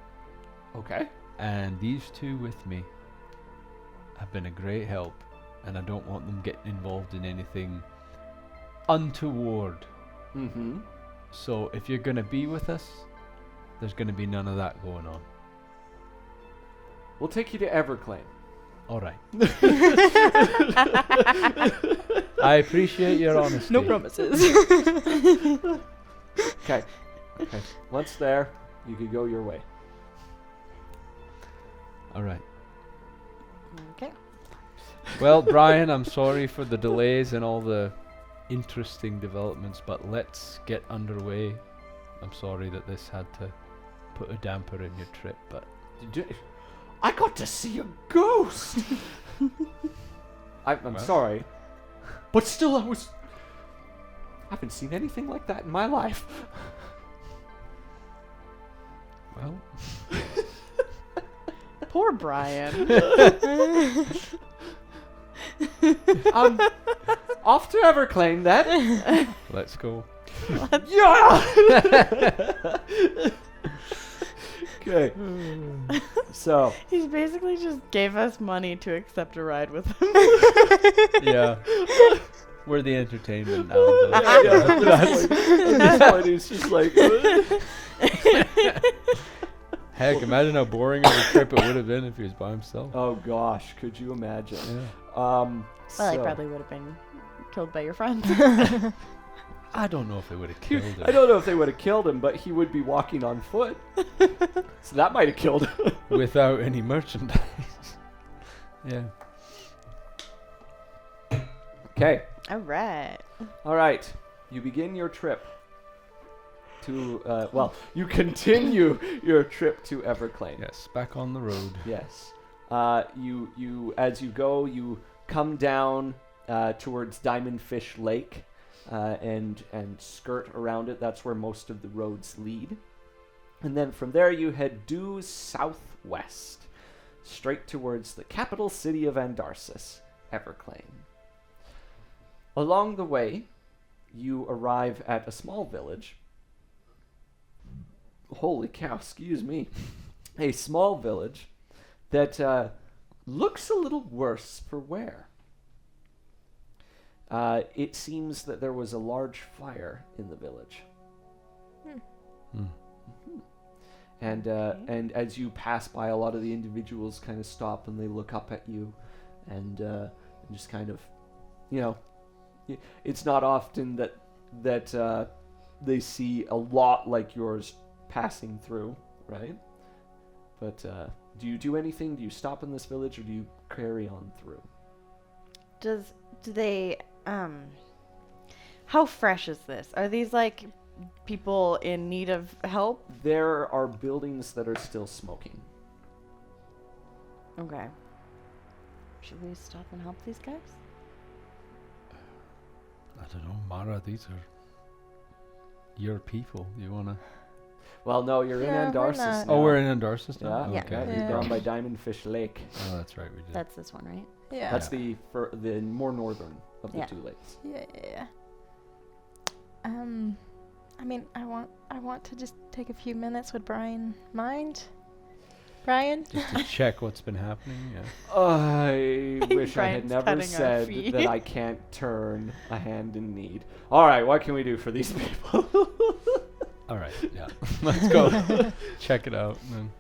Okay. and these two with me have been a great help, and I don't want them getting involved in anything untoward. Mm-hmm. So if you're gonna be with us, there's gonna be none of that going on. We'll take you to Everclaim. All right. I appreciate your honesty. No promises. Okay. Once there, you could go your way. All right. Okay. Well, Brian, I'm sorry for the delays and all the interesting developments, but let's get underway. I'm sorry that this had to put a damper in your trip, but I got to see a ghost. I'm Well. sorry, but still, I haven't seen anything like that in my life. well, Poor Brian. Off to Everclaim then. let's go. Yeah. Okay. So. He basically just gave us money to accept a ride with him. Yeah. We're the entertainment now. though. At this point, he's just like. Heck, imagine how boring of a trip it would have been if he was by himself. Oh gosh, could you imagine? Yeah. Well, he So- probably would have been killed by your friends. I don't know if they would have killed him. I don't know if they would have killed him, but he would be walking on foot. So that might have killed him. Without any merchandise. Yeah. Okay. All right. All right. You begin your trip to, you continue your trip to Everclaim. Yes, back on the road. Yes. You as you go, you come down towards Diamondfish Lake and skirt around it. That's where most of the roads lead. And then from there you head due southwest, straight towards the capital city of Andarsis, Everclaim. Along the way, you arrive at a small village. Holy cow, excuse me. A small village that looks a little worse for wear. It seems that there was a large fire in the village. Hmm. And as you pass by, a lot of the individuals kind of stop and they look up at you and just kind of, it's not often that they see a lot like yours passing through, right? But do you do anything? Do you stop in this village or do you carry on through? Do they how fresh is this? Are these like people in need of help? There are buildings that are still smoking. Okay. Should we stop and help these guys? I don't know, Mara, these are your people. You wanna? Well, no, you're Yeah, in we're Andarsis not. now. Oh, we're in Andarsis Yeah, now. Yeah. Okay. yeah, Yeah. you're down by Diamondfish Lake. Oh, that's right. We did. That's this one, right? Yeah. That's the more northern of the Yeah. two lakes. Yeah. I mean, I want to just take a few minutes. Would Brian mind? Brian? Just to check what's been happening. Yeah. I wish I had Brian's never cutting our said fee. that I can't turn a hand in need. All right, what can we do for these people? All right. Yeah. Let's go. Check it out. And then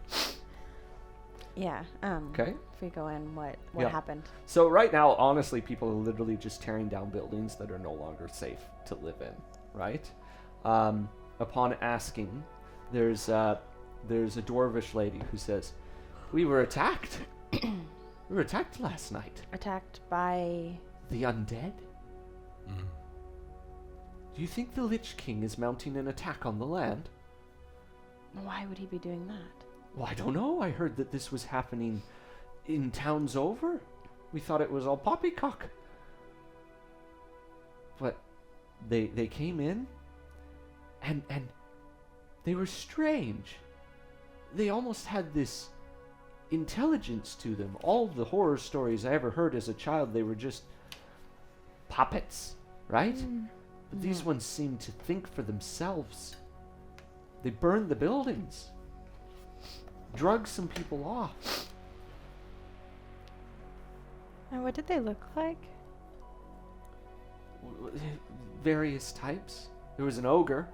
Yeah. Okay. If we go in, what Yeah. happened? So right now, honestly, people are literally just tearing down buildings that are no longer safe to live in, right? Upon asking, there's a dwarvish lady who says, "We were attacked. We were attacked last night. Attacked by The undead? Do you think the Lich King is mounting an attack on the land?" why would he be doing that? Well, I don't know. I heard that this was happening in towns over. We thought it was all poppycock. But they came in and they were strange. They almost had this intelligence to them. All the horror stories I ever heard as a child, they were just puppets, right? But these ones seemed to think for themselves. They burned the buildings. Drug some people off. And what did they look like? Various types. There was an ogre.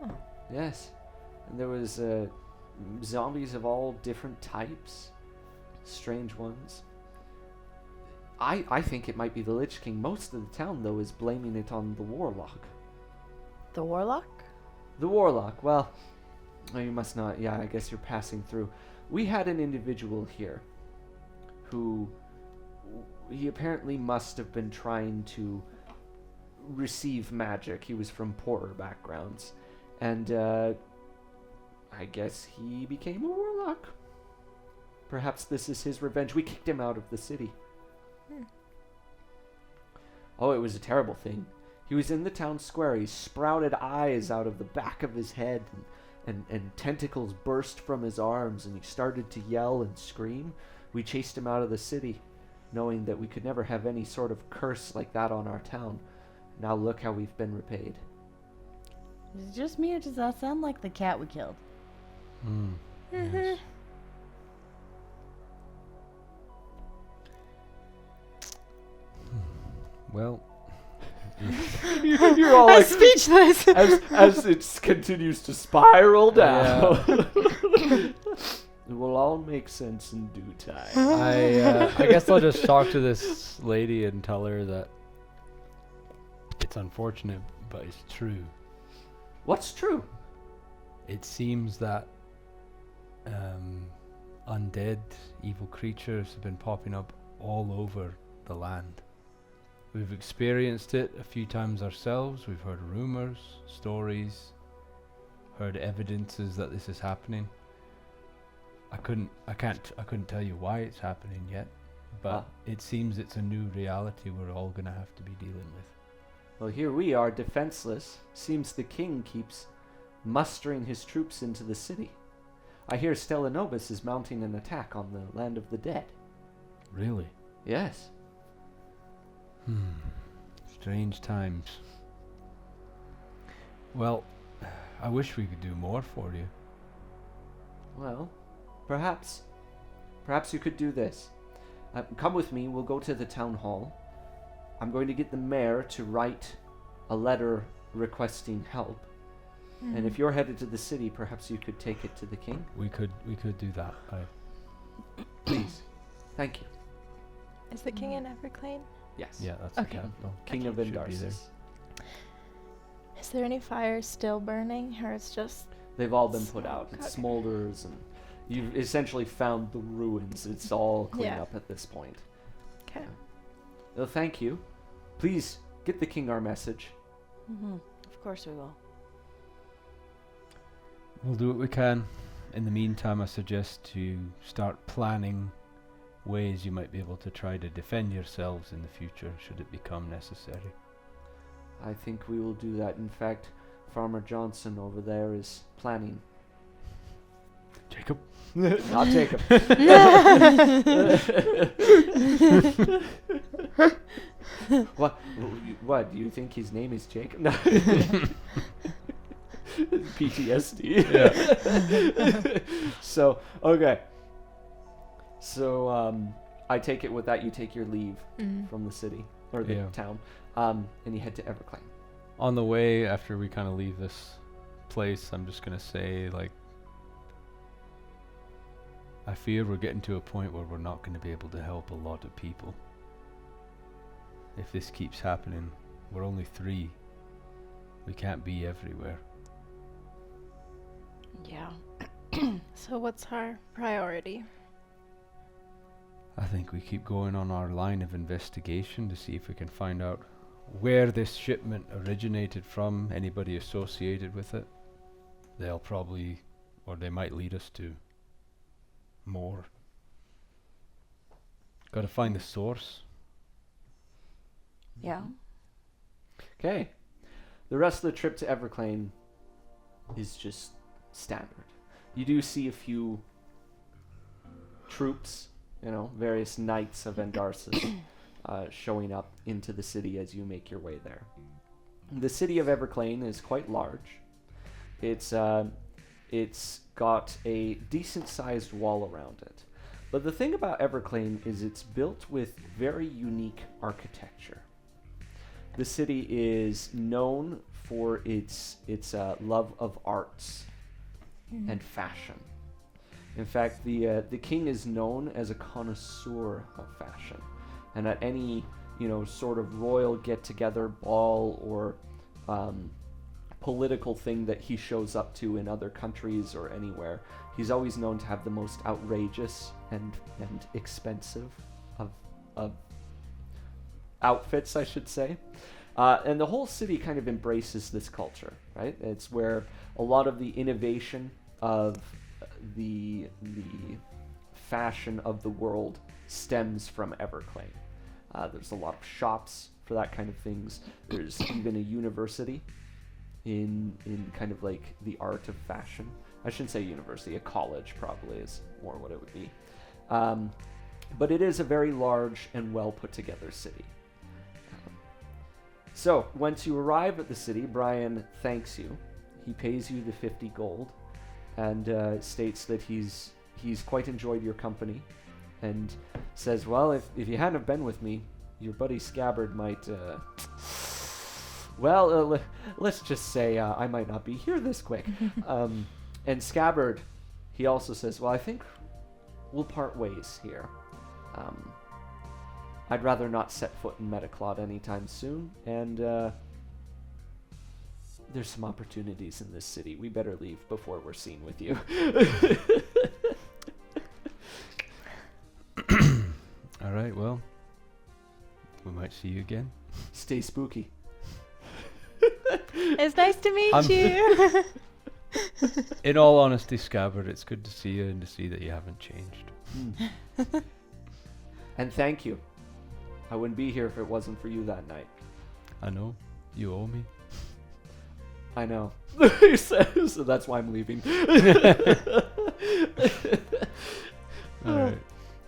Oh. Yes. And there was zombies of all different types. Strange ones. I think it might be the Lich King. Most of the town, though, is blaming it on the Warlock. The warlock? The Warlock, well, oh, you must not. Yeah, I guess you're passing through. We had an individual here who he apparently must have been trying to receive magic. He was from poorer backgrounds. And I guess he became a warlock. Perhaps this is his revenge. We kicked him out of the city. Oh, it was a terrible thing. He was in the town square. He sprouted eyes out of the back of his head, and tentacles burst from his arms, and he started to yell and scream. We chased him out of the city, knowing that we could never have any sort of curse like that on our town. Now look how we've been repaid. Is it just me, or does that sound like the cat we killed? Yes. Well, You're all like speechless. as it continues to spiral down. It will all make sense in due time. I guess I'll just talk to this lady and tell her that it's unfortunate, but it's true. What's true? It seems that undead, evil creatures have been popping up all over the land. We've experienced it a few times ourselves. We've heard rumors, stories, heard evidences that this is happening. I couldn't tell you why it's happening yet, but it seems it's a new reality we're all gonna have to be dealing with. Well, here we are, defenseless. Seems the king keeps mustering his troops into the city. I hear Stellanobis is mounting an attack on the land of the dead. Really? Yes. Strange times. Well, I wish we could do more for you. Well, perhaps you could do this. Come with me, we'll go to the town hall. I'm going to get the mayor to write a letter requesting help. And if you're headed to the city, perhaps you could take it to the king. We could do that. Please. Thank you. Is the king in Everclane? Yes. Yeah, that's Okay. the capital. King of Should be there. Indarsis. Is there any fires still burning, or it's just... They've all been put out. It Okay. smolders, and you've essentially found the ruins. It's all cleaned Yeah. up at this point. Okay. Well, thank you. Please get the king our message. Of course we will. We'll do what we can. In the meantime, I suggest you start planning ways you might be able to try to defend yourselves in the future, should it become necessary. I think we will do that. In fact, Farmer Johnson over there is planning. Jacob? Not Jacob. What? What? Do you think his name is Jacob? No. PTSD. Yeah. So, okay. So, I take it with that you take your leave from the city, or the town, and you head to Everclane. On the way, after we kind of leave this place, I'm just going to say, like, I fear we're getting to a point where we're not going to be able to help a lot of people. If this keeps happening, we're only 3. We can't be everywhere. Yeah. So what's our priority? I think we keep going on our line of investigation to see if we can find out where this shipment originated from, anybody associated with it. They'll probably, or they might lead us to more. Got to find the source. Yeah. Okay. The rest of the trip to Everclane is just standard. You do see a few troops, various knights of Endarsis showing up into the city as you make your way there. The city of Everclane is quite large. It's got a decent-sized wall around it. But the thing about Everclane is it's built with very unique architecture. The city is known for its love of arts and fashion. In fact, the king is known as a connoisseur of fashion, and at any sort of royal get-together, ball, or political thing that he shows up to in other countries or anywhere, he's always known to have the most outrageous and expensive of outfits, I should say. And the whole city kind of embraces this culture, right? It's where a lot of the innovation of the fashion of the world stems from Everclaim. There's a lot of shops for that kind of things. There's even a university in kind of like the art of fashion. I shouldn't say university, a college probably is more what it would be. But it is a very large and well put together city. So once you arrive at the city, Brian thanks you. He pays you the 50 gold and states that he's quite enjoyed your company and says, well, if you hadn't have been with me, your buddy Scabbard might, let's just say I might not be here this quick. And Scabbard, he also says, well, I think we'll part ways here. I'd rather not set foot in Metaclod anytime soon, and there's some opportunities in this city. We better leave before we're seen with you. All right, well, we might see you again. Stay spooky. It's nice to meet I'm you. In all honesty, Scabbard, it's good to see you and to see that you haven't changed. And thank you. I wouldn't be here if it wasn't for you that night. I know. You owe me. I know. He says, so that's why I'm leaving. All right.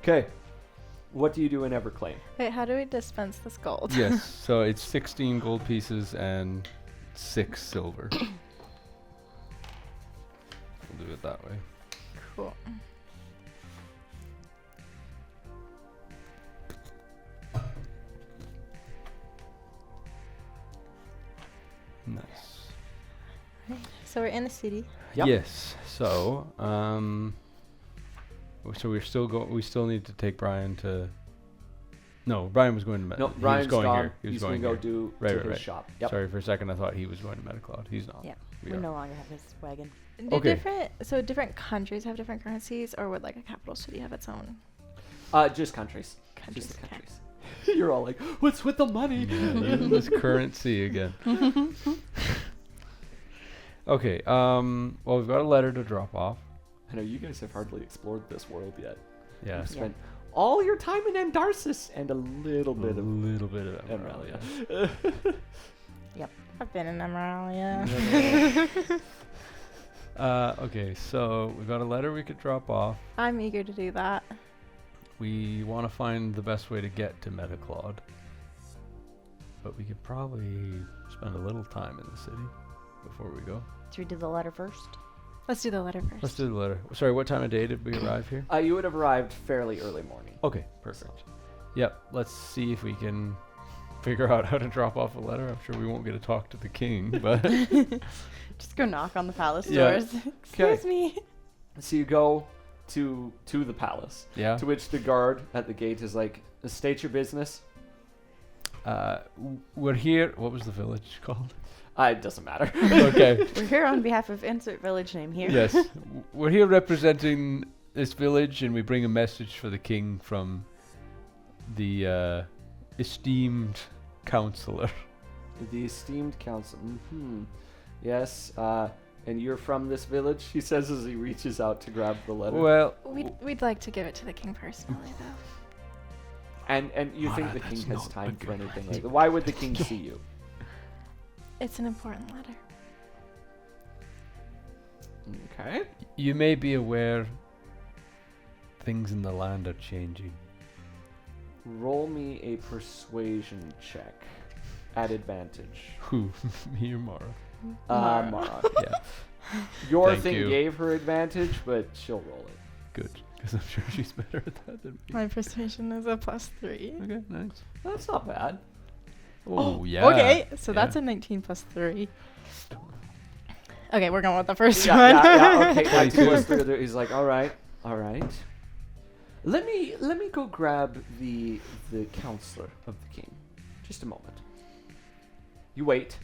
Okay. What do you do in Everclaim? Wait, how do we dispense this gold? Yes, so it's 16 gold pieces and 6 silver. We'll do it that way. Cool. Nice. So we're in the city. Yep. Yes. So, so we still need to take Brian to. No, Brian was going to. No, he was Brian's going gone. Here. He was He's going going to go here. do Right, to right, his right. shop. Yep. Sorry, for a second I thought he was going to Metacloud. He's not. Yeah. We We are. no longer have his wagon. Do Okay. different countries have different currencies, or would like a capital city have its own Just countries. countries? Just the Okay. countries. You're all like, what's with the money? Yeah, this currency again. Okay. Well, we've got a letter to drop off. I know you guys have hardly explored this world yet. Yeah. You've spent all your time in Andarsis and a little bit of Emeralia. Emeralia. I've been in Emeralia. Okay, so we've got a letter we could drop off. I'm eager to do that. We want to find the best way to get to Metaclod. But we could probably spend a little time in the city before we go. Should we do the letter first? Let's do the letter first. Let's do the letter. Sorry, what time of day did we arrive here? You would have arrived fairly early morning. Okay, perfect. Yep, let's see if we can figure out how to drop off a letter. I'm sure we won't get to talk to the king, but Just go knock on the palace Yeah. doors. Excuse me. So you go to the palace. yeah. To which the guard at the gate is like, state your business. We're here. What was the village called? It doesn't matter. Okay. We're here on behalf of insert village name here. Yes. We're here representing this village, and we bring a message for the king from the esteemed counselor. The esteemed council. Yes. And you're from this village? He says as he reaches out to grab the letter. Well, We'd like to give it to the king personally, though. And you think Mara, the king that's has not a time for good anything idea. like that? Why would the king see you? It's an important letter. Okay. you may be aware things in the land are changing. Roll me a persuasion check at advantage. Who? Me or Mara? Mara. Mara. Yeah. Your Thank thing you. gave her advantage, but she'll roll it. Good. Because I'm sure she's better at that than me. My persuasion is a +3. Okay, nice. That's not bad. Oh, yeah. Okay, so that's Yeah. a 19 +3. Okay, we're going with the first Yeah, one. yeah, okay. Pretty That's two good. plus three. He's like, all right. Let me go grab the counselor of the king. Just a moment. You wait.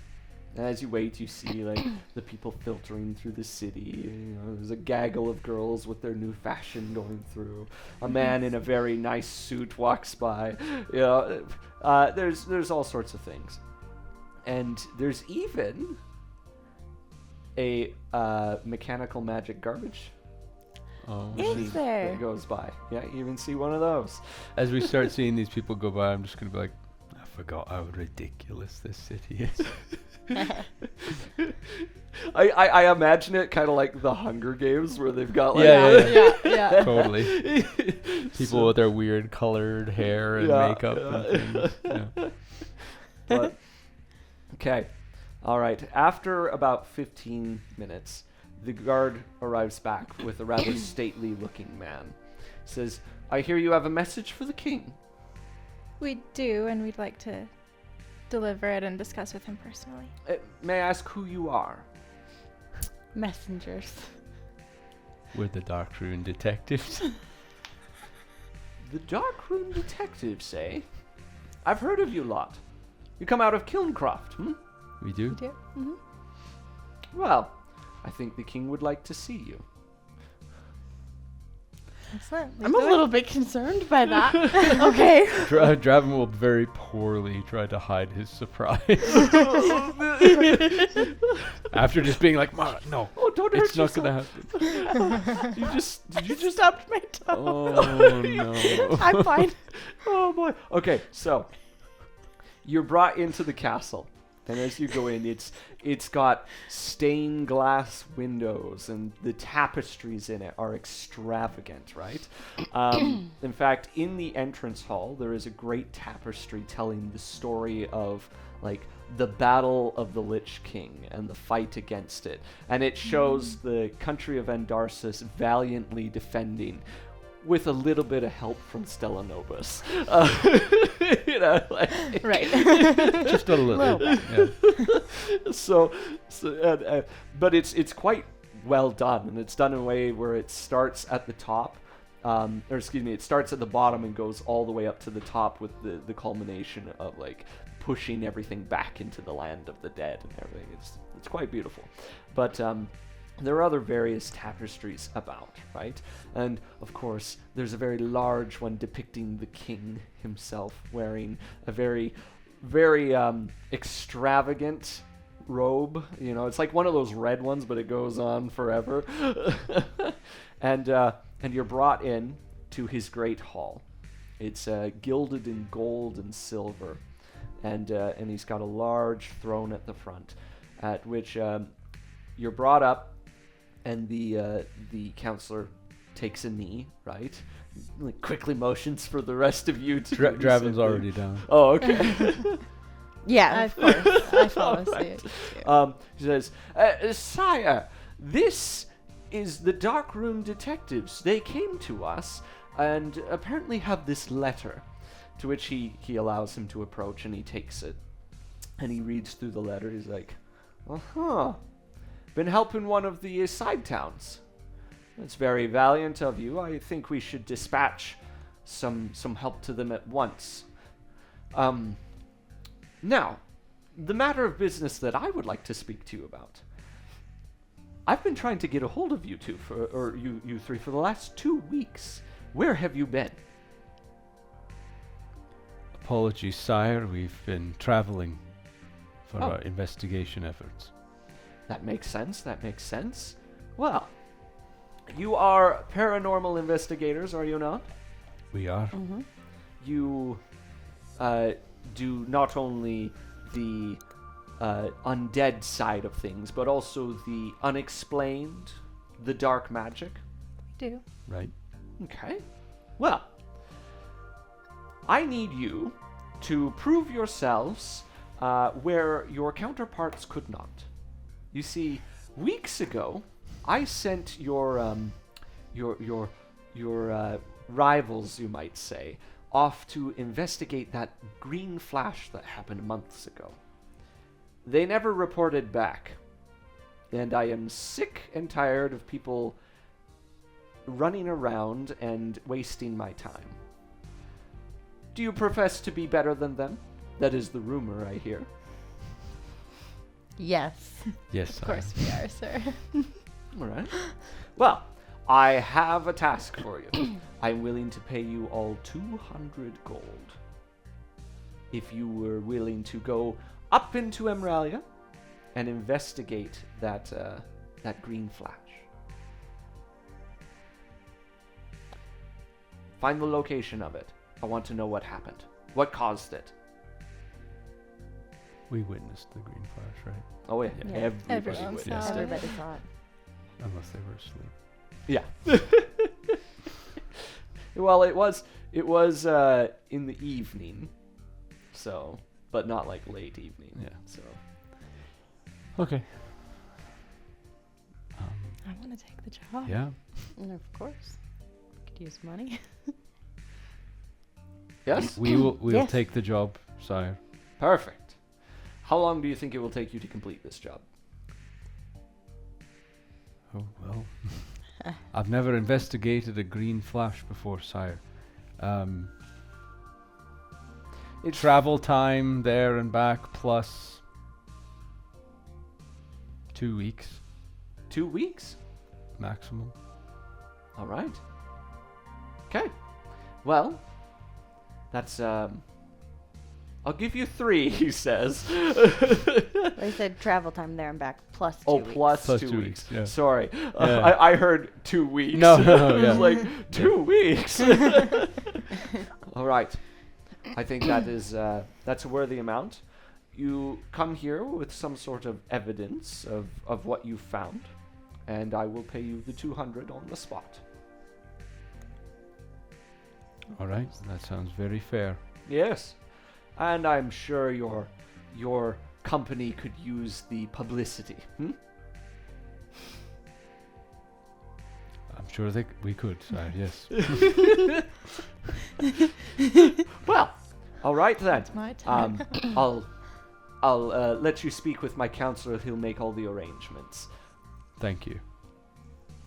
As you wait, you see like the people filtering through the city. You know, there's a gaggle of girls with their new fashion going through. A man in a very nice suit walks by. You know, there's all sorts of things. And there's even a mechanical magic garbage Oh. Is there? that goes by. Yeah, you even see one of those. As we start seeing these people go by, I'm just gonna be like, I forgot how ridiculous this city is. I imagine it kind of like the Hunger Games where they've got like Yeah. Totally. People with their weird colored hair and Yeah, makeup and things. Yeah. But, okay. All right. After about 15 minutes, the guard arrives back with a rather stately looking man. Says, I hear you have a message for the king. We do, and we'd like to deliver it and discuss with him personally. May I ask who you are? Messengers. We're the Dark Rune Detectives. The Dark Rune Detectives, eh? I've heard of you lot. You come out of Kilncroft, hmm? We do. We do. Mm-hmm. Well, I think the king would like to see you. Excellent. I'm a little bit concerned by that. Okay. Draven will very poorly try to hide his surprise. After just being like, "Ma, no, Oh, don't hurt it's not yourself. gonna happen." Did you just Stubbed my toe. Oh no. I'm fine. Oh boy. Okay, so you're brought into the castle, and as you go in, it's got stained glass windows, and the tapestries in it are extravagant, right? In fact, in the entrance hall, there is a great tapestry telling the story of like the battle of the Lich King and the fight against it, and it shows the country of Andarsis valiantly defending, with a little bit of help from Stella Nobis. You know, like, Right. Just a little. Yeah. But it's quite well done, and it's done in a way where it starts at the top, it starts at the bottom and goes all the way up to the top with the culmination of like pushing everything back into the land of the dead and everything. It's quite beautiful, but there are other various tapestries about, right? And of course, there's a very large one depicting the king himself wearing a very, very extravagant robe. You know, it's like one of those red ones, but it goes on forever. And you're brought in to his great hall. It's gilded in gold and silver, and he's got a large throne at the front, at which you're brought up. And the counselor takes a knee, right? Like quickly motions for the rest of you to. Draven's already down. Oh, okay. Yeah, of course. I follow Alright. suit. He says, Sire, this is the Dark Rune Detectives. They came to us and apparently have this letter, to which he allows him to approach, and he takes it. And he reads through the letter. He's like, uh-huh. Been helping one of the side towns. That's very valiant of you. I think we should dispatch some help to them at once. Now, the matter of business that I would like to speak to you about. I've been trying to get a hold of you two you three for the last 2 weeks. Where have you been? Apologies, sire. We've been traveling for Oh. our investigation efforts. That makes sense. Well, you are paranormal investigators, are you not? We are. Mm-hmm. You do not only the undead side of things, but also the unexplained, the dark magic. We do. Right. Okay. Well, I need you to prove yourselves where your counterparts could not. You see, weeks ago, I sent your rivals, you might say, off to investigate that green flash that happened months ago. They never reported back, and I am sick and tired of people running around and wasting my time. Do you profess to be better than them? That is the rumor I hear. Yes. Yes, Of course we are, sir. All right. Well, I have a task for you. I'm willing to pay you all 200 gold. If you were willing to go up into Emralia and investigate that green flash. Find the location of it. I want to know what happened. What caused it? We witnessed the green flash, right? Oh yeah, Yeah. everybody Everyone witnessed saw it. it. Everybody saw it. Unless they were asleep. Yeah. Well, it was in the evening, so, but not like late evening. Yeah. So. Okay. I want to take the job. Yeah. And of course. Could use money. Yes. We'll Yes. take the job, sire. Perfect. How long do you think it will take you to complete this job? Oh well. I've never investigated a green flash before, sire. Travel time there and back plus 2 weeks 2 weeks. maximum. All right. Okay. Well, that's I'll give you 3, he says. They said travel time there and back plus 2 Oh, weeks. plus Plus 2 2 weeks. weeks, yeah. Sorry. Yeah. I heard 2 weeks. No, I was yeah. like, 2 weeks. All right. I think that's a worthy amount. You come here with some sort of evidence of what you found, and I will pay you the 200 on the spot. All right, that sounds very fair. Yes. And I'm sure your company could use the publicity. I'm sure we could, sire. Yes. Well, all right then. It's my time. I'll let you speak with my counselor. He'll make all the arrangements. Thank you,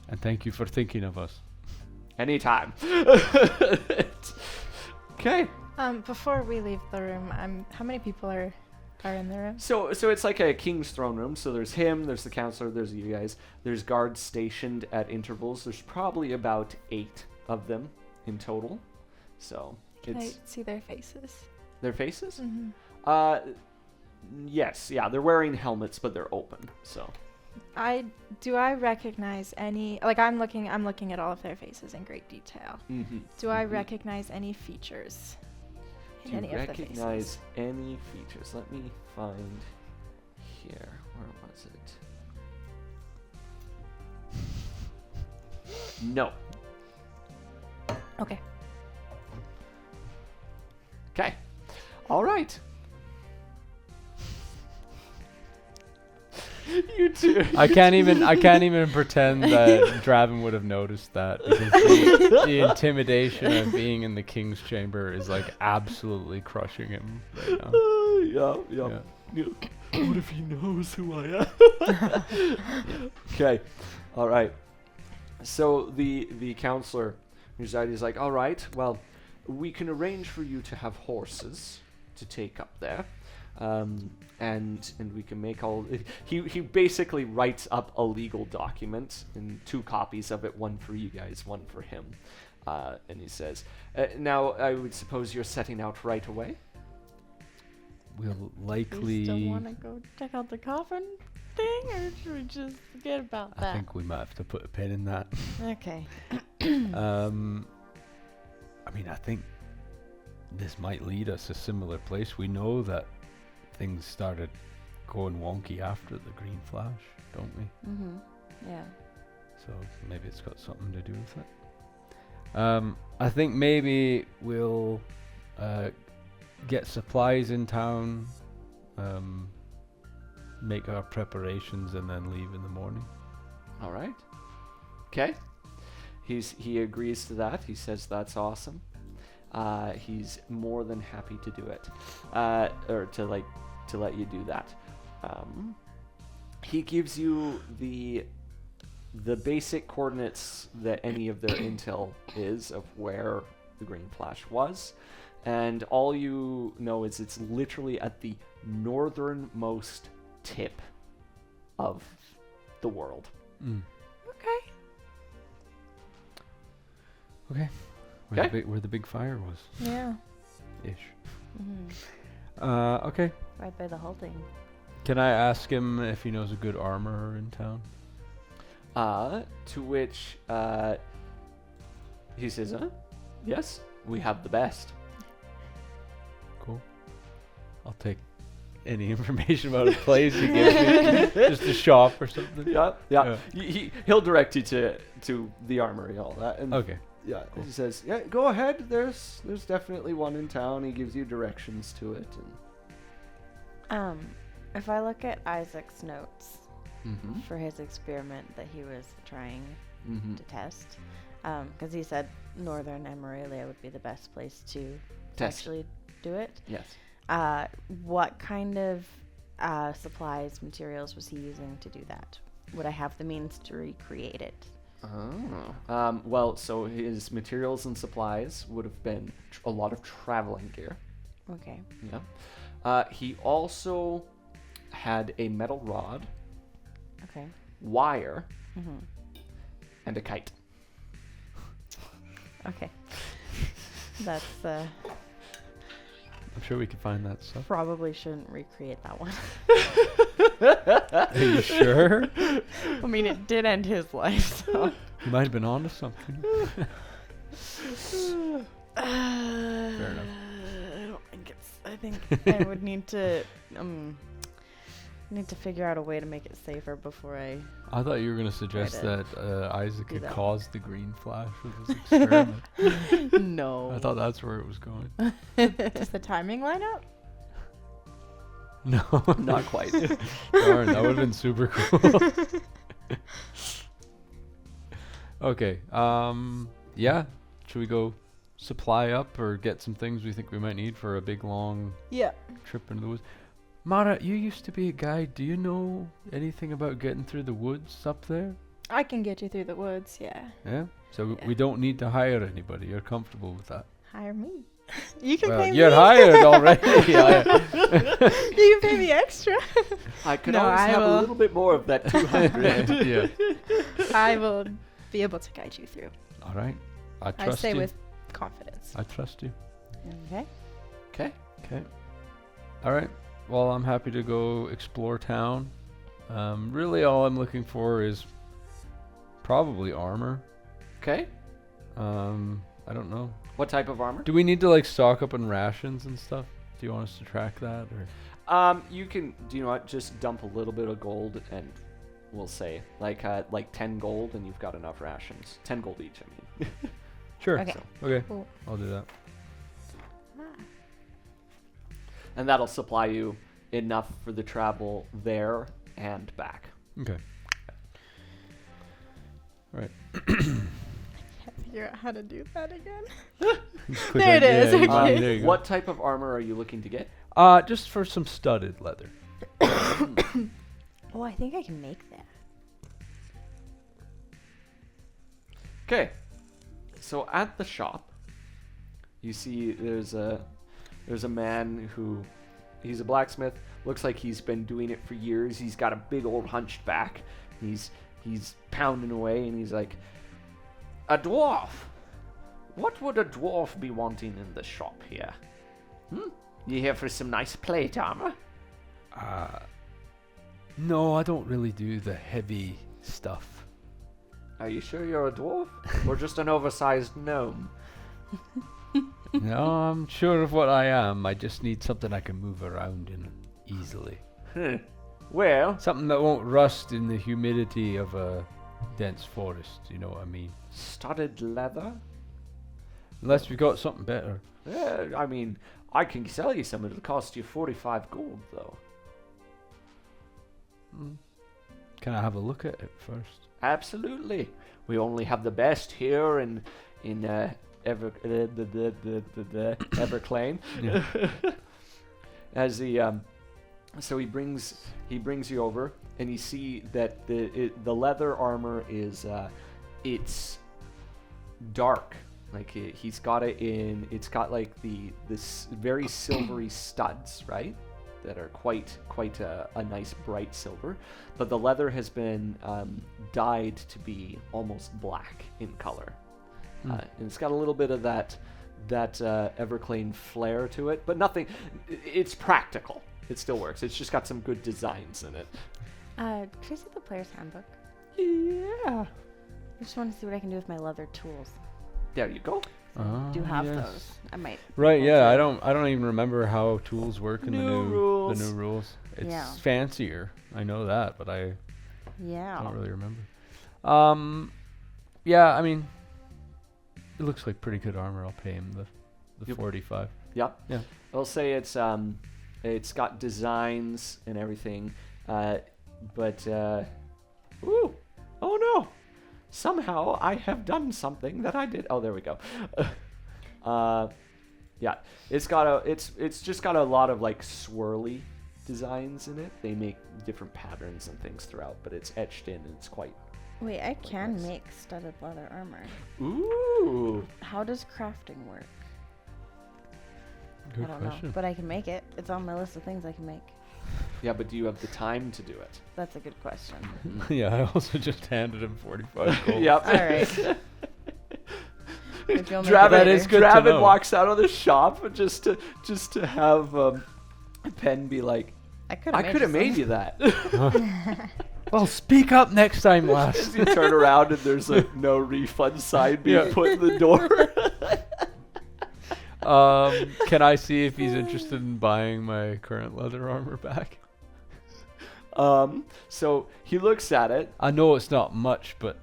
and thank you for thinking of us. Anytime. Okay. Before we leave the room, how many people are in the room? So it's like a king's throne room. So there's him, there's the counselor, there's you guys. There's guards stationed at intervals. There's probably about 8 of them in total. So Can I it's see their faces? their faces. Mm-hmm. Yes, yeah, they're wearing helmets, but they're open. So Do I recognize any? Like I'm looking at all of their faces in great detail. Do I recognize any features in Do you any of the faces? recognize any features? Let me find here. Where was it? No. Okay. Okay. All right. You too. I can't even pretend that Draven would have noticed that, because the intimidation of being in the king's chamber is like absolutely crushing him right now. Yeah. What if he knows who I am? Okay. All right. So the counselor, he's like, all right, well, we can arrange for you to have horses to take up there. And we can make all. He basically writes up a legal document and 2 copies of it, one for you guys, one for him. And he says, "Now I would suppose you're setting out right away." We'll You likely. still want to go check out the coffin thing, or should we just forget about I that? think we might have to put a pin in that. Okay. I mean, I think this might lead us a similar place. We know that things started going wonky after the green flash, don't we? Mm-hmm. Yeah. So maybe it's got something to do with it. I think maybe we'll get supplies in town, make our preparations, and then leave in the morning. All right. Okay. He agrees to that. He says that's awesome. He's more than happy to do it, or to let you do that. He gives you the basic coordinates that any of their intel is of where the green flash was, and all you know is it's literally at the northernmost tip of the world. Okay. Okay. Okay. Where the big fire was. Yeah. Ish. Mm-hmm. Okay. Right by the holding. Can I ask him if he knows a good armorer in town? To which he says, yes, we have the best. Cool. I'll take any information about a place he gives me. Just a shop or something. Yeah. He'll direct you to the armory, all that. And Okay. yeah, cool. He says, yeah, go ahead. There's definitely one in town. He gives you directions to it. And If I look at Isaac's notes mm-hmm. for his experiment that he was trying Mm-hmm. to test, because he said Northern Emeraulia would be the best place to Test. actually do it. Yes. What kind of supplies, materials was he using to do that? Would I have the means to recreate it? Oh. Well, so his materials and supplies would have been a lot of traveling gear. Okay. Yeah. He also had a metal rod, Okay. wire, Mm-hmm. and a kite. Okay. That's I'm sure we can find that stuff. probably shouldn't recreate that one. Are you sure? I mean, it did end his life, so. You might have been onto something. Fair enough. I don't think it's. I think I would need to figure out a way to make it safer before I. I thought you were going to suggest to that Isaac do had that. caused the green flash with his experiment. No. I thought that's where it was going. Does the timing line up? No. Not quite. Darn, that would have been super cool. Okay. Yeah. Should we go supply up or get some things we think we might need for a big long Yeah. trip into the woods? Mara, you used to be a guide. Do you know anything about getting through the woods up there? I can get you through the woods, yeah. Yeah? So Yeah. we don't need to hire anybody. You're comfortable with that? Hire me. You can Well, pay you're me. hired already. Yeah. You can pay me extra. I could No, always I have a will. little bit more of that 200. Yeah. I will be able to guide you through. All right. I I trust say you. with confidence. I trust you. Okay. Okay. Okay. All right. Well, I'm happy to go explore town. Really, all I'm looking for is probably armor. Okay. I don't know. What type of armor? Do we need to like stock up on rations and stuff? Do you want us to track that or? You can. Do you know what? Just dump a little bit of gold, and we'll say like 10 gold, and you've got enough rations. 10 gold each. I mean. Sure. Okay. Okay. Cool. I'll do that. And that'll supply you enough for the travel there and back. Okay. All right. Can't figure out how to do that again. Just click There on- it is, yeah, okay. there you go. What type of armor are you looking to get? Just for some studded leather. Oh, I think I can make that. Okay. So at the shop, you see there's a man who, he's a blacksmith. Looks like he's been doing it for years. He's got a big old hunched back. He's pounding away, and he's like, "A dwarf. What would a dwarf be wanting in the shop here? You here for some nice plate armor?" No, I don't really do the heavy stuff. Are you sure you're a dwarf, or just an oversized gnome? No, I'm sure of what I am. I just need something I can move around in easily. Well, Something that won't rust in the humidity of a dense forest, you know what I mean? studded leather. Unless we've got something better. Yeah, I mean, I can sell you some. It'll cost you 45 gold, though. Can I have a look at it first? Absolutely. We only have the best here in Everclane. Yeah. As he so he brings you over, and you see that the leather armor is it's dark. Like he's got it in. It's got like this very silvery studs, right? That are quite a nice bright silver, but the leather has been dyed to be almost black in color, and it's got a little bit of that Everclean flair to it, but nothing. It's practical. It still works. It's just got some good designs in it. Can I see the player's handbook? Yeah. I just want to see what I can do with my leather tools. There you go. I do have yes. those. I might. Right, be yeah, able to- I don't even remember how tools work in New the rules. new rules. It's Yeah. fancier. I know that, but I Yeah. don't really remember. Yeah, I mean, it looks like pretty good armor. I'll pay him the Yep. 45. Yep. Yeah. I'll say it's got designs and everything, but ooh, oh no! Somehow I have done something that I did. Oh, there we go. Yeah, it's just got a lot of like swirly designs in it. They make different patterns and things throughout, but it's etched in and it's quite. Wait, I can nice. make studded leather armor. Ooh. How does crafting work? Good I don't question. know, but I can make it. It's on my list of things I can make. Yeah, but do you have the time to do it? That's a good question. Yeah, I also just handed him 45 gold. Yep. All right. If you'll make it Draven, That later. is good to Draven know. walks out of the shop just to have Penn be like, I could I could have made you that. Well, speak up next time, As lass. you turn around and there's a no refund sign being Yeah. put in the door. Can I see if he's interested in buying my current leather armor back? So he looks at it. I know it's not much, but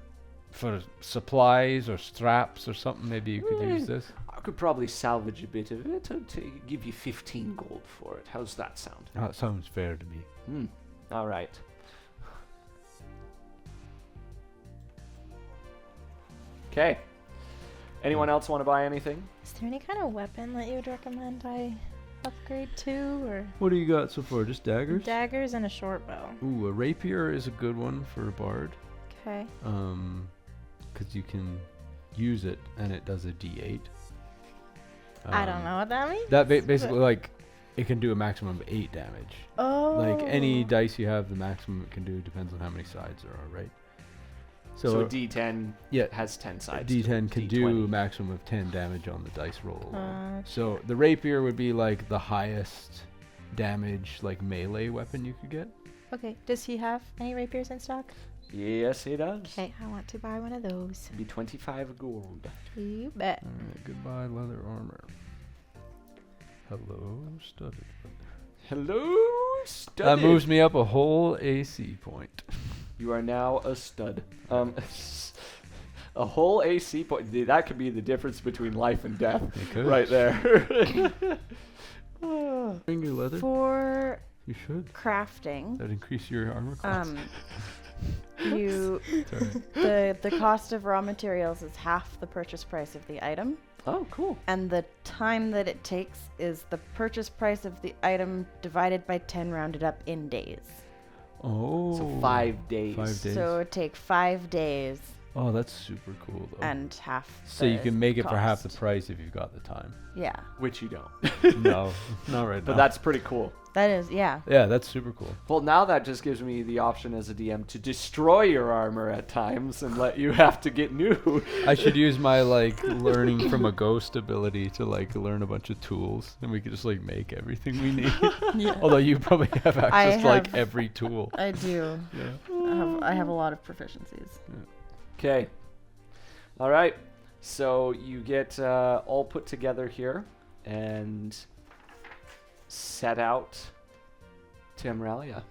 for supplies or straps or something, maybe you could use this. I could probably salvage a bit of it to give you 15 gold for it. How's that sound? That sounds fair to me. All right. Okay. Anyone else want to buy anything? Is there any kind of weapon that you would recommend I upgrade to, or What do you got so far? Just daggers? daggers and a short bow? Ooh, a rapier is a good one for a bard. Okay. Because you can use it and it does a D8. I don't know what that means. That basically, like, it can do a maximum of 8 damage. Oh. Like, any dice you have, the maximum it can do depends on how many sides there are, right? So a D10 yeah, has 10 a sides. D10 can do a D20. maximum of 10 damage on the dice roll alone. Uh, So the rapier would be like the highest damage, like melee weapon you could get. Okay. Does he have any rapiers in stock? Yes, he does. Okay, I want to buy one of those. Be 25 gold. You bet. Alright, goodbye leather armor. Hello, studded. Hello, stud. That moves me up a whole AC point. You are now a stud. A whole AC point. That could be the difference between life and death, It could. right there. Bring your leather? For You should. crafting, That'd increase your armor class. you Sorry. the cost of raw materials is half the purchase price of the item, Oh, cool. and the time that it takes is the purchase price of the item divided by 10 rounded up in days. Oh. So 5 days. 5 days. So it would take 5 days Oh, that's super cool though. and half. So you the can make it for half the cost. price if you've got the time. Yeah, Which you don't. No, not right But now. that's pretty cool. that is yeah. Yeah, that's super cool. Well, now that just gives me the option as a DM to destroy your armor at times and let you have to get new. I should use my like learning from a ghost ability to like learn a bunch of tools, and we could just like make everything we need. Yeah. Although you probably have I access to like have- every tool. I do. Yeah. I have a lot of proficiencies. Okay. All right. So you get all put together here and set out to Emralia.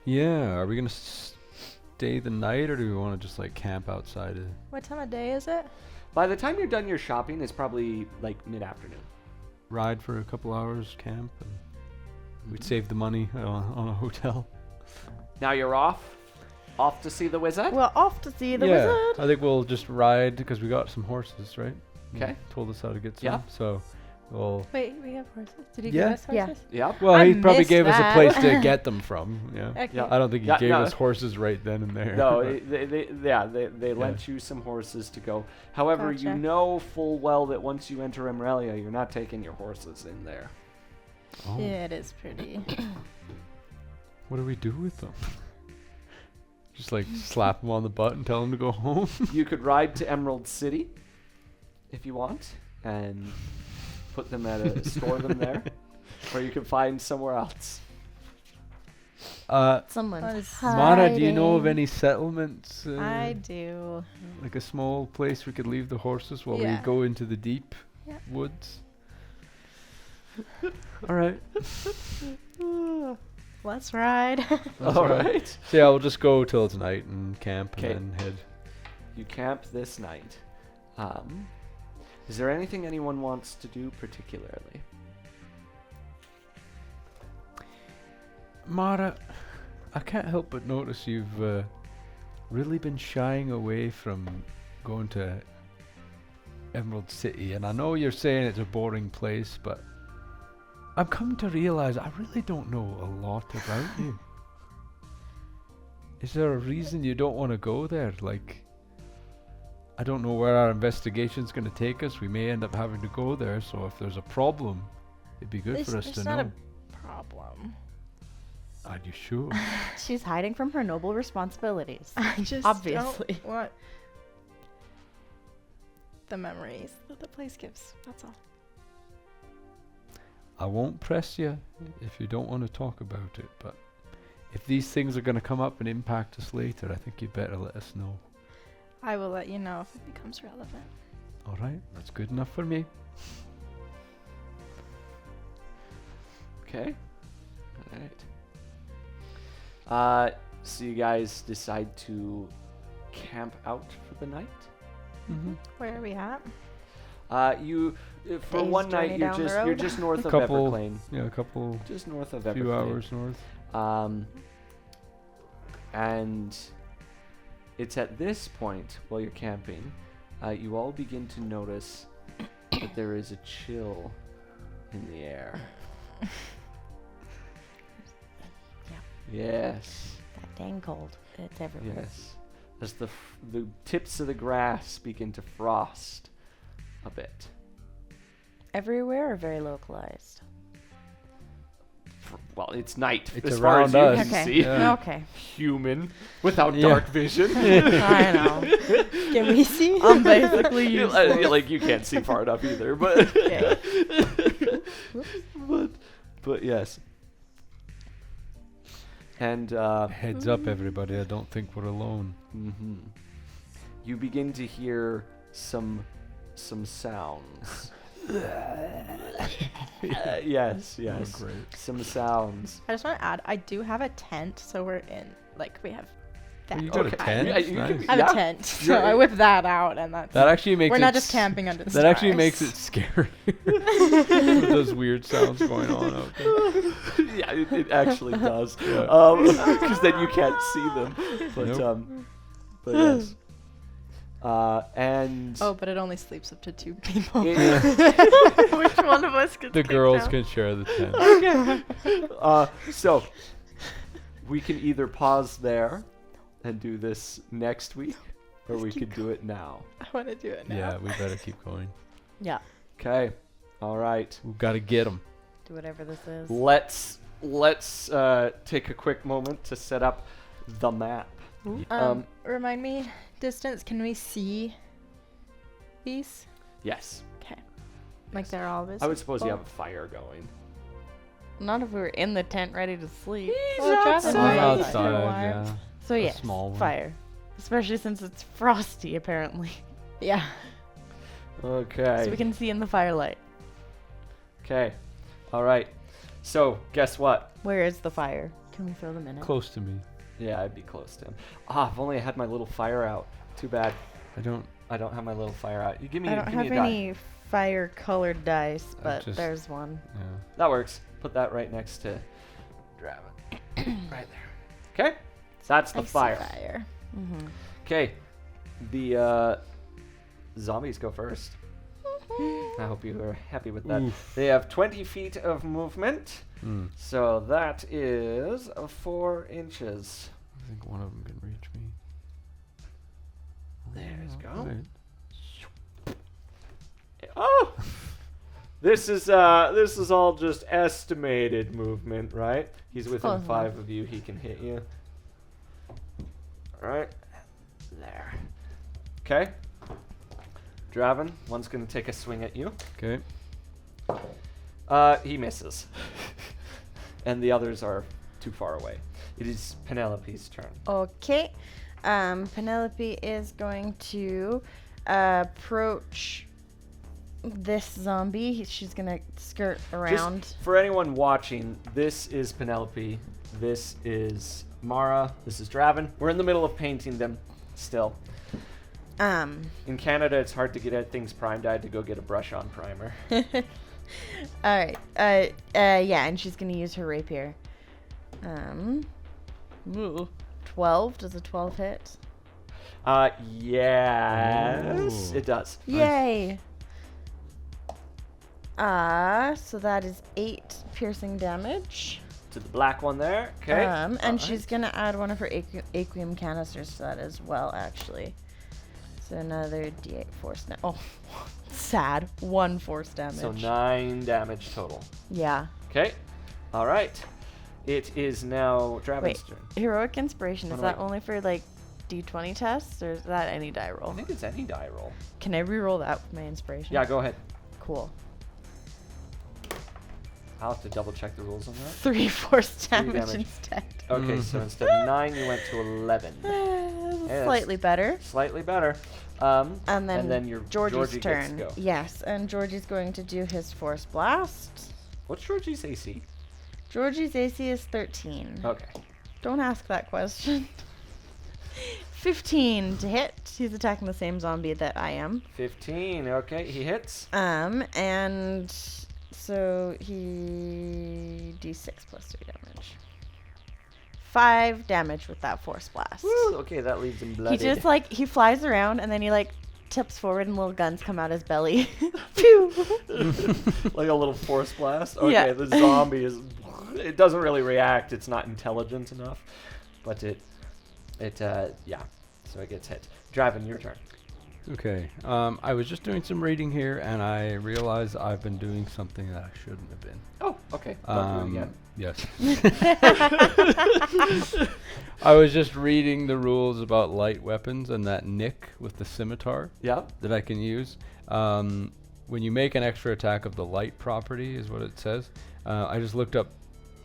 Yeah. Are we gonna stay the night, or do we want to just like camp outside? What time of day is it? By the time you're done your shopping, it's probably like mid-afternoon. Ride for a couple hours, camp, and we'd save the money on a hotel. Now you're off to see the wizard. Well, off to see the yeah, wizard. I think we'll just ride because we got some horses, right? You Okay. Told us how to get some. Yeah. So we'll. Wait, we have horses. Did he Yeah. give us Yeah. horses? Yep. Well, I he probably missed gave us a that. place to get them from. Yeah. Okay. Yeah. I don't think he Yeah, gave no. us horses right then and there. No, they lent you some horses to go. However, you Gotcha. know full well that once you enter Emralia, you're not taking your horses in there. Oh, Yeah, it is pretty. what do we do with them? Just like slap them on the butt and tell them to go home. You could ride to Emerald City if you want, and put them store them there, or you can find somewhere else. Someone's Mara, do you know of hiding. any settlements? I do. Like a small place we could leave the horses while Yeah. we go into the deep Yeah. woods? All right. Let's ride. All right. So yeah, we'll just go till it's night and camp 'Kay. and then head. You camp this night. Is there anything anyone wants to do particularly? Mara, I can't help but notice you've really been shying away from going to Emerald City, and I know you're saying it's a boring place, but I've come to realize I really don't know a lot about you. Is there a reason you don't want to go there? Like, I don't know where our investigation's going to take us. We may end up having to go there, so if there's a problem, it'd be good for us to It's know. not a problem. Are you sure? She's hiding from her noble responsibilities. I just Obviously. don't want the memories that the place gives. That's all. I won't press you if you don't want to talk about it, but if these things are going to come up and impact us later, I think you'd better let us know. I will let you know if it becomes relevant. All right, that's good enough for me. Okay. All right. So you guys decide to camp out for the night. Mm-hmm. Where are we at? For Day's one night journey down the you're road. just north of Couple- Everclane. Yeah, a couple, Just north of few Everclane. hours north. And it's at this point while you're camping, you all begin to notice that there is a chill in the air. Yes. That dang cold. It's everywhere. Yes. As the tips of the grass begin to frost a bit. Everywhere or very localized? Well, it's night It's as far as you around can us. Okay. see. Yeah. Okay. Human without Yeah. dark vision. I know. Can we see? I'm basically You- useless. like you can't see far enough either, but but yes. And Heads up, everybody. I don't think we're alone. you begin to hear some sounds. Yes, yes. Oh, great. Some sounds. I just want to add, I do have a tent, so we're in, like, we have that. Oh, you got a Okay. tent? Yeah, you Nice. can- I have Yeah. a tent, so Yeah. I whip that out, and that's. That actually makes we're it not just s- camping under the That actually stars. makes it scary. With those weird sounds going on out there. Yeah, it actually does. Yeah. Because then you can't see them. But Nope. but yes. And Oh, but it only sleeps up to 2 people. it- Which one of us gets The kicked girls out? can share the tent. so we can either pause there and do this next week, or we could do it now. I want to do it now. Yeah, we better keep going. Yeah. Okay. All right. We've got to get them. Do whatever this is. Let's take a quick moment to set up the map. Remind me, distance, can we see these? Yes. Okay. Like they're all visible? I would suppose you have a fire going. Not if we were in the tent ready to sleep. Well, Draven outside. might. Outside, yeah. So A yes, small one. fire. Especially since it's frosty, apparently. Yeah. Okay. So we can see in the firelight. Okay. All right. So guess what? Where is the fire? Can we throw them in it? Close to me. Yeah, I'd be close to him. If only I had my little fire out. Too bad. I don't. I don't have my little fire out. You give me. I don't give me have a die. any fire-colored dice, but just- there's one. Yeah. That works. Put that right next to Draven. Right there. Okay. So that's the I see fire. fire. Mm-hmm. Okay. The zombies go first. I hope you are happy with that. Oof. They have 20 feet of movement. Mm. So that is 4 inches. I think one of them can reach me. There you go. Right. Oh! This is all just estimated movement, right? He's within close 5 of you. He can hit you. All right. There. Okay. Draven, one's going to take a swing at you. Okay. He misses. And the others are too far away. It is Penelope's turn. Okay. Penelope is going to approach this zombie. She's going to skirt around. Just for anyone watching, this is Penelope. This is Mara. This is Draven. We're in the middle of painting them still. In Canada, it's hard to get things primed. I had to go get a brush-on primer. All right. Yeah, and she's going to use her rapier. 12. Does a 12 hit? Yes, Ooh. it does. Yay. So that is 8 piercing damage. To the black one there. Okay. And she's going to add one of her Aquium canisters to that as well, actually. So another D8 force damage. Oh, sad. 1 force damage. So 9 damage total. Yeah. Okay. All right. It is now Draven's Wait, turn. heroic inspiration, is Oh, that wait. only for like D20 tests, or is that any die I roll? think it's any die roll. Can I reroll that with my inspiration? Yeah, go ahead. Cool. I'll have to double check the rules on that. 3 force damage, damage. instead. Okay, so instead of 9, you went to 11. Yes. Slightly better. Slightly better. And then, your Georgie's Georgie gets turn. to go. Yes, and Georgie's going to do his force blast. What's Georgie's AC? Georgie's AC is 13. Okay. Don't ask that question. 15 to hit. He's attacking the same zombie that I am. 15. Okay, he hits. And so he d6 plus 3 damage. 5 damage with that force blast. Woo, okay, that leaves him bloodied. He just he flies around and then he tips forward and little guns come out his belly. Pew! Like a little force blast. Okay, Yeah. the zombie is. It doesn't really react. It's not intelligent enough, but yeah. So it gets hit. Draven, your turn. Okay. I was just doing some reading here, and I realized I've been doing something that I shouldn't have been. Oh, okay. Don't do it again. Yes. I was just reading the rules about light weapons and that nick with the scimitar Yeah. that I can use. When you make an extra attack of the light property, is what it says. I just looked up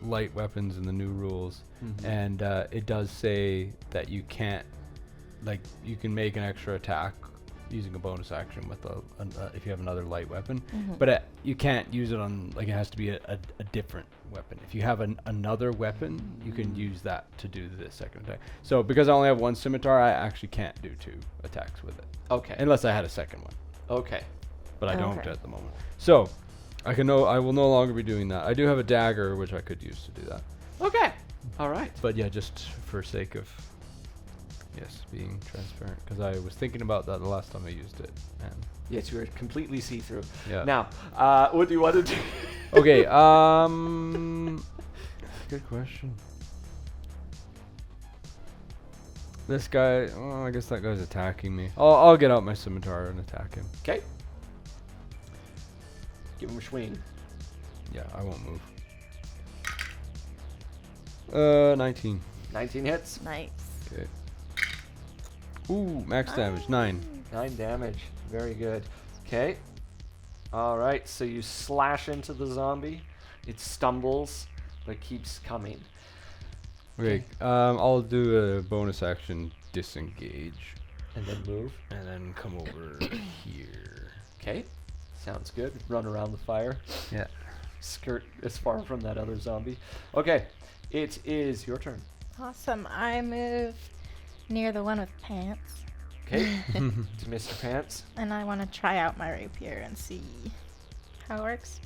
light weapons in the new rules, and it does say that you can't, you can make an extra attack using a bonus action with if you have another light weapon, but you can't use it on, it has to be a different weapon. If you have another weapon, you can use that to do the second attack. So because I only have 1 scimitar, I actually can't do 2 attacks with it. Okay. Unless I had a second one. Okay. But I don't Okay. at the moment. So I will no longer be doing that. I do have a dagger which I could use to do that. Okay. All right. But yeah, just for sake of being transparent, because I was thinking about that the last time I used it. And Yes, you are completely see-through. yeah. Now, what do you want to do? Okay. Good question. This guy. Oh, I guess that guy's attacking me. I'll get out my scimitar and attack him. Okay. Give him a swing. Yeah, I won't move. 19. 19 hits. Nice. Okay. Ooh, max damage 9. 9 damage. Very good. Okay. All right. So you slash into the zombie. It stumbles, but keeps coming. Okay. I'll do a bonus action disengage, And then move. and then come over here. Okay. Sounds good. Run around the fire. Yeah. Skirt as far from that other zombie. Okay. It is your turn. Awesome. I move near the one with pants, Okay. To Mr. Pants. and I want to try out my rapier and see how it works.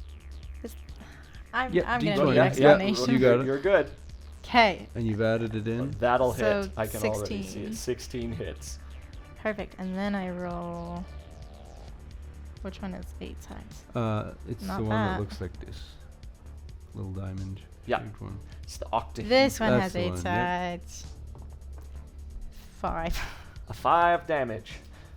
I'm Yeah, gonna D20. need Yeah, explanation. you got it. You're good. Okay, And you've added it in. That'll So hit. I can already see 16. it. 16 hits. perfect. And then I roll. Which one is 8 sides? It's Not the one that bad. looks like this. Little diamond. Yeah. shaped one. It's the octahedron. This one That's has the 8 one, yep. sides. 5. A 5 damage.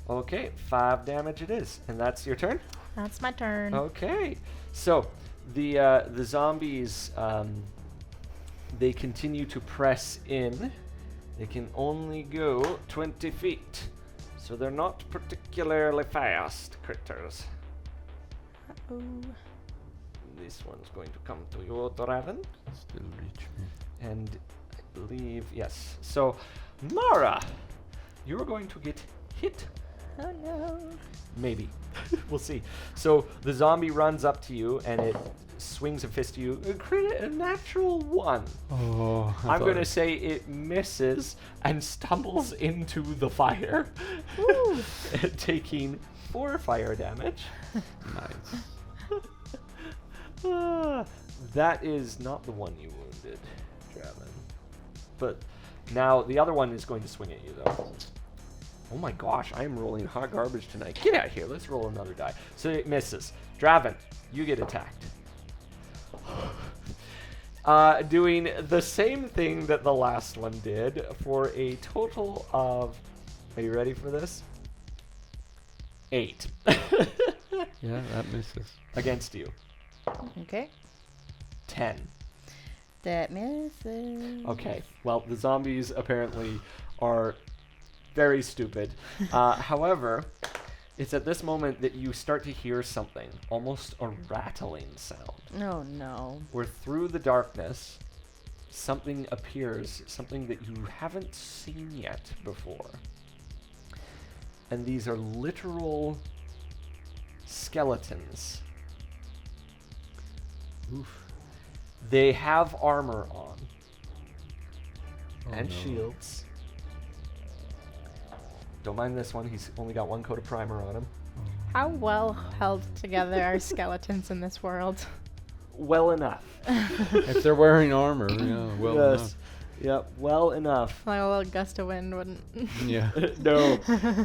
Okay, 5 damage it is. And that's your turn? That's my turn. Okay. So, the zombies, they continue to press in. They can only go 20 feet. So So they're not particularly fast critters. Oh. This one's going to come to you, Draven. Still reach me. And I believe, yes. So, Mara, you're going to get hit. Oh no. Maybe. We'll see. So the zombie runs up to you and it swings a fist at you. A natural 1. Oh, I'm going to say it misses and stumbles into the fire, taking 4 fire damage. Nice. That is not the one you wounded, Draven. But now the other one is going to swing at you, though. Oh my gosh, I am rolling hot garbage tonight. Get out of here. Let's roll another die. So it misses. Draven, you get attacked. Doing the same thing that the last one did for a total of... Are you ready for this? 8. Yeah, that misses. Against you. Okay. 10. That misses. Okay, well, the zombies apparently are very stupid. However, it's at this moment that you start to hear something, almost a rattling sound, Oh no. where through the darkness, something appears, something that you haven't seen yet before. And these are literal skeletons. Oof. They have armor on Oh, and no. shields. Don't mind this one, he's only got 1 coat of primer on him. How well held together are skeletons in this world? Well enough. If they're wearing armor, yeah, well Yes. Yep, well enough. Like a little gust of wind wouldn't. enough. Yeah.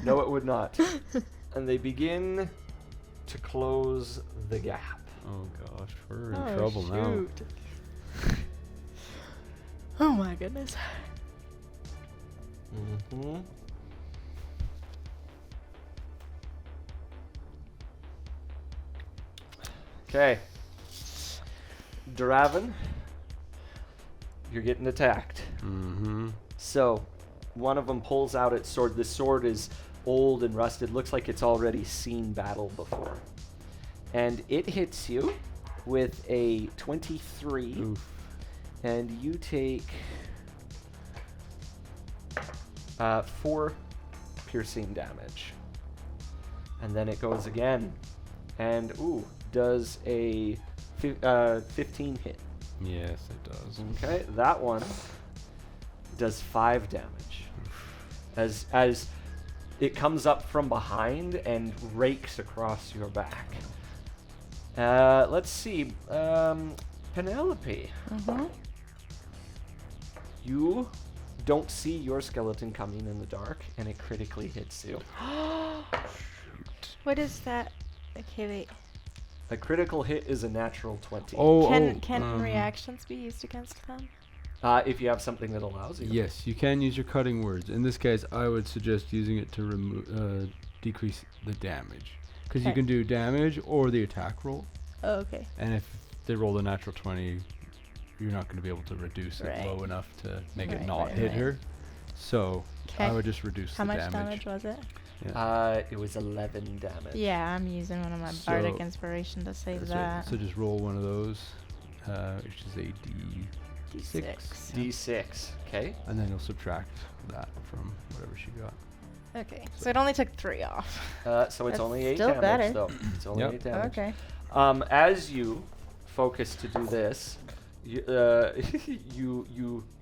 No, it would not. And they begin to close the gap. Oh gosh, we're in Oh, trouble now. shoot. Oh my goodness. Mm-hmm. Okay. Draven, you're getting attacked. Mm-hmm. So, one of them pulls out its sword. This sword is old and rusted. Looks like it's already seen battle before. And it hits you with a 23. Oof. And you take 4 piercing damage. And then it goes again. And, does a 15 hit. Yes, it does. Okay, that one does 5 damage. As it comes up from behind and rakes across your back. Let's see. Penelope. Mm-hmm. You don't see your skeleton coming in the dark, and it critically hits you. What is that? Okay, wait. A critical hit is a natural 20. Can reactions be used against them? If you have something that allows you. Yes, you can use your cutting words. In this case, I would suggest using it to decrease the damage. Because you Okay. can do damage or the attack roll. Oh, okay. And if they roll a natural 20, you're not going to be able to reduce Right. it low enough to make it Right, not right, hit right. her. So I 'Kay. would just reduce How the much damage was it? It was 11 damage. Yeah, I'm using one of my So- bardic inspiration to save that. So just roll one of those, which is a D6. D6. Okay. And then you'll subtract that from whatever she got. Okay, so it only took 3 off. So it's That's only 8 still damage, better. though. It's only Yep. 8 damage. Okay. As you focus to do this, you,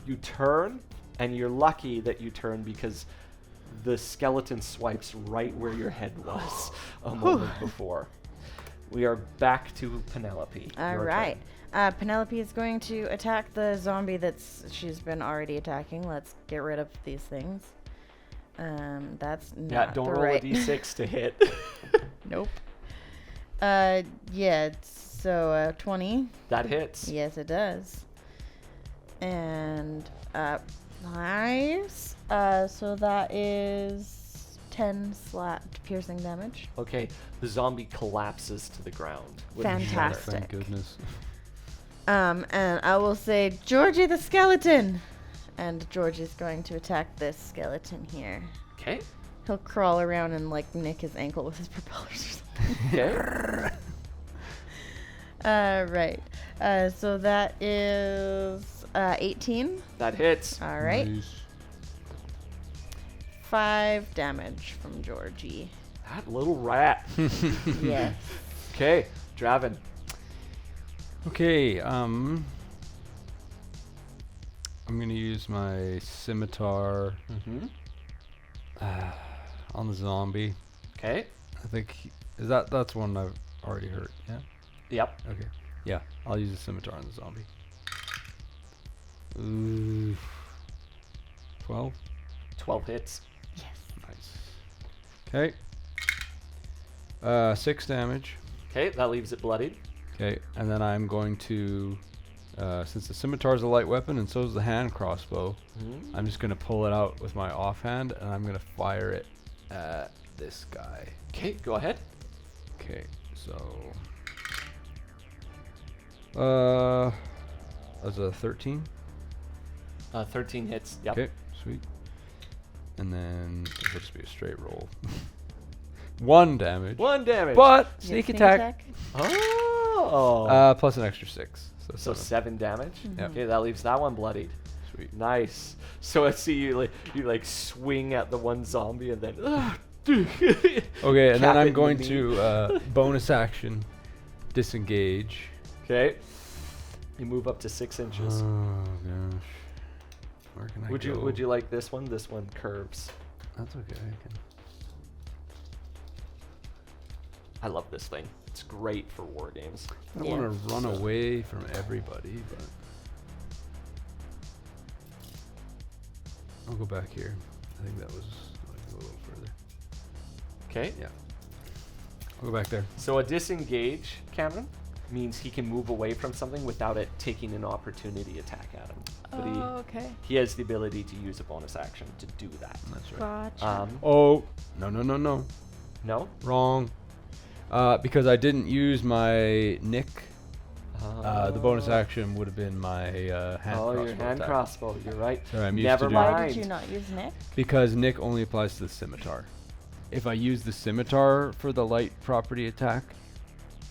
you turn, and you're lucky that you turn because the skeleton swipes right where your head was a moment before. We are back to Penelope. All Your right. turn. Penelope is going to attack the zombie she's been already attacking. Let's get rid of these things. That's not Yeah, don't the roll right. a d6 to hit. Nope. Yeah. So 20. That hits. Yes, it does. And nice. So that is 10 piercing damage. Okay, the zombie collapses to the ground. with a Fantastic. shudder. Thank goodness. And I will say, Georgie the skeleton, and Georgie's going to attack this skeleton here. Okay, He'll crawl around and like nick his ankle with his propellers or something. Okay. Right. So that is 18. That hits. All right. Nice. 5 damage from Georgie. That little rat. Yes. Okay, Draven. Okay, I'm gonna use my scimitar Mm-hmm. on the zombie. Okay. I think that's one I've already hurt. Yeah. Yep. Okay. Yeah, I'll use the scimitar on the zombie. Ooh. 12. 12 hits. Nice. Okay. 6 damage. Okay, that leaves it bloodied. Okay, and then I'm going to, since the scimitar is a light weapon and so is the hand crossbow, Mhm. I'm just going to pull it out with my offhand and I'm going to fire it at this guy. Okay, go ahead. Okay, so that's a 13. 13 hits. Yep. Okay, sweet. And then this will just be a straight roll. 1 damage. 1 damage. But You sneak get attack. Oh. Plus an extra 6. So 7 damage. Yep. Okay, that leaves that one bloodied. Sweet. Nice. So I see you like swing at the one zombie and then. Okay, and Cap then it I'm in going the knee. to bonus action disengage. Okay. You move up to 6 inches. Oh gosh. Where can I go? Would you like this one? This one curves. That's okay. I love this thing. It's great for war games. I Yeah. want to run away from everybody, but I'll go back here. I think that was like a little further. Okay. Yeah. I'll go back there. So a disengage, Cameron, means he can move away from something without it taking an opportunity attack at him. But Oh, okay. he has the ability to use a bonus action to do that. That's right. Gotcha. Oh, no. No? Wrong. Because I didn't use my nick. The bonus action would have been my hand Oh, crossbow your hand attack. crossbow. You're right. Sorry, I'm used Never to doing mind. Why did you not use Nick? Because nick only applies to the scimitar. If I use the scimitar for the light property attack,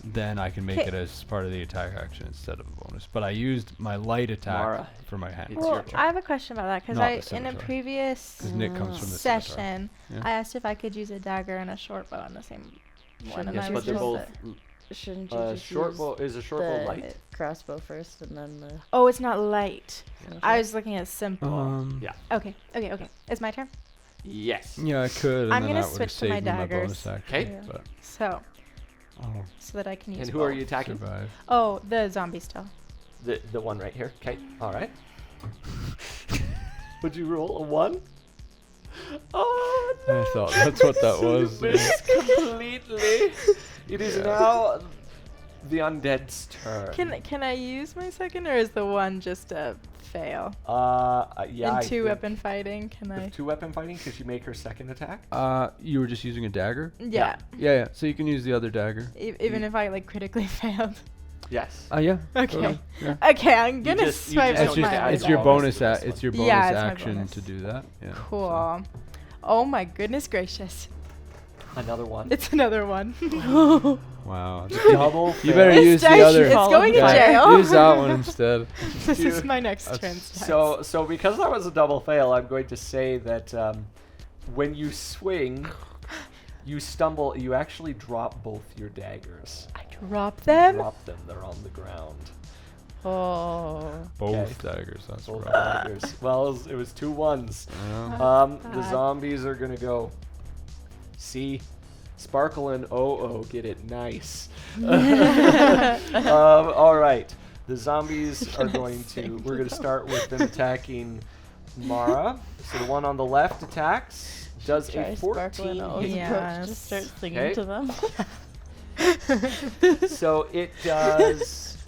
then I can make Okay. it as part of the attack action instead of a bonus. But I used my light attack Mara, for my hand. it's Well, your turn. I have a question about that because Not the in a scimitar. previous Because nick comes from the session, Yeah. I asked if I could use a dagger and a short bow on the same one, and Yes, I but was they're told both. that. Shouldn't you just Short use bow is a short bow the light. crossbow first and then the Oh, it's not light. scimitar? I was looking at simple. Yeah. Okay. It's my turn. Yes. Yeah, I could. And I'm then gonna that would have switch to my saved me my daggers. bonus action. Okay. Yeah. But So I'll that I can use. And who are both. you attacking? survive. Oh, the zombie still. The one right here. Okay. All right. Would you roll a 1? Oh no! I thought that's what that So you was. missed completely. It is Yeah. now the undead's turn. Can I use my second, or is the one just a fail? Yeah. In two weapon fighting, can I? With 2 weapon fighting, could you make her second attack? You were just using a dagger? Yeah. Yeah. So you can use the other dagger. Even if I like critically failed. Yes. Yeah. Okay. totally, yeah. Okay, I'm gonna just- you swipe just It's don't up need just to my add it's the your bonus bonus to this it's one. your Yeah, bonus it's my action bonus. to do that. Yeah. so- Cool. Oh my goodness gracious! Another one. It's another one. Wow. Double. You better It's use the dice, other. it's going in Yeah, jail. Use that one instead. This is Dude, my next that's turn. stats. So because that was a double fail, I'm going to say that when you swing, you stumble. You actually drop both your daggers. I drop them. Drop them. They're on the ground. Oh. Both daggers. That's Both right. daggers. Well, it was 2 1s. Yeah. The bad. zombies are gonna go. See, Sparkle and get it nice. All right, the zombies are going to. We're gonna start with them attacking Mara. So the one on the left attacks. Does Try a Sparkle 14 and O's hit? approach. Just start singing Okay. to them. So it does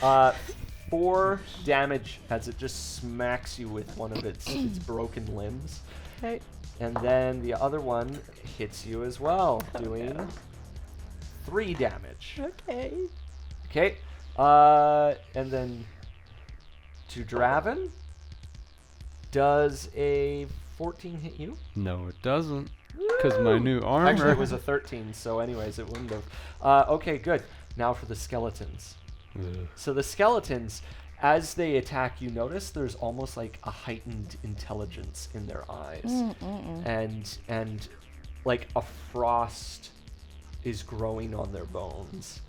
4 damage as it just smacks you with one of its broken limbs. Okay. And then the other one hits you as well, doing 3 damage. Okay. Okay. And then to Draven, does a 14 hit you? No, it doesn't. Because my new armor. Actually, it was a 13, so anyways, it wouldn't have. Okay, good. Now for the skeletons. Ugh. So the skeletons, as they attack, you notice there's almost like a heightened intelligence in their eyes, and like a frost is growing on their bones.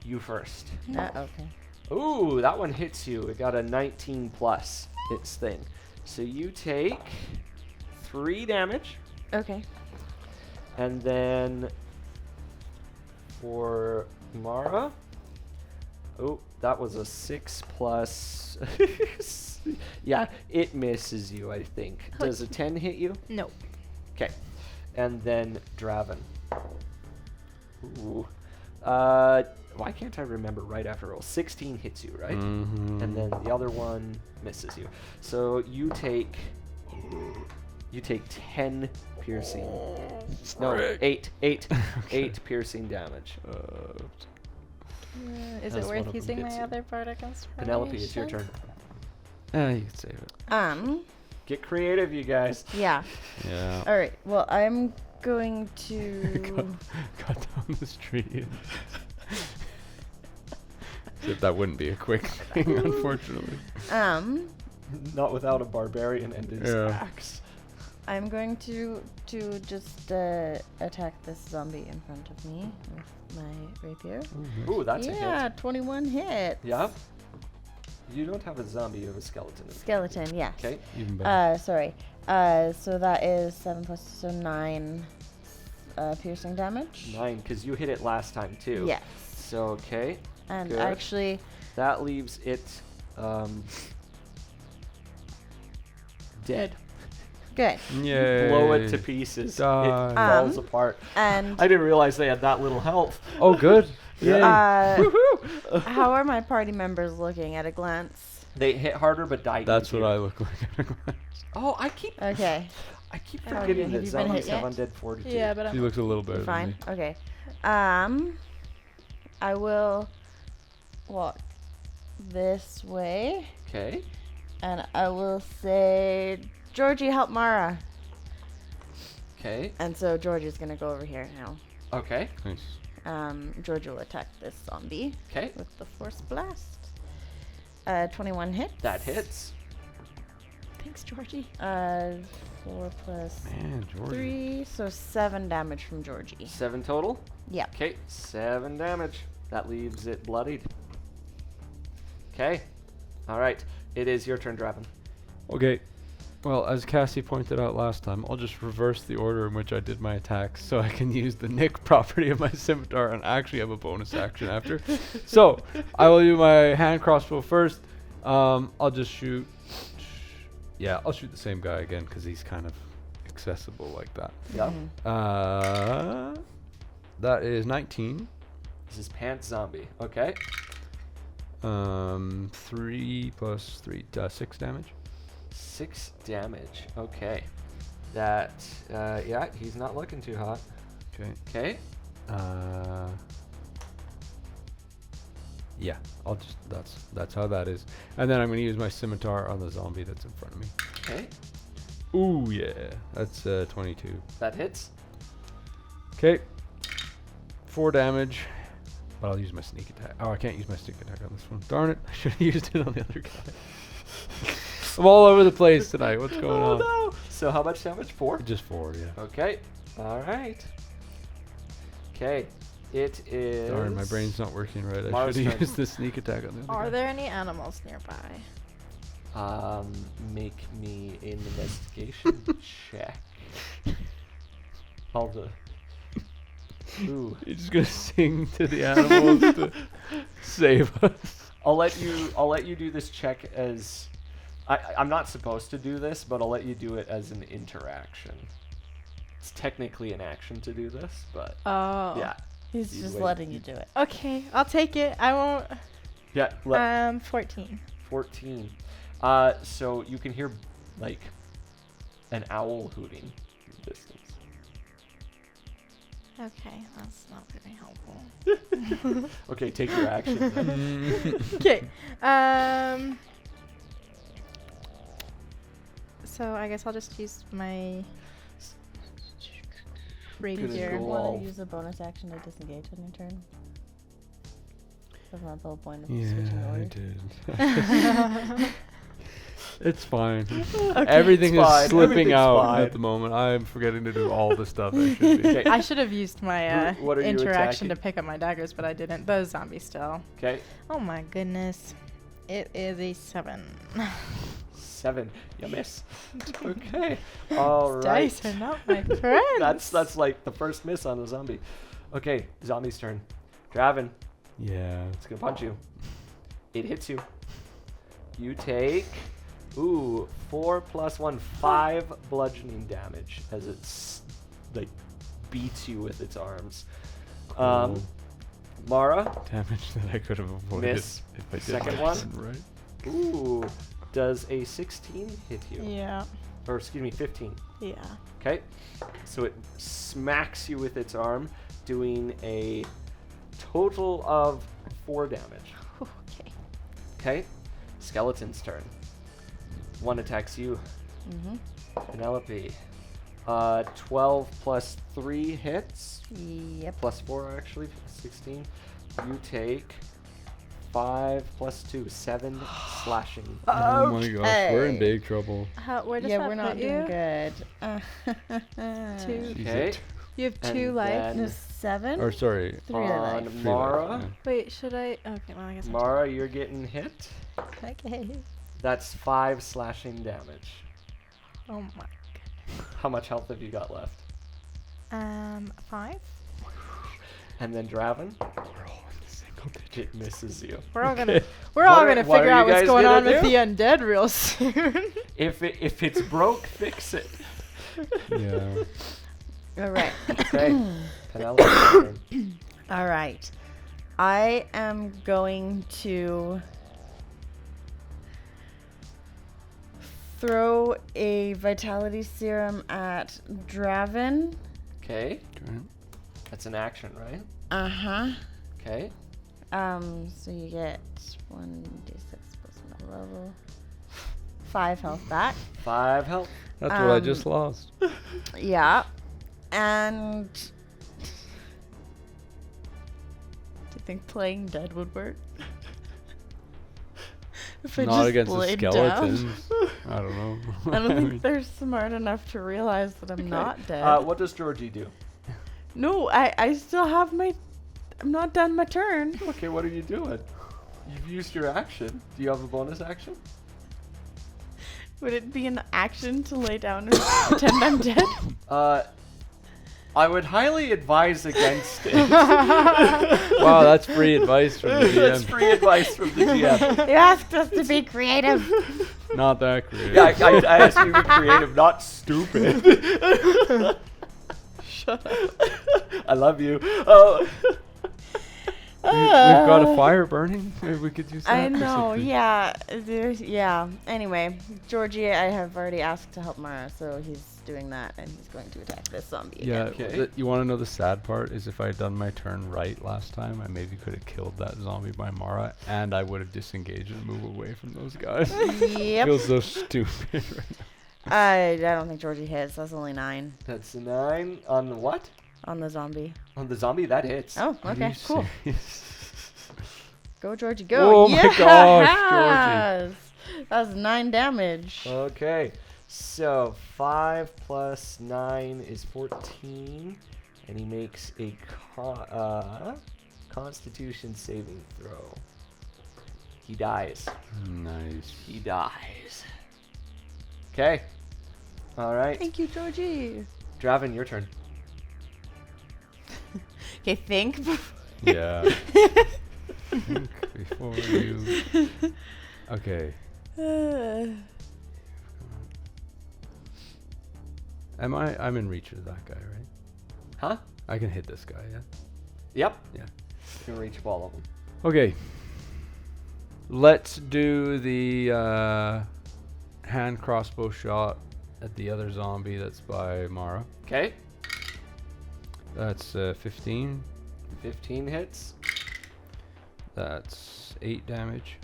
You first. Okay. Ooh, that one hits you. It got a 19 plus its thing. So you take 3 damage, Okay. and then for Mara, oh, that was a 6 plus. Yeah, it misses you, I think. Does a 10 hit you? No. Okay. And then Draven. Ooh. Why can't I remember right after roll? 16 hits you, right? Mhm. And then the other one misses you. So you take 10 piercing. No, Frick. 8 piercing damage. Is That's it one of worth them using hits my you. other bardic inspiration? Penelope, it's your turn. You can save it. Get creative, you guys. Yeah. Yeah. All right. Well, I'm going to. Cut down this tree. Except that wouldn't be a quick thing, unfortunately. Not without a barbarian and his axe. I'm going to just attack this zombie in front of me with my rapier. Ooh, that's a Yeah, hit. 21 hits. Yeah. You don't have a zombie, you have a skeleton. Skeleton, yes. Okay. Even better. Sorry. So that is 7 plus, so 9 piercing damage. 9, because you hit it last time too. Yes. So, okay. And Good. actually, That leaves it dead. good. Yay. Blow it to pieces. Die. It falls apart. And I didn't realize they had that little health. Oh, good. Yay. how are my party members looking at a glance? They hit harder but died. That's what easier. I look like. Oh, I keep Okay. forgetting have that you been hit zombies have yet? undead fortitude. Yeah, but She I'm looks a little better You're than fine. me. Okay. I will walk this way, Okay. and I will say, Georgie, help Mara. Okay. And so Georgie's gonna go over here now. Okay. Nice. Georgie will attack this zombie Okay. with the force blast. 21 hits. That hits. Thanks, Georgie. 4 plus Man, George. 3, so 7 damage from Georgie. 7 total. Yep. Okay. 7 damage. That leaves it bloodied. Okay. All right. It is your turn, Draven. Okay. Well, as Cassie pointed out last time, I'll just reverse the order in which I did my attacks so I can use the nick property of my scimitar and actually have a bonus action after. So, I will do my hand crossbow first. I'll just shoot. Yeah, I'll shoot the same guy again because he's kind of accessible like that. Yep. That is 19. This is Pants Zombie. Okay. 3 plus 3, 6 damage. 6 damage. Okay. That, yeah, he's not looking too hot. Okay. Okay. Yeah, I'll just that's how that is. And then I'm gonna use my scimitar on the zombie that's in front of me. Okay. Ooh yeah, that's 22. That hits. Okay, 4 damage. But I'll use my sneak attack. Oh, I can't use my sneak attack on this one. Darn it! I should have used it on the other guy. I'm all over the place tonight. What's going on? No. So how much damage? 4? Just 4, yeah. Okay. All right. Okay. It is. Darn, my brain's not working right. I Mars should have turn. used the sneak attack on the other Are guy. there any animals nearby? Make me an investigation check. All the. Ooh. You're just gonna sing to the animals to save us. I'll let you do this check as. I'm not supposed to do this, but I'll let you do it as an interaction. It's technically an action to do this, but Oh. yeah. He's He's just waiting. letting you do it. Okay, I'll take it. I won't. Yeah. 14. 14. So you can hear like an owl hooting in the distance. Okay, that's not very helpful. Okay, take your action. then. Okay. So I guess I'll just use my rapier. go Want all- to use a bonus action to disengage on your turn? That's not the whole point of Yeah, switching I order. did. It's fine. Okay. Everything It's is fine. slipping Everything's out fine. at the moment. I'm forgetting to do all the stuff I should be. Okay. I should have used my What are you interaction to attacking? pick up my daggers, but I didn't. The zombie still. Okay. Oh my goodness. It is a 7. 7. You miss. Okay. All These right. dice are not my friends. That's like the first miss on the zombie. Okay, zombie's turn. Draven, Yeah. it's gonna punch you. It hits you. You take 4 + 1, 5 bludgeoning damage as it's like beats you with its arms. Cool. Mara, Damage that I could have avoided Miss. if I did Second my one. turn right. ooh, does a 16 hit you? Yeah. Or excuse me, 15. Yeah. Okay, so it smacks you with its arm, doing a total of 4 damage. Okay. Okay, skeleton's turn. One attacks you, Penelope. 12 plus 3 hits, Yep. plus 4 actually, 16. You take 5 plus 2, 7 slashing. Oh my gosh, we're in Okay. big trouble. Where does Yeah, that we're not put doing you? good. 2. She's Okay, at- You have and 2 life. then There's 7. Or sorry, 3 life. on Three life, Mara. yeah. Wait, should I? Okay, well I guess. Mara, you're getting hit. Okay. That's 5 slashing damage. Oh my. How much health have you got left? 5. And then Draven, We're all in the single digits. it misses you. We're all gonna Okay. we're all What are- gonna what are figure you out what's guys going gonna on with do? the undead real soon. If it's broke, fix it. Yeah. All right. Okay, Penelope. turn. All right. I am going to throw a vitality serum at Draven. Okay, Okay. that's an action, right? Uh-huh. Okay. So you get 1d6 plus my level. 5 health back. 5 health. That's what I just lost. Yeah. And do you think playing dead would work? If I Not just against the laid skeletons. down? I don't know. I don't think they're smart enough to realize that I'm not dead. What does Georgie do? No, I still have my... I'm not done my turn. Okay, what are you doing? You've used your action. Do you have a bonus action? Would it be an action to lay down and pretend I'm dead? I would highly advise against it. Wow, that's free advice from the That's GM. free advice from the GM. You asked us to be creative. Not that creative. Yeah, I asked you to be creative, not stupid. Shut up. I love you. Oh, We've got a fire burning. Maybe we could use that. I for know, something. yeah. Yeah. Anyway, Georgie, I have already asked to help Mara, so he's doing that, and he's going to attack this zombie Yeah, again. Okay. you want to know the sad part is if I had done my turn right last time, I maybe could have killed that zombie by Mara, and I would have disengaged and moved away from those guys. Yep. Feels so stupid right now. I don't think Georgie hits. That's only 9 that's a 9 on what? on the zombie. On the zombie, that hits. Oh, Are okay, you cool. serious? Go, Georgie, go. Oh my gosh, Yes! That was 9 damage. Okay, so 5 plus 9 is 14, and he makes a Constitution saving throw. He dies. Nice. He dies. Okay. All right. Thank you, Georgie. Draven, your turn. Okay, think. Yeah. Think before you. Okay. I'm in reach of that guy, right? Huh? I can hit this guy, yeah? Yep. Yeah. You can reach all of them. Okay. Let's do the hand crossbow shot at the other zombie that's by Mara. Okay. That's 15. 15 hits. That's 8 damage.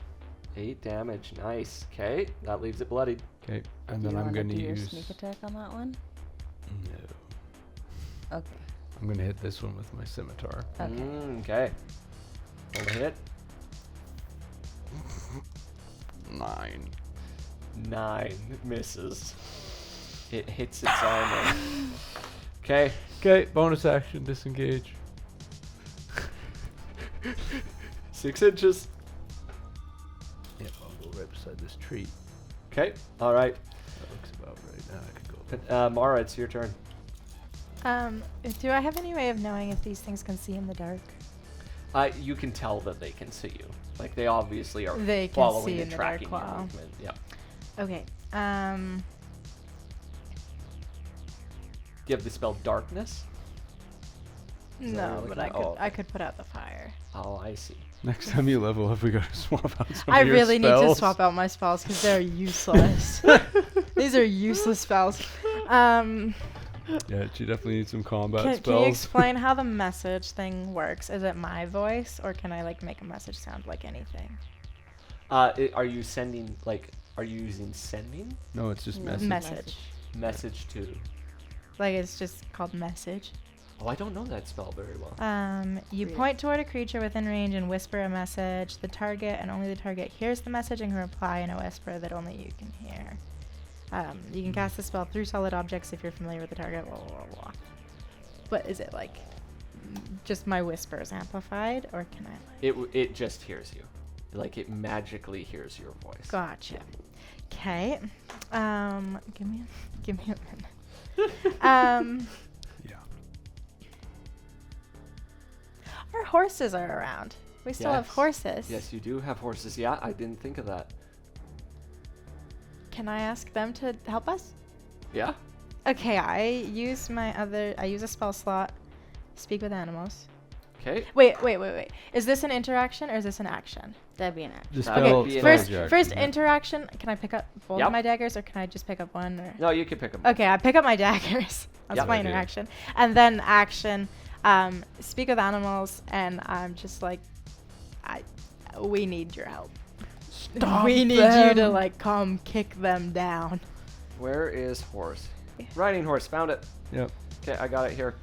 8 damage. Nice. Okay. That leaves it bloodied. Okay. And Do then you I'm wanna going to do your use. sneak attack on that one? No. Okay. I'm gonna hit this one with my scimitar. Okay. Okay. Roll a hit. 9. 9 misses. It hits its armor. Okay. Okay, bonus action, disengage. 6 inches. Yep, I'll go right beside this tree. Okay. All right. That looks about right. Now I can go. Mara, it's your turn. Do I have any way of knowing if these things can see in the dark? You can tell that they can see you. Like they obviously are They can following see and in the dark. tracking your Wow. movement. Yeah. Okay. Do you have the spell darkness? Is that No, what you're but looking at? I could put out the fire. Oh, I see. Next time you level up, we gotta swap out some I of your really need to spells. swap out my spells because they're useless. These are useless spells. Yeah, she definitely needs some combat Can you spells. explain how the message thing works? Is it my voice, or can I like make a message sound like anything? Are you sending like? Are you using sending No, it's just message. Message. message to? Like it's just called message. Oh, I don't know that spell very well. You Read point toward a creature within range and whisper a message. The target and only the target hears the message and can reply in a whisper that only you can hear. You can cast the spell through solid objects if you're familiar with the target. Blah, blah, blah, blah. But is it like just my whispers amplified, or can I like? It just hears you, like it magically hears your voice. Gotcha. Okay. Give me a minute. Yeah. Our horses are around. We still have Yes. horses. Yes, you do have horses. Yeah, I didn't think of that. Can I ask them to help us? Yeah. Okay, I use a spell slot, speak with animals. Okay. Wait. Is this an interaction or is this an action? That'd be an action. The That spell, would be an spell First, is your action, first yeah. interaction. Can I pick up both Yep. of my daggers, or can I just pick up one? Or? No, you can pick them. Okay, I pick up my daggers. That's Yep. my Idea. interaction, and then action. Speak with animals, and I'm just like, we need your help. Stop we need you to them. like come kick them down. Where is horse? Riding horse. Found it. Yep. Okay, I got it here.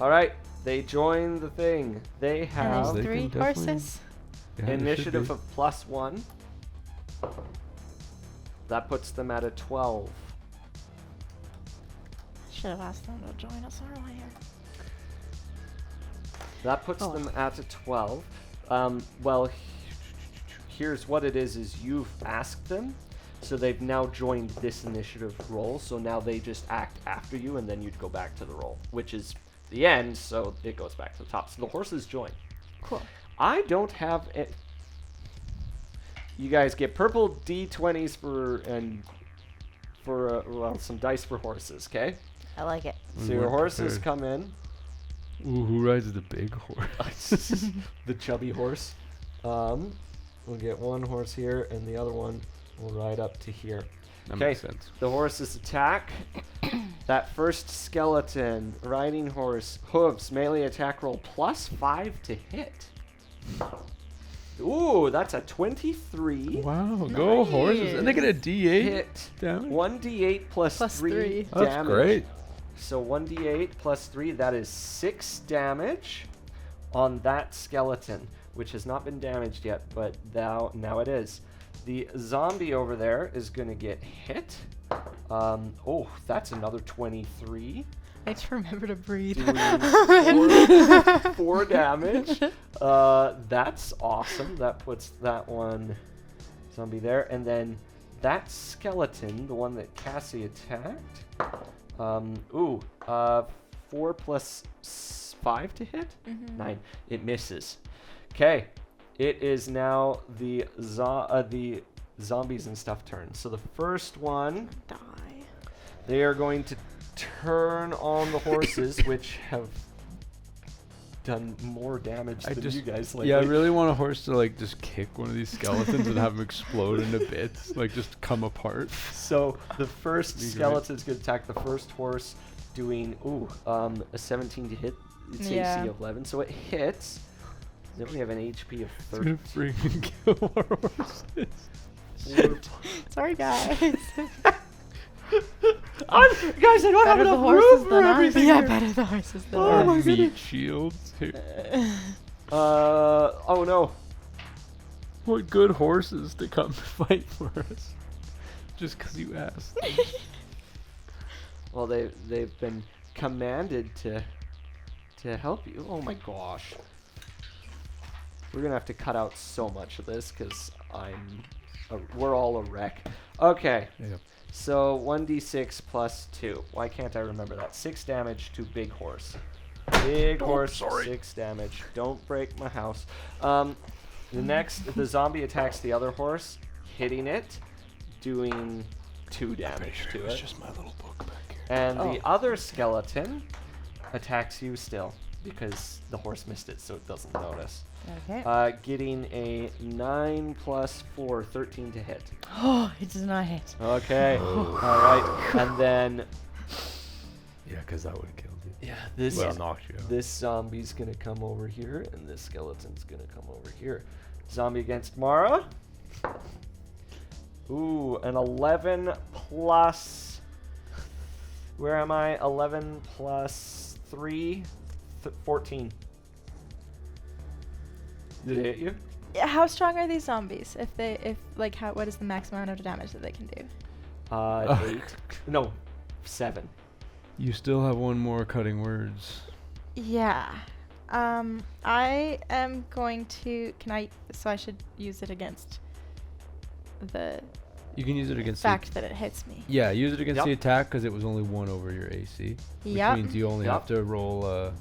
All right. They join the thing. They And have they there's 3 can definitely- horses. Yeah, there should initiative be. of +1. That puts them at a 12. Should have asked them to join us earlier. That puts Oh. them at a 12. Well, here's what it is you've asked them, so they've now joined this initiative roll, so now they just act after you, and then you'd go back to the roll, which is the end, so it goes back to the top. So the horses join. Cool. I don't have it. You guys get purple D20s for well, some dice for horses, okay? I like it. So We your weren't horses prepared. come in. Ooh, who rides the big horse? The chubby horse. We'll get one horse here, and the other one will ride up to here. That Okay. makes sense. The horses attack. That first skeleton, riding horse, hooves, melee attack roll +5 to hit. Ooh, that's a 23. Wow, go horses. And they get a D8 Hit. damage? 1d8 plus Plus 3 3. damage. That's great. So 1d8 plus 3, that is 6 damage on that skeleton, which has not been damaged yet, but now it is. The zombie over there is going to get hit. Oh, that's another 23. I just remember to breathe. Doing 4 damage. That's awesome. That puts that one zombie there. And then that skeleton, the one that Cassie attacked. 4 plus 5 to hit? 9. It misses. Okay. It is now the zombies and stuff turn. So the first one, Die. they are going to turn on the horses, which have done more damage than you guys lately. Yeah, I really want a horse to like just kick one of these skeletons and have them explode into bits, like just come apart. So the first Be great. skeleton is going to attack the first horse, doing a 17 to hit. It's Yeah. AC of 11, so it hits. Then we have an HP of It's gonna 13. freaking kill our horses. Sorry, guys. Guys, I don't have Better the enough horses room for than us. everything. Yeah, here. better the horses than Oh my us. goodness. shields. Oh no. What good horses to come fight for us? Just 'cause you asked. Well, they've been commanded to help you. Oh my gosh. We're gonna have to cut out so much of this because we're all a wreck. Okay. Yep. So 1d6 plus 2. Why can't I remember that? 6 damage to big horse. Big horse, 6 damage. Don't break my house. The zombie attacks the other horse, hitting it, doing 2 damage to it. It's just my little book back here. And the other skeleton attacks you still because the horse missed it, so it doesn't notice. Okay. Getting a 9 plus 4, 13 to hit. Oh, it does not hit. Okay. All right. And then Yeah, 'cause that would have killed you. this Knocked you out. this zombie's gonna come over here, and this skeleton's gonna come over here. Zombie against Mara. Ooh, an 11 plus. Where am I? 11 plus 3, 14. Did it hit you? Yeah, how strong are these zombies? What is the max amount of damage that they can do? 8. No, 7. You still have one more cutting words. Yeah. I am going to. So I should use it against the You can use it against fact that it hits me. Yeah, use it against Yep. the attack because it was only 1 over your AC. Which Yep. means you only Yep. have to roll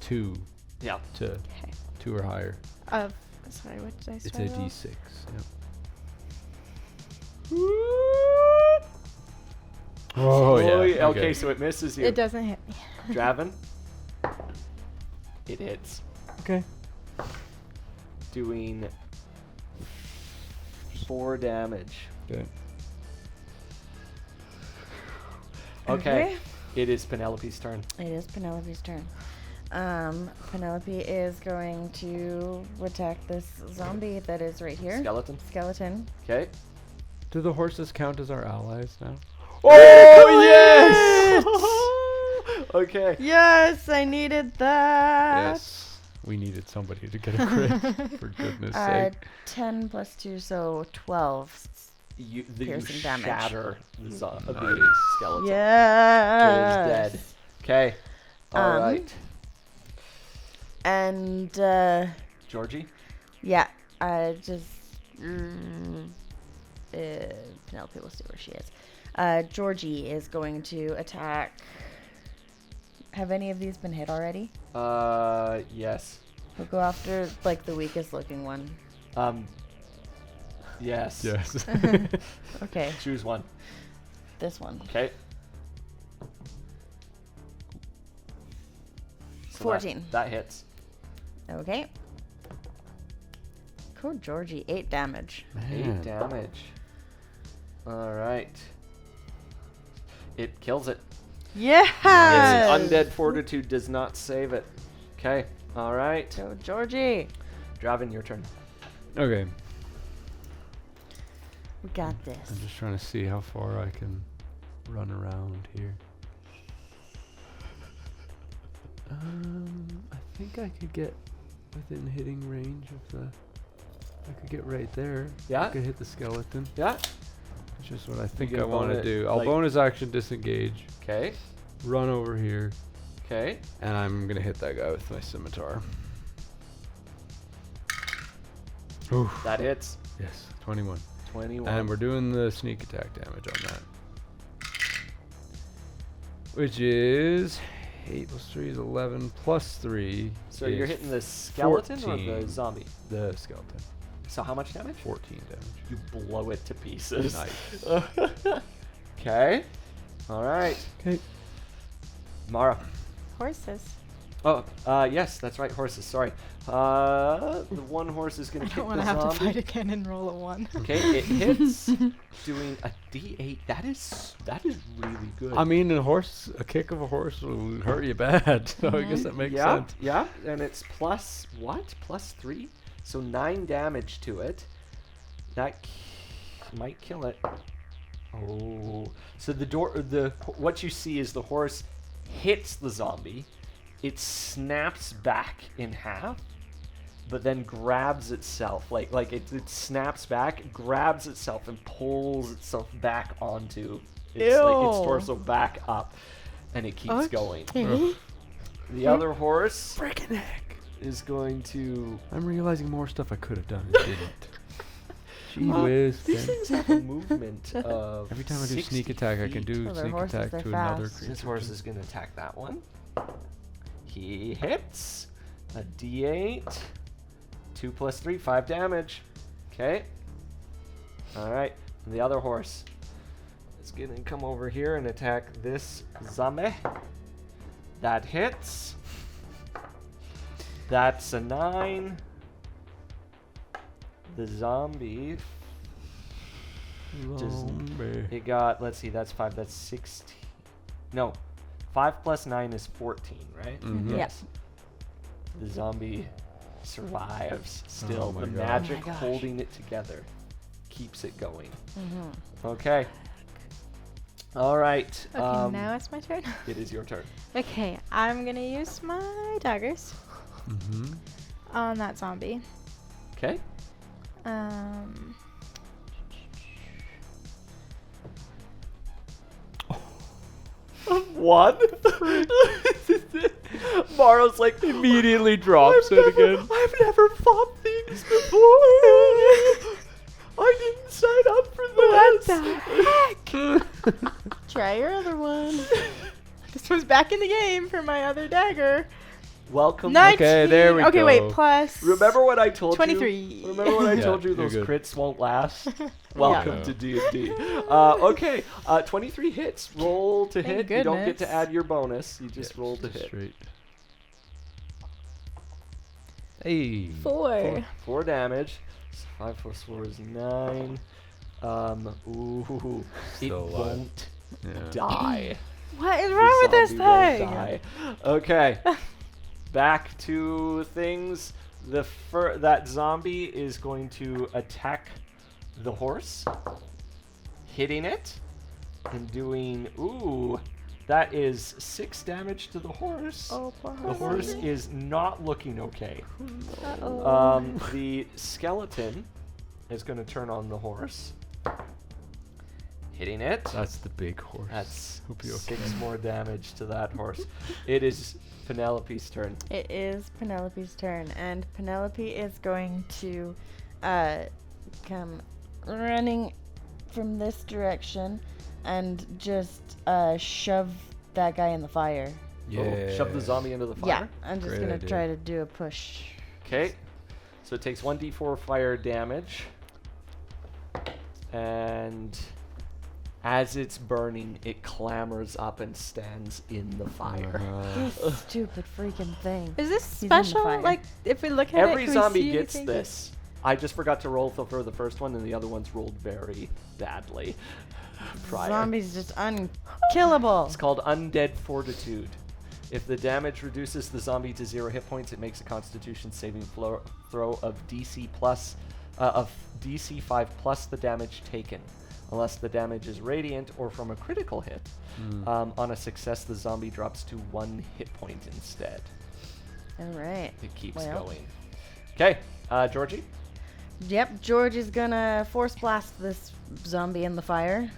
2 Yeah. to Okay. 2 or higher. Sorry, what did I It's start a off? D6. Yep. Oh, yeah. Okay, so it misses you. It doesn't hit me. Draven. It hits. Okay. Doing 4 damage. Okay. Okay. It is Penelope's turn. It is Penelope's turn. Penelope is going to attack this zombie that is right here. Skeleton. Okay. Do the horses count as our allies now? Oh, yes! Okay. Yes, I needed that. Yes. We needed somebody to get a crit, for goodness sake. 10 plus 2, so 12. You Piercing damage. shatter the zombie Nice. skeleton. Yeah. It is dead. Okay. All right. And, Georgie? yeah, just... Penelope, we'll see where she is. Georgie is going to attack... Have any of these been hit already? Yes. We'll go after, like, the weakest looking one. Yes. Yes. Okay, Choose one. this one. Okay. So 14. That hits. Okay. Cool, Georgie. 8 damage. 8 damage. All right. It kills it. Yeah! Its undead fortitude does not save it. Okay. All right. Go, Georgie. Draven, your turn. Okay. We got this. I'm just trying to see how far I can run around here. I think I could get within hitting range of the... I could get right there. Yeah? I could hit the skeleton. Yeah. That's just what I think gonna I want to bonus- do. I'll like- bonus action disengage, Okay. run over here, Okay. and I'm going to hit that guy with my scimitar. Oof. That hits. Yes, 21. 21. And we're doing the sneak attack damage on that. Which is 8 plus 3 is 11 plus 3. So you're hitting the skeleton or 14. the zombie? The skeleton. So how much damage? 14 damage. You blow it to pieces. Nice. Okay. All right. Okay. Mara. Horses. Oh, yes, that's right. Horses. Sorry. The one horse is going I to don't kick want the to have to zombie. fight again and roll a 1. Okay, it hits, doing a D8. That is really good. I mean, a kick of a horse will hurt you bad, so I guess that makes yeah, sense. yeah, and it's plus what? Plus 3, so 9 damage to it. That might kill it. Oh, so what you see is the horse hits the zombie. It snaps back in half, but then grabs itself, like it snaps back, grabs itself, and pulls itself back onto its torso back up, and it keeps going. The other horse Frickin' heck. is going to. I'm realizing more stuff I could have done and didn't. Gee whiz. These things have a movement of. Every time I do 60 sneak attack, I can feet. do Well, they're sneak horses, attack they're to another fast. creature. This horse is going to attack that one. He hits. A d8. 2 plus 3, 5 damage. Okay. Alright. The other horse is going to come over here and attack this zombie. That hits. That's a 9. The zombie. Zombie. It got, let's see, that's 5, that's 16. No. 5 plus 9 is 14, right? Mhm. Yes. The zombie survives still. Oh my The gosh. magic Oh my gosh. holding it together keeps it going. Mm-hmm. Okay. All right. Okay, now it's my turn. It is your turn. Okay, I'm gonna use my daggers Mm-hmm. on that zombie. Okay. One. Maro's like Immediately drops it again. I've never fought things before. I didn't sign up for this. What the heck? Try your other one. This was back in the game for my other dagger. Welcome. 19. Okay, there we Okay, go. wait, plus. Remember what I told 23. you? Remember when I Yeah, told you you're those good. crits won't last? Welcome Yeah. to D&D. Okay, 23 hits. Roll to Thank hit. You don't get to goodness. add your bonus. You just roll to hit. Straight. Hey. 4. 4 damage. So 5 plus 4 is 9. Ooh. It Still alive. won't Yeah. die. What is The wrong with this zombie won't thing? die. Okay. Back to things. That zombie is going to attack the horse, hitting it, and doing that is 6 damage to the horse. Oh, poor The horse zombie. is not looking okay. Uh-oh. The skeleton is going to turn on the horse, hitting it. That's the big horse. That's Hope you're 6 okay. more damage to that horse. It is Penelope's turn. It is Penelope's turn, and Penelope is going to come running from this direction and just shove that guy in the fire. Oh, shove the zombie into the fire. Yeah, I'm just Great gonna idea. try to do a push. Okay. So it takes 1d4 fire damage. And as it's burning, it clambers up and stands in the fire. This stupid freaking thing. Is this He's in the special? fire. Like, if we look at it, Every can we zombie see gets anything? this. I just forgot to roll for the first one, and the other ones rolled very badly prior. Zombie's just unkillable. It's called Undead Fortitude. If the damage reduces the zombie to 0 hit points, it makes a Constitution saving throw of DC 5 plus the damage taken, unless the damage is radiant or from a critical hit. On a success, the zombie drops to 1 hit point instead. All right. It keeps Well. going. Okay, Georgie. Yep, George is gonna force blast this zombie in the fire.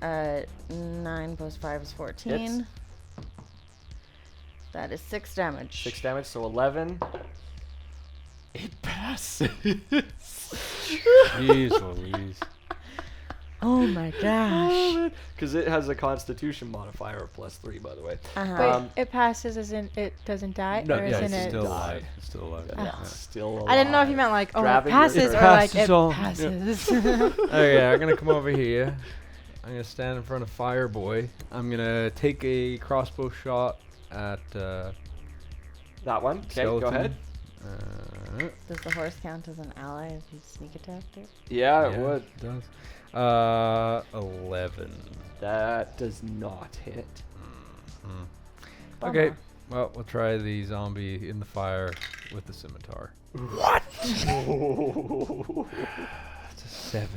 9 plus 5 is 14. Hits. That is 6 damage. 6 damage, so 11. It passes. Jeez Louise. Oh my gosh. Because it has a Constitution modifier of +3, by the way. Uh-huh. Wait, it passes as in it doesn't die? No, or Yeah, as in it's it... still die. alive. It's still alive. Yeah, Yeah. it's still alive. I didn't know if you meant like, oh, Draven, it passes, your or turn. like, it Passes all- passes. Okay, I'm gonna come over here. I'm gonna stand in front of Fireboy. I'm gonna take a crossbow shot at That one. Okay, go skeleton. ahead. Does the horse count as an ally if you sneak attacked it? Yeah, it would. It does. 11. That does not hit. Okay, well, we'll try the zombie in the fire with the scimitar. What? It's a 7.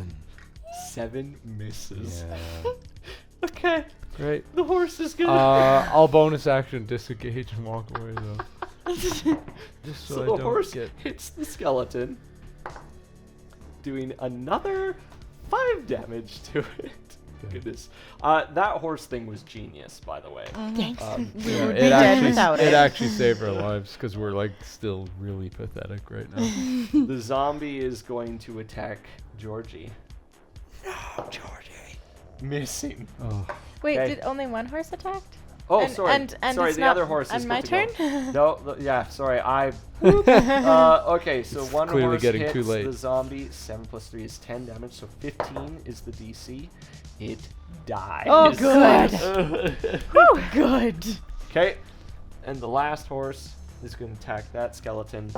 7 misses. Yeah. Okay. Great. The horse is gonna. I'll bonus action disengage and walk away though. Just so, So I the don't horse get. hits the skeleton, doing another 5 damage to it. Okay. Goodness. That horse thing was genius, by the way. Thanks. We Yeah, would it be dead actually, without it it. actually saved our lives because we're like still really pathetic right now. The zombie is going to attack Georgie. No, Georgie. Missing. Oh. Wait, Okay. did only one horse attacked? Oh, And- sorry. and sorry, it's the not other horse is on my good to go. turn? No, yeah, sorry. Okay, so It's one clearly horse getting hits too late. the zombie. 7 plus 3 is 10 damage, so 15 is the DC. It dies. Oh, good. Oh, good. Okay, and the last horse is going to attack that skeleton,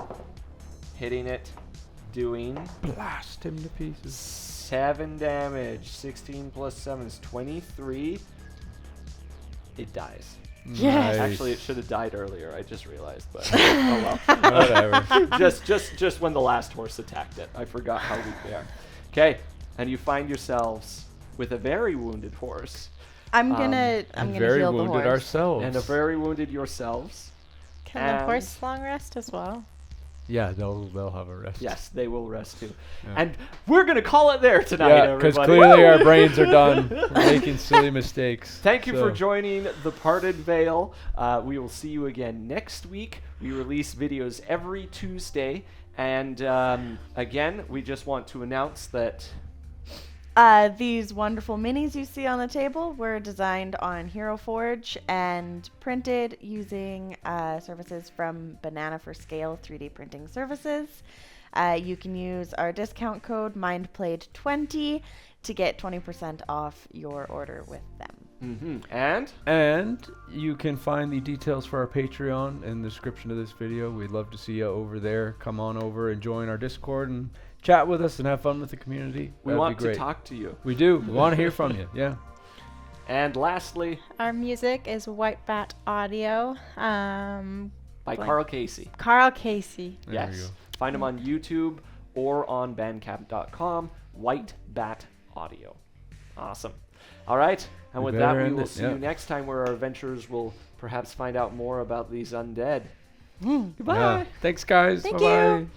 hitting it, doing Blast him to pieces. 7 damage. 16 plus 7 is 23. It dies. Yes. Actually, it should have died earlier. I just realized, but oh well. Whatever. just when the last horse attacked it. I forgot how weak they are. Okay, and you find yourselves with a very wounded horse I'm gonna And very heal the wounded horse. ourselves. and a very wounded yourselves. Can the And- horse long rest as well? Yeah, they'll have a rest. Yes, they will rest too. Yeah. And we're gonna call it there tonight, Yeah, because everybody. clearly Woo! our brains are done. We're making silly mistakes. Thank you for So, joining The Parted Veil. We will see you again next week. We release videos every Tuesday. And again, we just want to announce that These wonderful minis you see on the table were designed on Hero Forge and printed using services from Banana for Scale 3D printing services. You can use our discount code MindPlayed20 to get 20% off your order with them. And you can find the details for our Patreon in the description of this video. We'd love to see you over there. Come on over and join our Discord and chat with us and have fun with the community. we That'd want be great. to talk to you. We do. We want to hear from you. Yeah. And lastly, Our music is White Bat Audio. by Carl Casey. Carl Casey. There Yes. we go. Find him on YouTube or on bandcamp.com. White Bat Audio. Awesome. All right. And We with that, better we end will it, see yeah. you next time where our adventurers will perhaps find out more about these undead. Mm. Goodbye. Yeah. Thanks, guys. Thank Bye-bye. you.